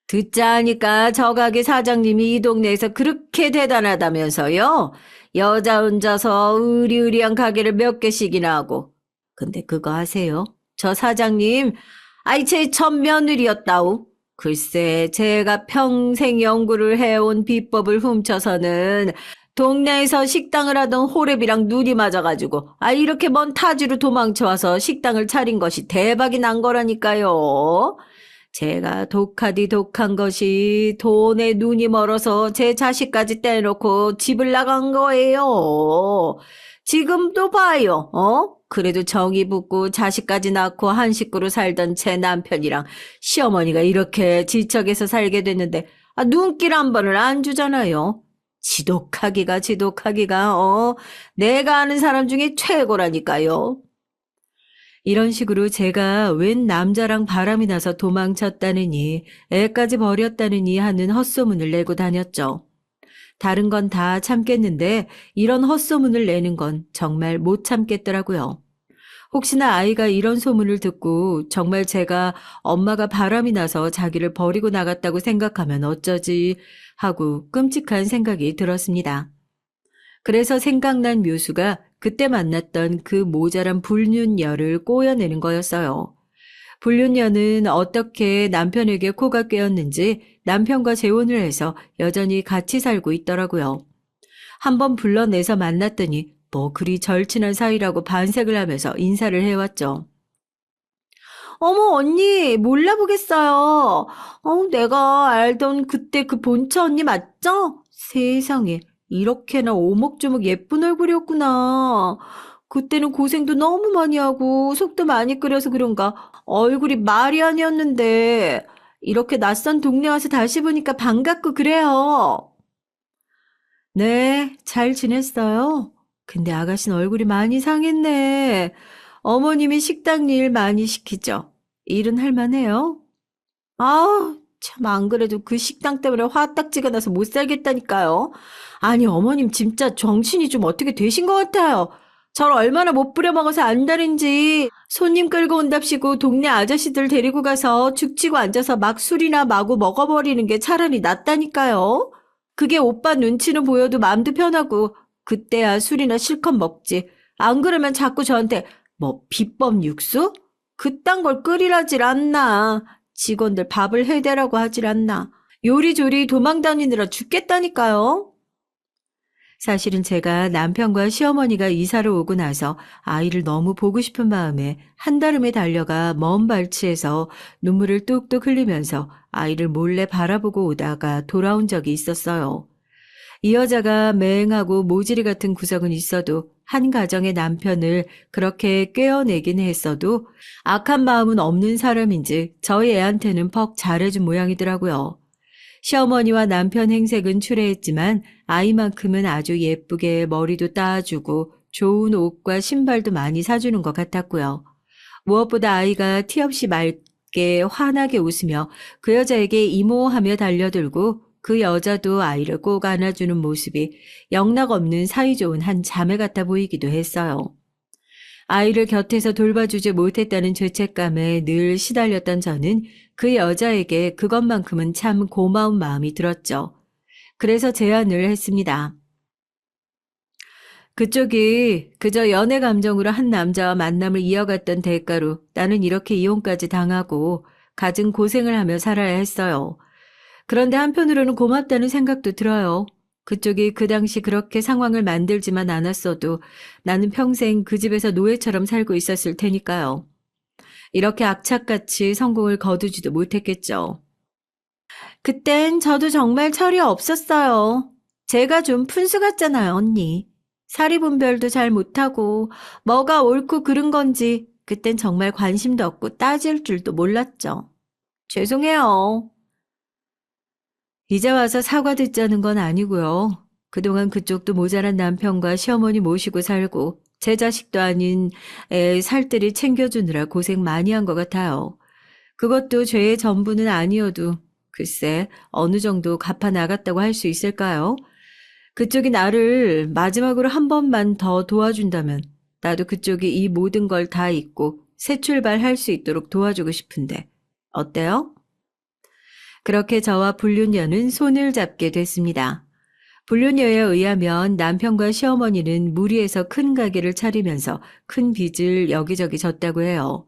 듣자 하니까 저 가게 사장님이 이 동네에서 그렇게 대단하다면서요? 여자 혼자서 으리으리한 가게를 몇 개씩이나 하고. 근데 그거 아세요? 저 사장님, 아이 제 첫 며느리였다우. 글쎄, 제가 평생 연구를 해온 비법을 훔쳐서는 동네에서 식당을 하던 호랩이랑 눈이 맞아가지고, 이렇게 먼 타지로 도망쳐와서 식당을 차린 것이 대박이 난 거라니까요. 제가 독하디 독한 것이 돈에 눈이 멀어서 제 자식까지 떼놓고 집을 나간 거예요. 지금도 봐요, 그래도 정이 붙고 자식까지 낳고 한 식구로 살던 제 남편이랑 시어머니가 이렇게 지척에서 살게 됐는데, 눈길 한 번을 안 주잖아요. 지독하기가, 내가 아는 사람 중에 최고라니까요. 이런 식으로 제가 웬 남자랑 바람이 나서 도망쳤다느니 애까지 버렸다느니 하는 헛소문을 내고 다녔죠. 다른 건 다 참겠는데 이런 헛소문을 내는 건 정말 못 참겠더라고요. 혹시나 아이가 이런 소문을 듣고 정말 제가 엄마가 바람이 나서 자기를 버리고 나갔다고 생각하면 어쩌지 하고 끔찍한 생각이 들었습니다. 그래서 생각난 묘수가 그때 만났던 그 모자란 불륜녀를 꼬여내는 거였어요. 불륜녀는 어떻게 남편에게 코가 꿰었는지 남편과 재혼을 해서 여전히 같이 살고 있더라고요. 한번 불러내서 만났더니 뭐 그리 절친한 사이라고 반색을 하면서 인사를 해왔죠. 어머, 언니, 몰라보겠어요. 내가 알던 그때 그 본처 언니 맞죠? 세상에, 이렇게나 오목조목 예쁜 얼굴이었구나. 그때는 고생도 너무 많이 하고 속도 많이 끓여서 그런가 얼굴이 말이 아니었는데 이렇게 낯선 동네 와서 다시 보니까 반갑고 그래요. 네, 잘 지냈어요? 근데 아가씨는 얼굴이 많이 상했네. 어머님이 식당 일 많이 시키죠? 일은 할만해요? 아우, 참, 안 그래도 그 식당 때문에 화딱지가 나서 못 살겠다니까요. 아니, 어머님 진짜 정신이 좀 어떻게 되신 것 같아요. 절 얼마나 못 부려먹어서 안달인지 손님 끌고 온답시고 동네 아저씨들 데리고 가서 죽치고 앉아서 막 술이나 마구 먹어버리는 게 차라리 낫다니까요. 그게 오빠 눈치는 보여도 마음도 편하고 그때야 술이나 실컷 먹지. 안 그러면 자꾸 저한테 뭐 비법 육수? 그딴 걸 끓이라질 않나. 직원들 밥을 해대라고 하질 않나. 요리조리 도망 다니느라 죽겠다니까요. 사실은 제가 남편과 시어머니가 이사를 오고 나서 아이를 너무 보고 싶은 마음에 한달음에 달려가 먼 발치에서 눈물을 뚝뚝 흘리면서 아이를 몰래 바라보고 오다가 돌아온 적이 있었어요. 이 여자가 맹하고 모질이 같은 구석은 있어도 한 가정의 남편을 그렇게 꿰어내긴 했어도 악한 마음은 없는 사람인지 저희 애한테는 퍽 잘해준 모양이더라고요. 시어머니와 남편 행색은 추레했지만 아이만큼은 아주 예쁘게 머리도 따주고 좋은 옷과 신발도 많이 사주는 것 같았고요. 무엇보다 아이가 티 없이 맑게 환하게 웃으며 그 여자에게 이모하며 달려들고 그 여자도 아이를 꼭 안아주는 모습이 영락없는 사이좋은 한 자매 같아 보이기도 했어요. 아이를 곁에서 돌봐주지 못했다는 죄책감에 늘 시달렸던 저는 그 여자에게 그것만큼은 참 고마운 마음이 들었죠. 그래서 제안을 했습니다. 그쪽이 그저 연애 감정으로 한 남자와 만남을 이어갔던 대가로 나는 이렇게 이혼까지 당하고 갖은 고생을 하며 살아야 했어요. 그런데 한편으로는 고맙다는 생각도 들어요. 그쪽이 그 당시 그렇게 상황을 만들지만 않았어도 나는 평생 그 집에서 노예처럼 살고 있었을 테니까요. 이렇게 악착같이 성공을 거두지도 못했겠죠. 그땐 저도 정말 철이 없었어요. 제가 좀 푼수 같잖아요, 언니. 사리분별도 잘 못하고 뭐가 옳고 그른 건지 그땐 정말 관심도 없고 따질 줄도 몰랐죠. 죄송해요. 이제 와서 사과 듣자는 건 아니고요. 그동안 그쪽도 모자란 남편과 시어머니 모시고 살고 제 자식도 아닌 애 살뜰히 챙겨주느라 고생 많이 한 것 같아요. 그것도 죄의 전부는 아니어도 글쎄 어느 정도 갚아 나갔다고 할 수 있을까요? 그쪽이 나를 마지막으로 한 번만 더 도와준다면 나도 그쪽이 이 모든 걸 다 잊고 새 출발할 수 있도록 도와주고 싶은데 어때요? 그렇게 저와 불륜녀는 손을 잡게 됐습니다. 불륜녀에 의하면 남편과 시어머니는 무리해서 큰 가게를 차리면서 큰 빚을 여기저기 졌다고 해요.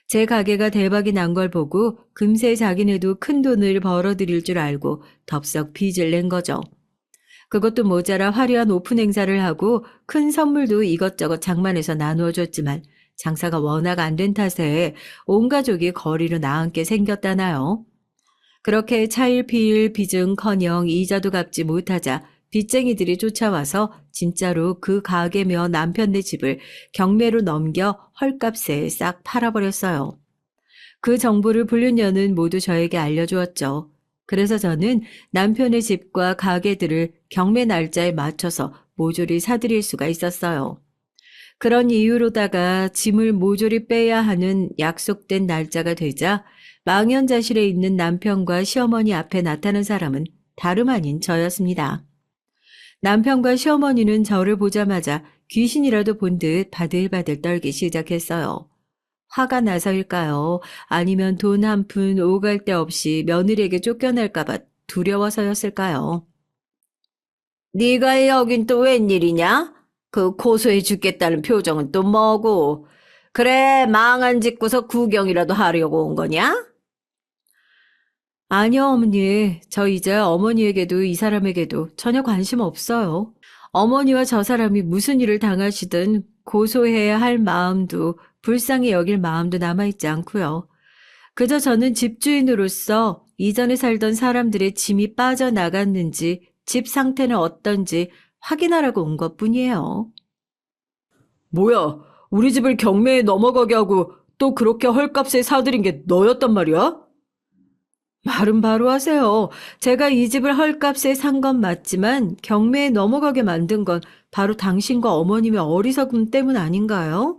제 가게가 대박이 난 걸 보고 금세 자기네도 큰 돈을 벌어들일 줄 알고 덥석 빚을 낸 거죠. 그것도 모자라 화려한 오픈 행사를 하고 큰 선물도 이것저것 장만해서 나누어 줬지만 장사가 워낙 안 된 탓에 온 가족이 거리로 나앉게 생겼다나요. 그렇게 차일피일 빚은커녕 이자도 갚지 못하자 빚쟁이들이 쫓아와서 진짜로 그 가게며 남편네 집을 경매로 넘겨 헐값에 싹 팔아버렸어요. 그 정보를 불륜녀는 모두 저에게 알려주었죠. 그래서 저는 남편의 집과 가게들을 경매 날짜에 맞춰서 모조리 사들일 수가 있었어요. 그런 이유로다가 짐을 모조리 빼야 하는 약속된 날짜가 되자 망연자실에 있는 남편과 시어머니 앞에 나타난 사람은 다름 아닌 저였습니다. 남편과 시어머니는 저를 보자마자 귀신이라도 본 듯 바들바들 떨기 시작했어요. 화가 나서일까요? 아니면 돈 한 푼 오갈 데 없이 며느리에게 쫓겨날까봐 두려워서였을까요? 네가 여긴 또 웬일이냐? 그 고소해 죽겠다는 표정은 또 뭐고? 그래, 망한 짓고서 구경이라도 하려고 온 거냐? 아니요, 어머니. 저 이제 어머니에게도 이 사람에게도 전혀 관심 없어요. 어머니와 저 사람이 무슨 일을 당하시든 고소해야 할 마음도 불쌍히 여길 마음도 남아있지 않고요. 그저 저는 집주인으로서 이전에 살던 사람들의 짐이 빠져나갔는지 집 상태는 어떤지 확인하라고 온 것뿐이에요. 뭐야, 우리 집을 경매에 넘어가게 하고 또 그렇게 헐값에 사들인 게 너였단 말이야? 말은 바로 하세요. 제가 이 집을 헐값에 산 건 맞지만 경매에 넘어가게 만든 건 바로 당신과 어머님의 어리석음 때문 아닌가요?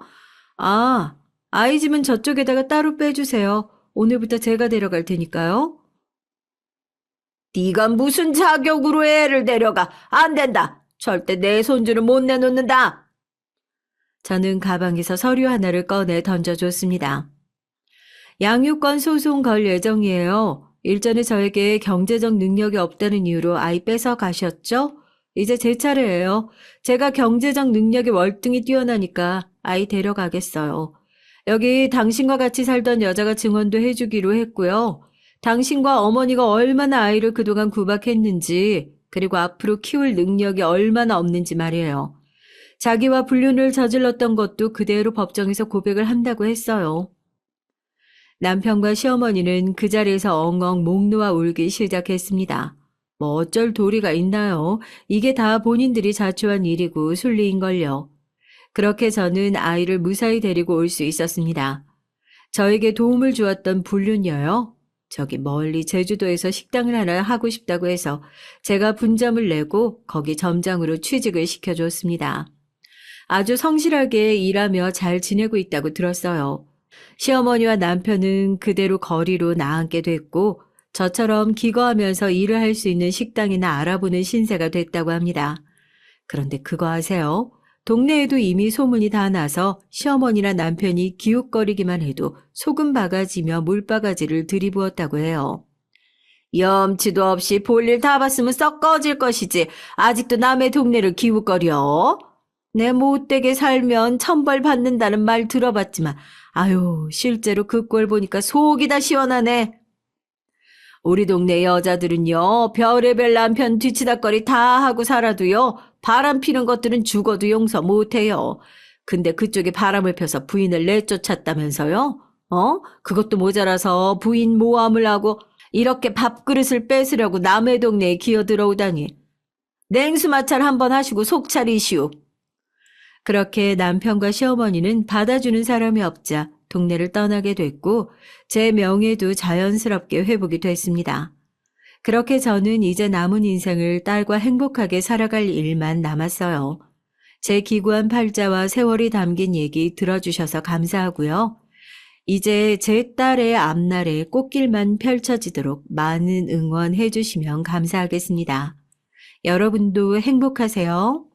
아, 아이 집은 저쪽에다가 따로 빼주세요. 오늘부터 제가 데려갈 테니까요. 네가 무슨 자격으로 애를 데려가? 안 된다. 절대 내 손주를 못 내놓는다. 저는 가방에서 서류 하나를 꺼내 던져줬습니다. 양육권 소송 걸 예정이에요. 일전에 저에게 경제적 능력이 없다는 이유로 아이 뺏어 가셨죠? 이제 제 차례예요. 제가 경제적 능력이 월등히 뛰어나니까 아이 데려가겠어요. 여기 당신과 같이 살던 여자가 증언도 해주기로 했고요. 당신과 어머니가 얼마나 아이를 그동안 구박했는지, 그리고 앞으로 키울 능력이 얼마나 없는지 말이에요. 자기와 불륜을 저질렀던 것도 그대로 법정에서 고백을 한다고 했어요. 남편과 시어머니는 그 자리에서 엉엉 목 놓아 울기 시작했습니다. 뭐 어쩔 도리가 있나요? 이게 다 본인들이 자초한 일이고 순리인걸요. 그렇게 저는 아이를 무사히 데리고 올 수 있었습니다. 저에게 도움을 주었던 불륜녀요. 저기 멀리 제주도에서 식당을 하나 하고 싶다고 해서 제가 분점을 내고 거기 점장으로 취직을 시켜줬습니다. 아주 성실하게 일하며 잘 지내고 있다고 들었어요. 시어머니와 남편은 그대로 거리로 나앉게 됐고 저처럼 기거하면서 일을 할 수 있는 식당이나 알아보는 신세가 됐다고 합니다. 그런데 그거 아세요? 동네에도 이미 소문이 다 나서 시어머니나 남편이 기웃거리기만 해도 소금 바가지며 물바가지를 들이부었다고 해요. 염치도 없이 볼일 다 봤으면 썩 꺼질 것이지 아직도 남의 동네를 기웃거려? 내 못되게 살면 천벌 받는다는 말 들어봤지만 아유 실제로 그 꼴 보니까 속이 다 시원하네. 우리 동네 여자들은요 별의별 남편 뒤치다거리 다 하고 살아도요 바람 피는 것들은 죽어도 용서 못해요. 근데 그쪽에 바람을 펴서 부인을 내쫓았다면서요? 그것도 모자라서 부인 모함을 하고 이렇게 밥그릇을 뺏으려고 남의 동네에 기어들어오다니. 냉수마찰 한번 하시고 속 차리시오. 그렇게 남편과 시어머니는 받아주는 사람이 없자 동네를 떠나게 됐고 제 명예도 자연스럽게 회복이 됐습니다. 그렇게 저는 이제 남은 인생을 딸과 행복하게 살아갈 일만 남았어요. 제 기구한 팔자와 세월이 담긴 얘기 들어주셔서 감사하고요. 이제 제 딸의 앞날에 꽃길만 펼쳐지도록 많은 응원해 주시면 감사하겠습니다. 여러분도 행복하세요.